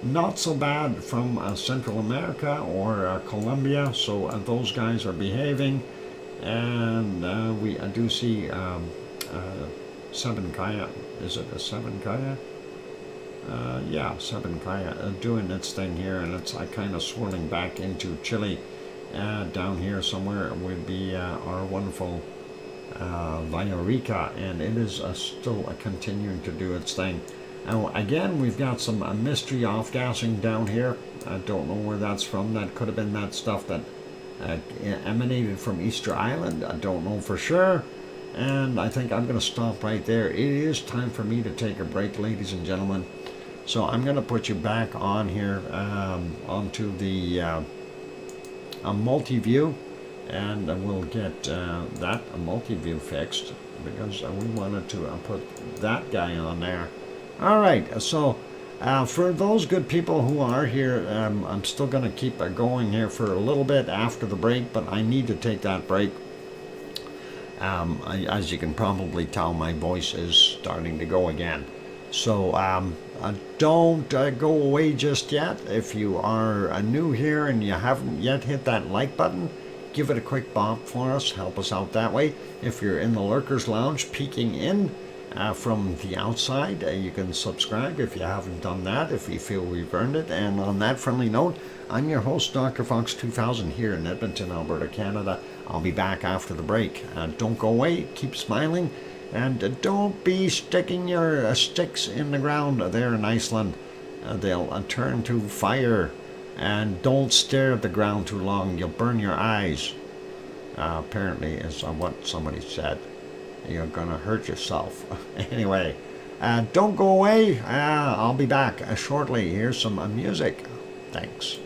Not so bad from Central America or Colombia, so those guys are behaving. And we do see Sabancaya. Is it a Sabancaya? Yeah, Sabancaya doing its thing here, and it's kind of swirling back into Chile. Down here somewhere would be our wonderful Viorica, and it is still continuing to do its thing. Now, again, we've got some mystery off-gassing down here. I don't know where that's from. That could have been that stuff that emanated from Easter Island. I don't know for sure. And I think I'm going to stop right there. It is time for me to take a break, ladies and gentlemen. So I'm going to put you back on here onto the multi-view, and we'll get that multi-view fixed because we wanted to put that guy on there. All right, so for those good people who are here, I'm still going to keep going here for a little bit after the break, but I need to take that break. As you can probably tell, my voice is starting to go again. So don't go away just yet. If you are new here and you haven't yet hit that like button, give it a quick bop for us. Help us out that way. If you're in the Lurkers Lounge peeking in from the outside, you can subscribe if you haven't done that, if you feel we've earned it. And on that friendly note, I'm your host, DrFox2000, here in Edmonton, Alberta, Canada. I'll be back after the break. Don't go away. Keep smiling. And don't be sticking your sticks in the ground there in Iceland. They'll turn to fire. And don't stare at the ground too long. You'll burn your eyes. Apparently, is what somebody said. You're going to hurt yourself. Anyway, don't go away. I'll be back shortly. Here's some music. Thanks.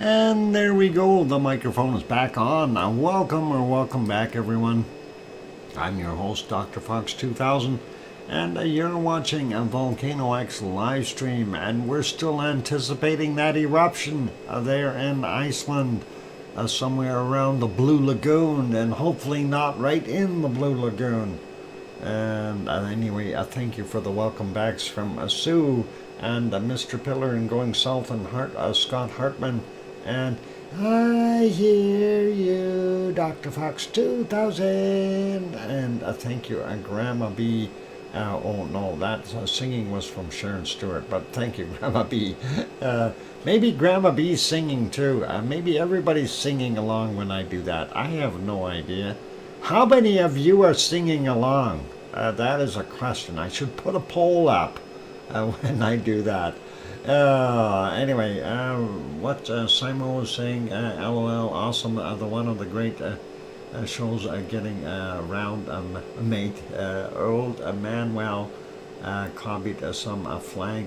And there we go, the microphone is back on. Welcome back, everyone. I'm your host, DrFox2000, and you're watching a VolcanoX live stream, and we're still anticipating that eruption there in Iceland, somewhere around the Blue Lagoon, and hopefully not right in the Blue Lagoon. And anyway, thank you for the welcome backs from Sue and Mr. Pillar and Going South and Scott Hartman. And I hear you, DrFox2000. And thank you, Grandma B. Oh no, that singing was from Sharon Stewart, but thank you, Grandma B. Maybe Grandma B's singing too. Maybe everybody's singing along when I do that. I have no idea. How many of you are singing along? That is a question. I should put a poll up when I do that. Anyway, what Simon was saying, LOL, awesome, the one of the great shows getting round mate, old Manuel copied some flack.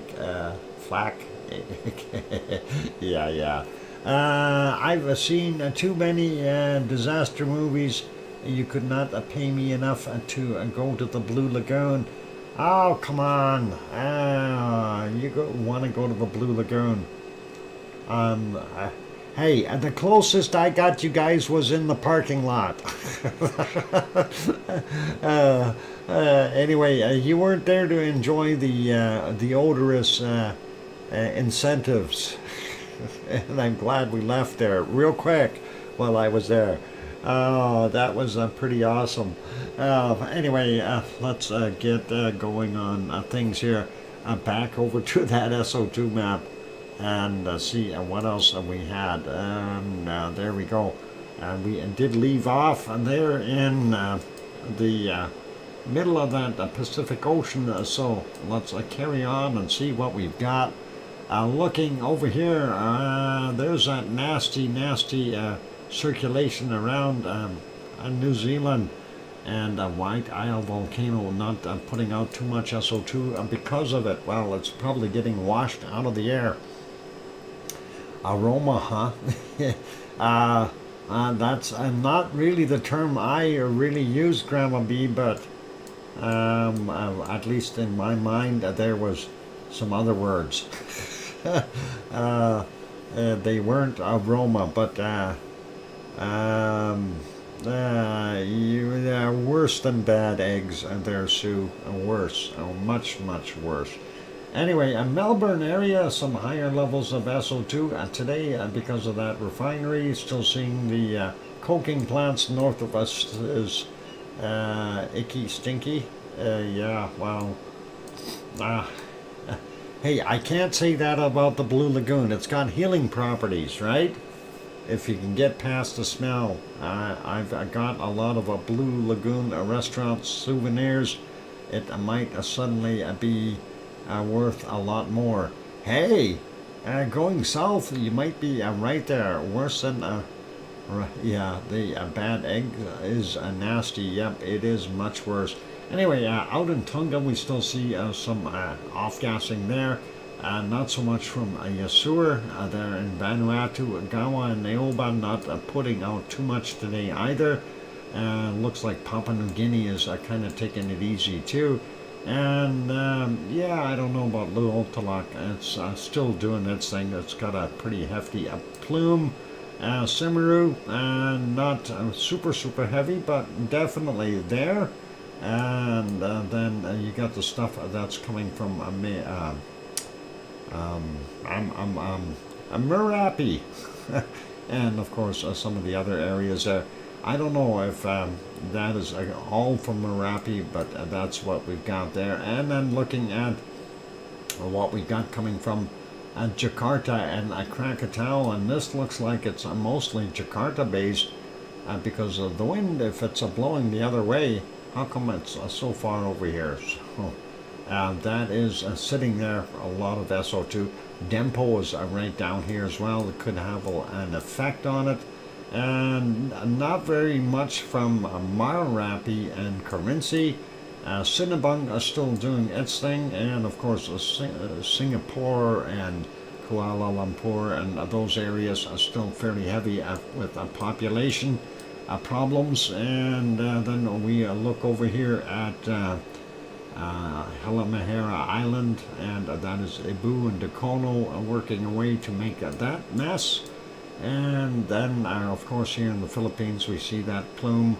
Yeah. I've seen too many disaster movies. You could not pay me enough to go to the Blue Lagoon. Oh, come on. You want to go to the Blue Lagoon. Hey, the closest I got you guys was in the parking lot. Anyway, you weren't there to enjoy the odorous incentives. And I'm glad we left there real quick while I was there. Oh, that was pretty awesome. Anyway, let's get going on things here. Back over to that SO2 map and see what else we had. There we go. We did leave off there in the middle of that Pacific Ocean. So let's carry on and see what we've got. Looking over here, there's that nasty circulation around New Zealand, and White Isle volcano not putting out too much SO2 because of it. Well, it's probably getting washed out of the air. Aroma, huh? That's not really the term I really use, Grandma B, but at least in my mind there was some other words. They weren't aroma, but worse than bad eggs there, Sue. Worse. Much worse. Anyway, Melbourne area, some higher levels of SO2 today because of that refinery. Still seeing the coking plants north of us is icky, stinky. Yeah, well, hey, I can't say that about the Blue Lagoon. It's got healing properties, right? If you can get past the smell. I've got a lot of Blue Lagoon restaurant souvenirs. It might suddenly be worth a lot more. Hey, going south, you might be right there. Worse than, yeah, the bad egg is nasty. Yep, it is much worse. Anyway, out in Tonga, we still see some off-gassing there. Not so much from Yasur there in Vanuatu, Gawa and Naoba, not putting out too much today either. Looks like Papua New Guinea is kind of taking it easy too. And yeah, I don't know about Luotalak. It's still doing its thing. It's got a pretty hefty plume. Simaru, not super heavy, but definitely there. And then you got the stuff that's coming from Merapi, and of course some of the other areas there. I don't know if that is all from Merapi, but that's what we've got there. And then looking at what we've got coming from Jakarta and Krakatau, and this looks like it's mostly Jakarta based because of the wind. If it's blowing the other way, how come it's so far over here? So that is sitting there, a lot of SO2. Dempo is right down here as well. It could have an effect on it. And not very much from Marapi and Kerinci. Cinnabung are still doing its thing, and of course Singapore and Kuala Lumpur and those areas are still fairly heavy with population problems. And then we look over here at Halmahera Island, and that is Ibu and Dakono working away to make that mess. And then, of course, here in the Philippines, we see that plume.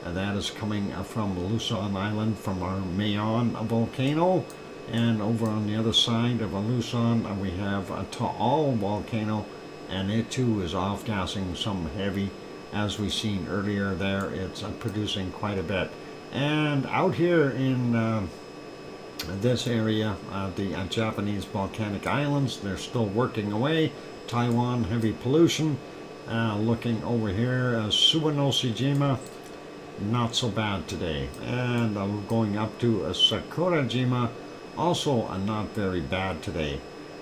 That is coming from Luzon Island, from our Mayon volcano. And over on the other side of Luzon, we have a Taal volcano, and it too is off-gassing some heavy. As we seen earlier there, it's producing quite a bit. And out here in this area, the Japanese volcanic islands, they're still working away. Taiwan, heavy pollution. Looking over here, Suwanoshijima, not so bad today. And going up to Sakurajima, also not very bad today.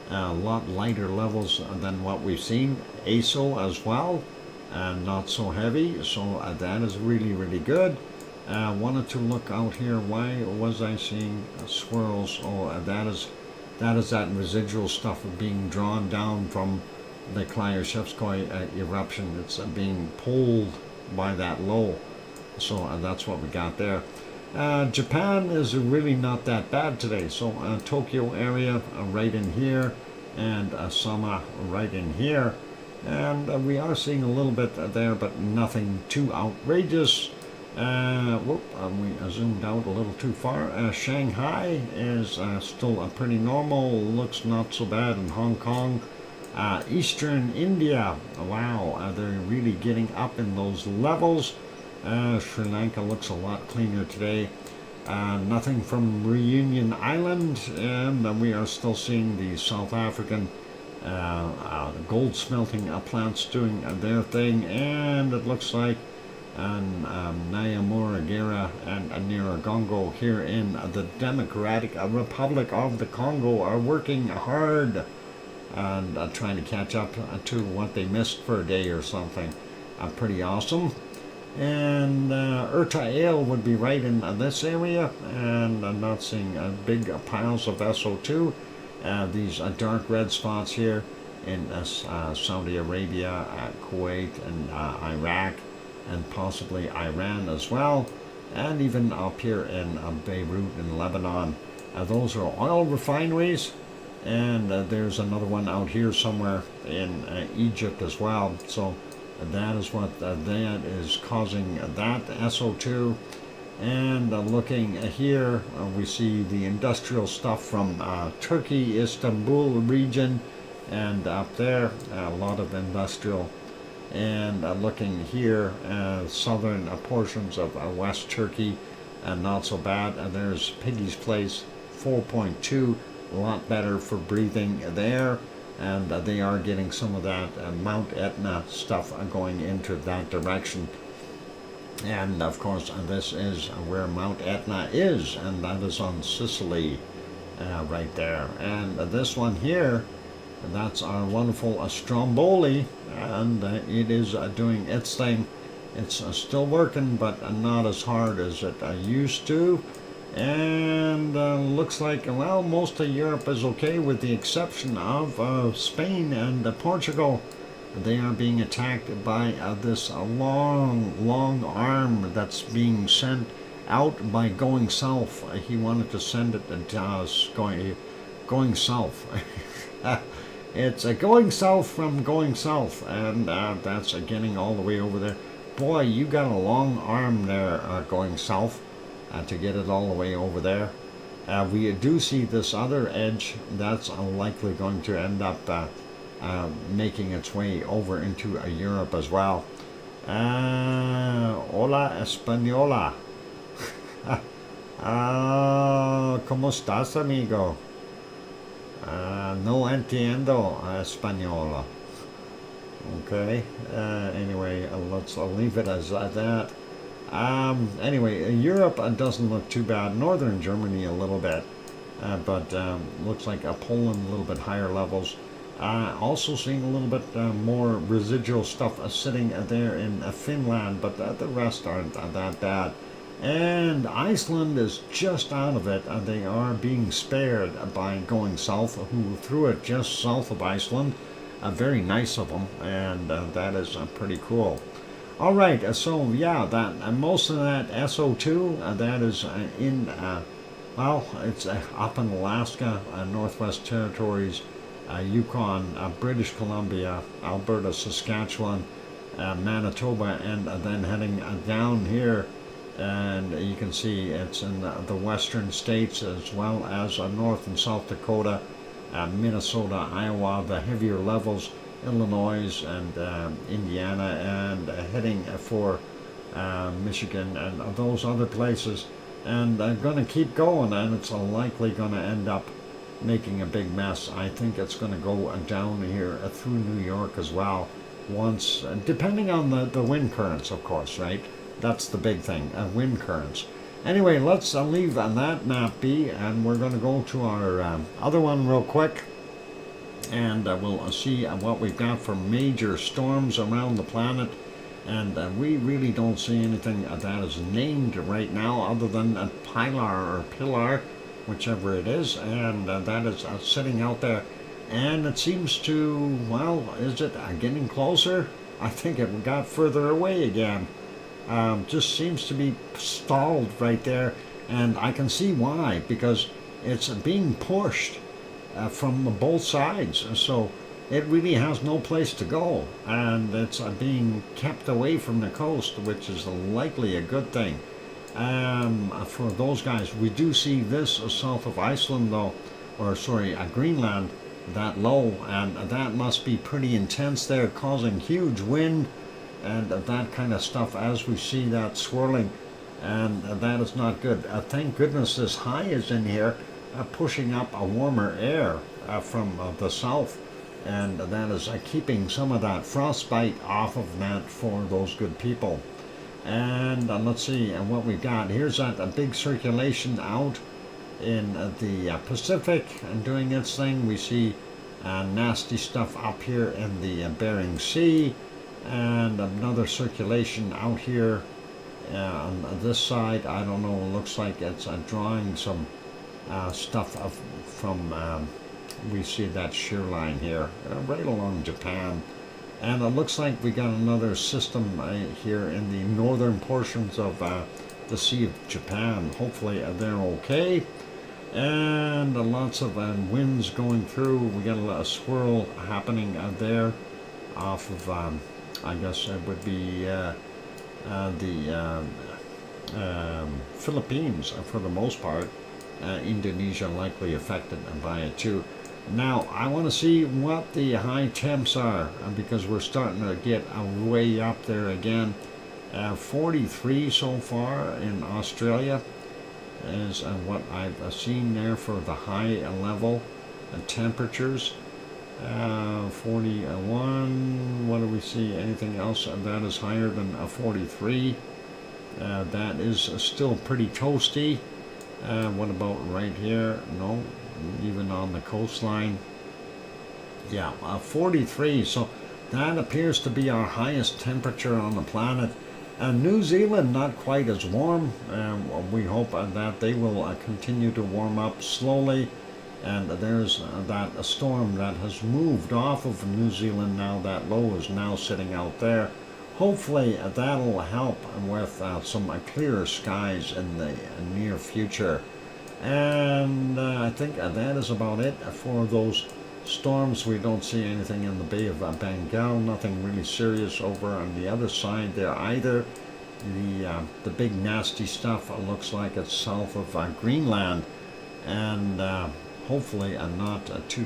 A lot lighter levels than what we've seen. Aso as well, not so heavy, so that is really, really good. Wanted to look out here. Why was I seeing swirls? Oh, that is that residual stuff being drawn down from the Klyushevskoy eruption. It's being pulled by that low. So that's what we got there. Japan is really not that bad today. So Tokyo area right in here, and Sama right in here. And we are seeing a little bit there, but nothing too outrageous. We zoomed out a little too far. Shanghai is still pretty normal. Looks not so bad in Hong Kong. Eastern India, wow, they're really getting up in those levels. Sri Lanka looks a lot cleaner today. Nothing from Reunion Island, and we are still seeing the South African gold smelting plants doing their thing, and it looks like Nyamurangere and Nyiragongo here in the Democratic Republic of the Congo are working hard and trying to catch up to what they missed for a day or something. Pretty awesome. And Ertael would be right in this area, and I'm not seeing big piles of SO2. These dark red spots here in Saudi Arabia, Kuwait, and Iraq, and possibly Iran as well, and even up here in Beirut in Lebanon. Those are oil refineries, and there's another one out here somewhere in Egypt as well. So that is what that is causing that SO2. And looking here, we see the industrial stuff from Turkey, Istanbul region, and up there, a lot of industrial. And looking here, southern portions of West Turkey, not so bad. There's Piggy's Place, 4.2, a lot better for breathing there. And they are getting some of that Mount Etna stuff going into that direction. And of course, this is where Mount Etna is, and that is on Sicily, right there. And this one here, that's our wonderful Stromboli, and it is doing its thing. It's still working, but not as hard as it used to. And looks like, well, most of Europe is okay with the exception of Spain and Portugal. They are being attacked by this long arm that's being sent out by going south. He wanted to send it to us going south. It's going south from going south, and that's getting all the way over there. Boy, you got a long arm there going south to get it all the way over there. We do see this other edge that's likely going to end up making its way over into Europe as well. Hola Española. ¿Cómo estás, amigo? No entiendo español. Okay. Anyway, let's leave it as that. Anyway, Europe doesn't look too bad. Northern Germany a little bit, but looks like Poland a little bit higher levels. Also seeing a little bit more residual stuff sitting there in Finland, but the rest aren't that bad. And Iceland is just out of it, and they are being spared by going south, who threw it just south of Iceland. Very nice of them, and that is pretty cool. All right, so yeah, that most of that SO2 that is well, it's up in Alaska, Northwest Territories, Yukon, British Columbia, Alberta, Saskatchewan, Manitoba, and then heading down here, and you can see it's in the western states as well as North and South Dakota, Minnesota, Iowa, the heavier levels, Illinois and Indiana, and heading for Michigan and those other places. And I'm going to keep going, and it's likely going to end up making a big mess. I think it's going to go down here through New York as well, once, depending on the wind currents, of course, right? That's the big thing, wind currents. Anyway, let's leave that map be, and we're going to go to our other one real quick, and we'll see what we've got for major storms around the planet. And we really don't see anything that is named right now other than a Pilar or Pilar, whichever it is, and that is sitting out there. And it seems to, well, is it getting closer? I think it got further away again. Just seems to be stalled right there, and I can see why, because it's being pushed from both sides. So it really has no place to go, and it's being kept away from the coast, which is likely a good thing for those guys. We do see this south of Iceland, though, or sorry, Greenland, that low, and that must be pretty intense there, causing huge wind and that kind of stuff as we see that swirling, and that is not good. Thank goodness this high is in here, pushing up a warmer air from the south, and that is keeping some of that frostbite off of that for those good people. And let's see what we've got. Here's that big circulation out in the Pacific and doing its thing. We see nasty stuff up here in the Bering Sea, and another circulation out here on this side. I don't know, it looks like it's drawing some stuff from we see that shear line here right along Japan, and it looks like we got another system here in the northern portions of the Sea of Japan. Hopefully they're okay, and lots of winds going through. We got a swirl happening there off of I guess it would be the Philippines for the most part. Indonesia likely affected by it too. Now I want to see what the high temps are, because we're starting to get way up there again. 43 so far in Australia is what I've seen there for the high level temperatures. 41, what do we see? Anything else that is higher than 43? That is still pretty toasty. What about right here? No, even on the coastline. Yeah, 43, so that appears to be our highest temperature on the planet. New Zealand not quite as warm. We hope that they will continue to warm up slowly. And there's that storm that has moved off of New Zealand now. That low is now sitting out there. Hopefully that'll help with some clearer skies in the near future. And I think that is about it for those storms. We don't see anything in the Bay of Bengal, nothing really serious over on the other side there either. The big nasty stuff looks like it's south of Greenland, and hopefully not too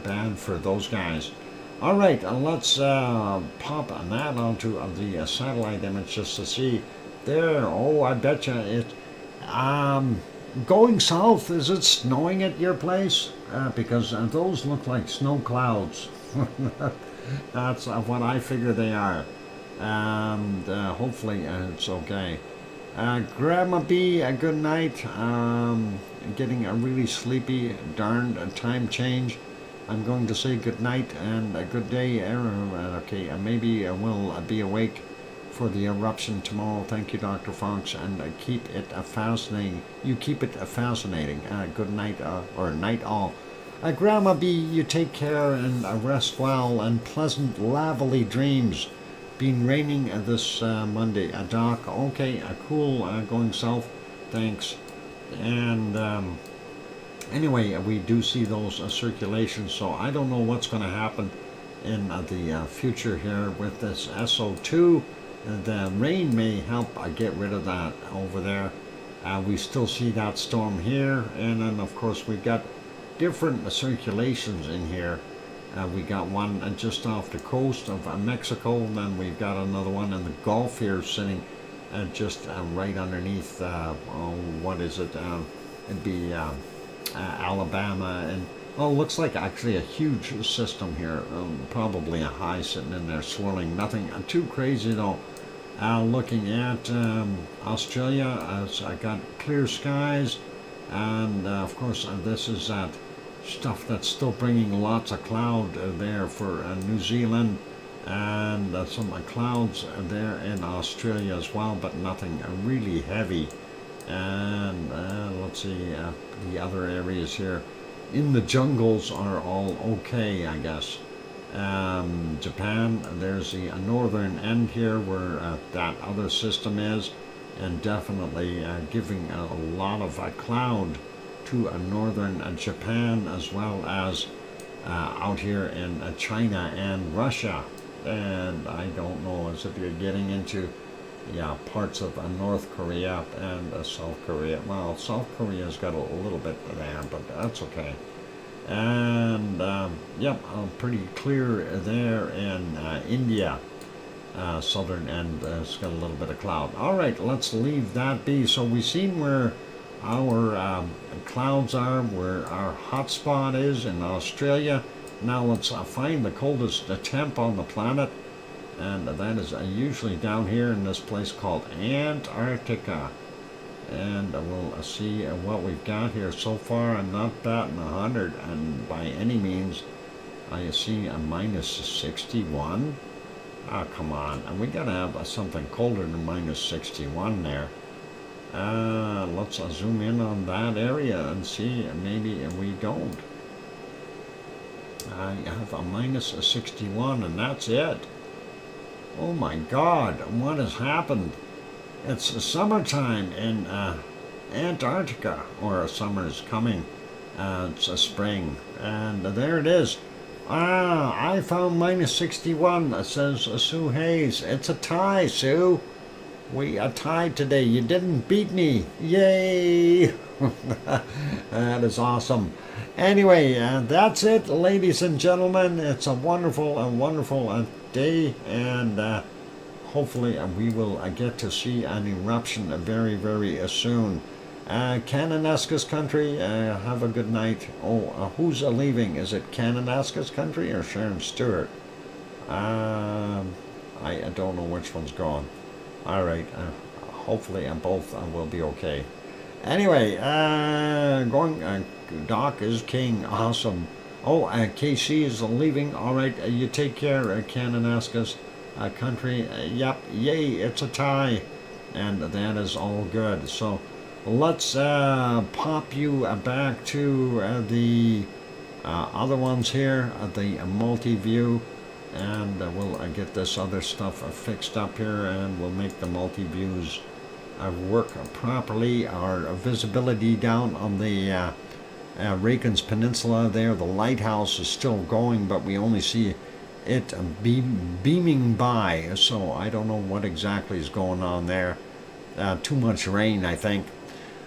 bad for those guys. All right, let's pop that onto the satellite image just to see there. Oh, I bet you it going south. Is it snowing at your place? Because those look like snow clouds. That's what I figure they are. And hopefully it's okay. Grandma B, a good night. Getting a really sleepy, darned time change. I'm going to say good night and a good day. Okay, maybe we'll be awake for the eruption tomorrow. Thank you, Dr. Fox, and keep it fascinating. You keep it fascinating. Good night, or night all. Grandma B, you take care and rest well, and pleasant, lovely dreams. Been raining this Monday. Doc, okay, cool, going south. Thanks. And anyway, we do see those circulations, so I don't know what's going to happen in the future here with this SO2. The rain may help get rid of that over there. We still see that storm here, and then of course we've got different circulations in here. We got one just off the coast of Mexico, and then we've got another one in the Gulf here sitting just right underneath, what is it? It'd be Alabama, and looks like actually a huge system here, probably a high sitting in there swirling. Nothing too crazy though. Looking at Australia, I got clear skies, and of course this is that stuff that's still bringing lots of cloud there for New Zealand, and some clouds there in Australia as well, but nothing really heavy. And let's see, the other areas here in the jungles are all okay, I guess. Japan, there's the northern end here where that other system is, and definitely giving a lot of cloud to northern Japan, as well as out here in China and Russia. And I don't know as if you're getting into parts of North Korea and South Korea. Well, South Korea's got a little bit there, but that's okay. And yep, pretty clear there in India, southern end. It's got a little bit of cloud. All right, let's leave that be. So we've seen where our clouds are, where our hot spot is in Australia. Now let's find the coldest temp on the planet, and that is usually down here in this place called Antarctica. And we'll see what we've got here. So far I'm not batting 100, and by any means. I see a minus 61. Come on, and we gotta have something colder than minus 61 there. Let's zoom in on that area and see. Maybe we don't. I have a minus 61, and that's it. Oh my God, what has happened? It's summertime in Antarctica, or summer is coming. It's a spring, and there it is. I found minus 61, says Sue Hayes. It's a tie, Sue. We are tied today. You didn't beat me. Yay! That is awesome. Anyway, that's it, ladies and gentlemen. It's a wonderful, wonderful day, and hopefully we will get to see an eruption very, very soon. Kananaskis country, have a good night. Who's leaving? Is it Kananaskis country or Sharon Stewart? I don't know which one's gone. All right, hopefully both will be okay. Anyway, Doc is king. Awesome. KC is leaving. All right, you take care, Kananaskis country. Yep, yay, it's a tie, and that is all good. So let's pop you back to the other ones here, the multi-view, and we'll get this other stuff fixed up here, and we'll make the multi-views work properly. Our visibility down on the Reykjanes Peninsula there, the lighthouse is still going, but we only see it beaming by, so I don't know what exactly is going on there. Too much rain, I think.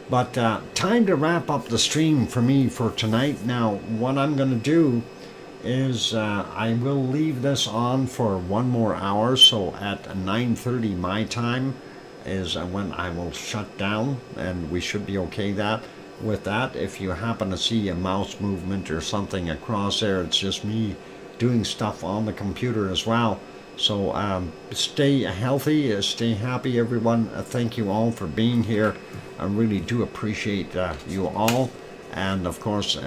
But time to wrap up the stream for me for tonight. Now, what I'm going to do is I will leave this on for one more hour, so at 9:30 my time is when I will shut down, and we should be okay with that. If you happen to see a mouse movement or something across there, it's just me doing stuff on the computer as well. So stay healthy, stay happy, everyone. Thank you all for being here. I really do appreciate you all, and of course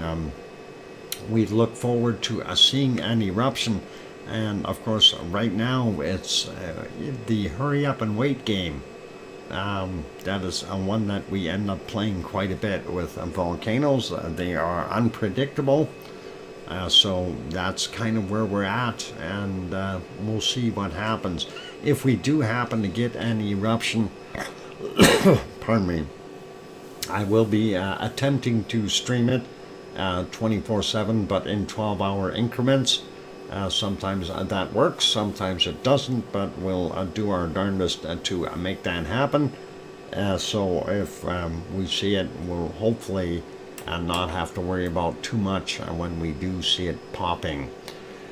we look forward to seeing an eruption And of course, right now it's the hurry up and wait game. That is one that we end up playing quite a bit with volcanoes. They are unpredictable. So that's kind of where we're at, and we'll see what happens. If we do happen to get an eruption, pardon me, I will be attempting to stream it 24/7, but in 12-hour increments. Sometimes that works, sometimes it doesn't, but we'll do our darndest to make that happen. So if we see it, we'll hopefully not have to worry about too much when we do see it popping.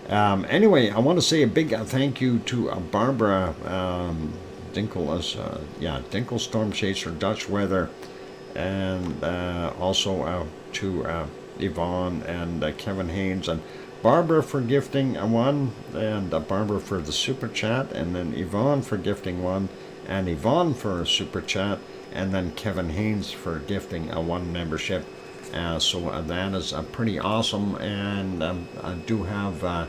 Anyway, I want to say a big thank you to Barbara Dinkel, Dinkel Storm Chaser Dutch Weather, and also to Yvonne and Kevin Haynes, and Barbara for gifting one, and Barbara for the super chat, and then Yvonne for gifting one, and Yvonne for a super chat, and then Kevin Haynes for gifting a one membership. So that is pretty awesome, and I do have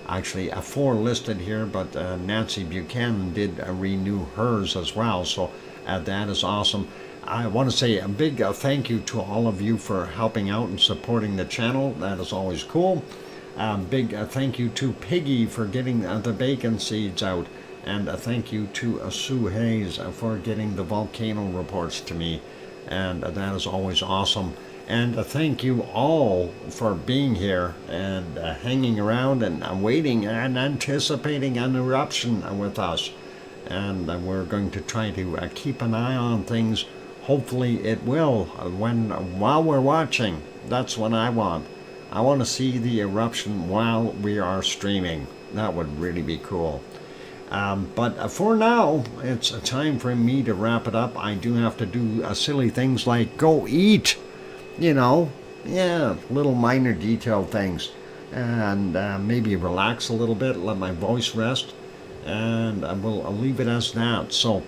actually 4 listed here, but Nancy Buchanan did renew hers as well, so that is awesome. I want to say a big thank you to all of you for helping out and supporting the channel. That is always cool. Big thank you to Piggy for getting the bacon seeds out, and thank you to Sue Hayes for getting the volcano reports to me, and that is always awesome. And thank you all for being here and hanging around and waiting and anticipating an eruption with us. And we're going to try to keep an eye on things. Hopefully it will while we're watching. That's what I want. I want to see the eruption while we are streaming. That would really be cool. But for now, it's time for me to wrap it up. I do have to do silly things like go eat. Little minor detail things, and maybe relax a little bit, let my voice rest, and I'll leave it as that. So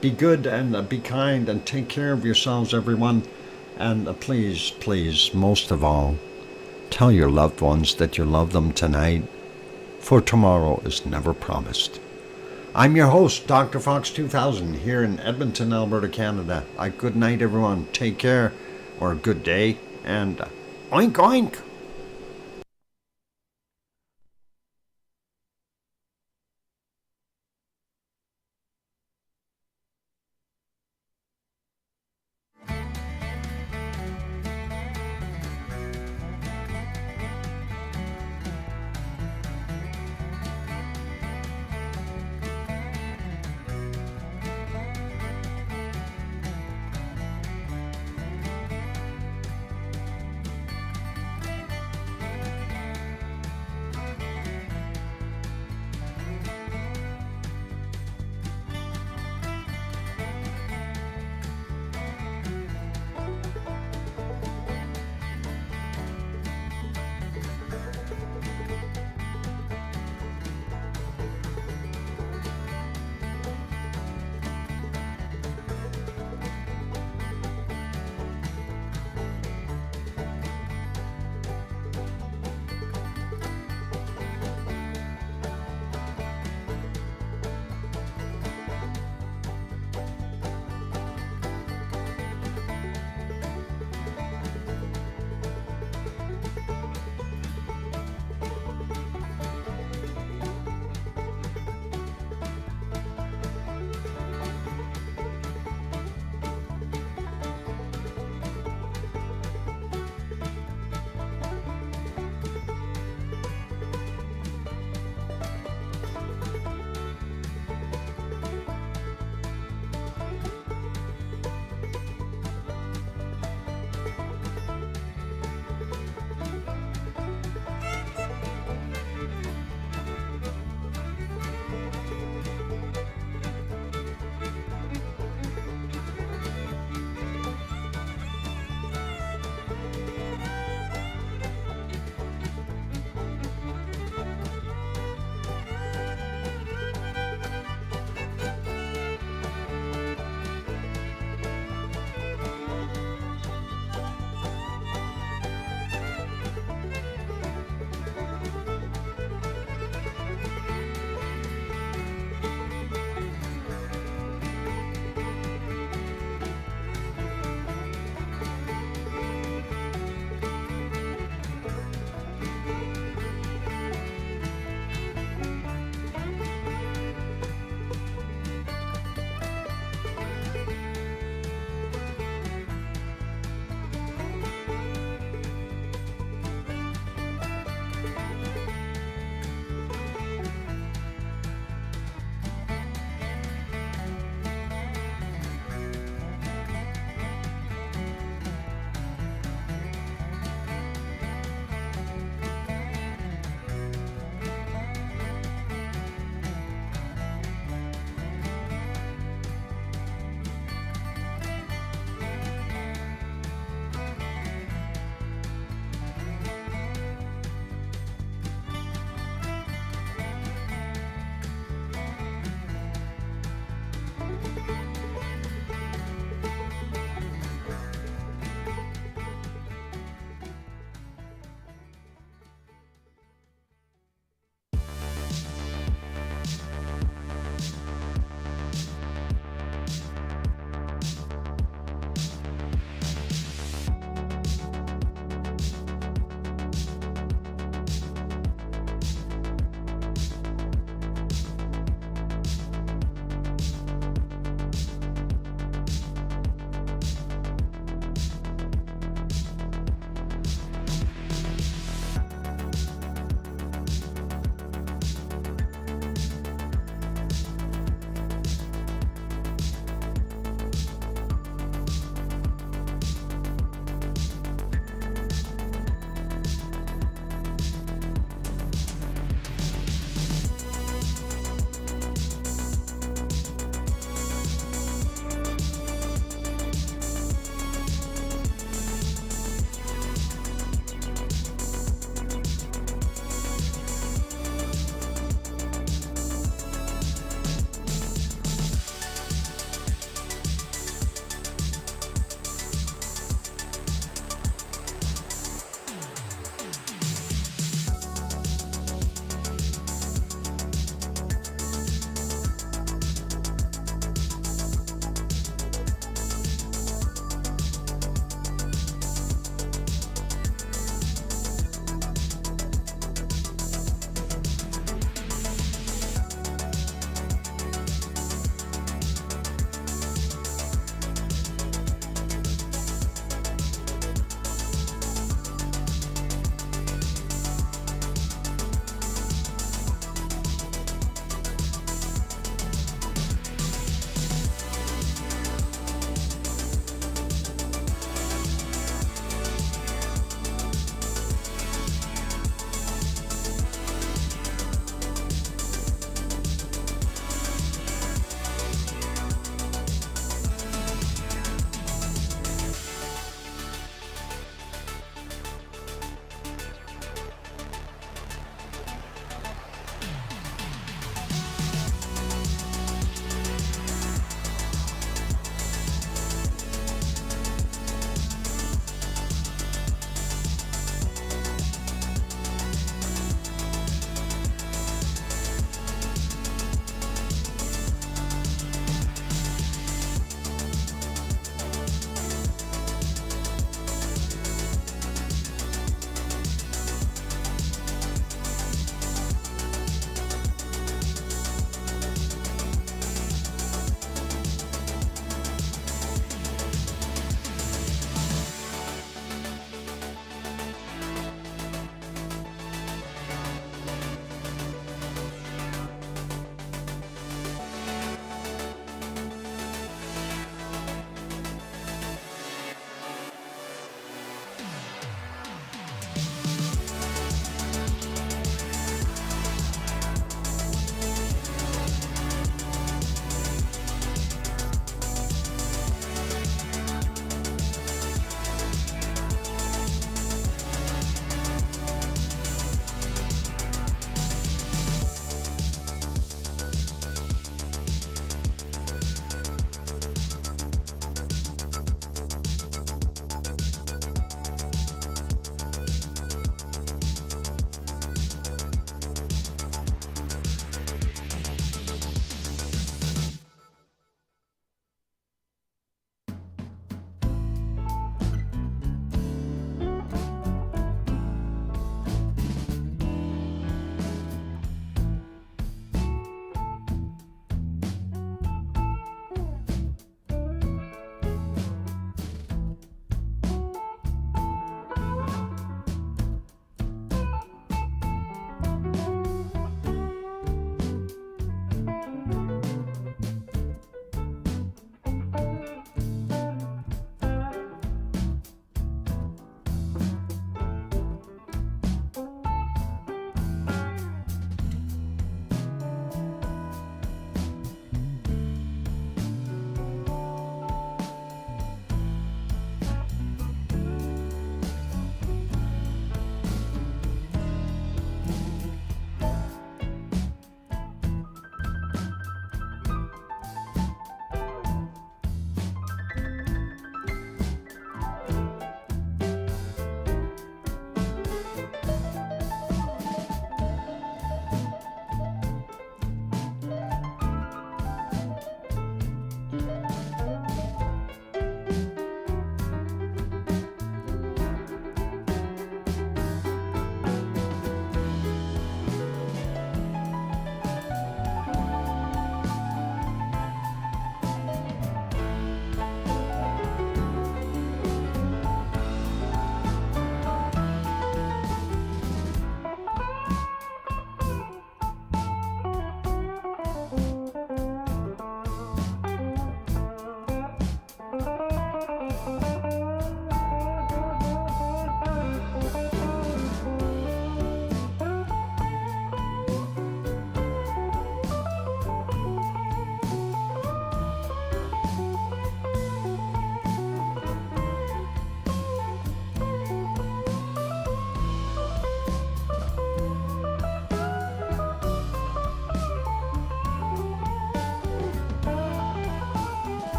be good and be kind and take care of yourselves, everyone, and please, most of all, tell your loved ones that you love them tonight, for tomorrow is never promised. I'm your host, DrFox2000, here in Edmonton, Alberta, Canada. Good night, everyone. Take care. Or good day, and oink oink.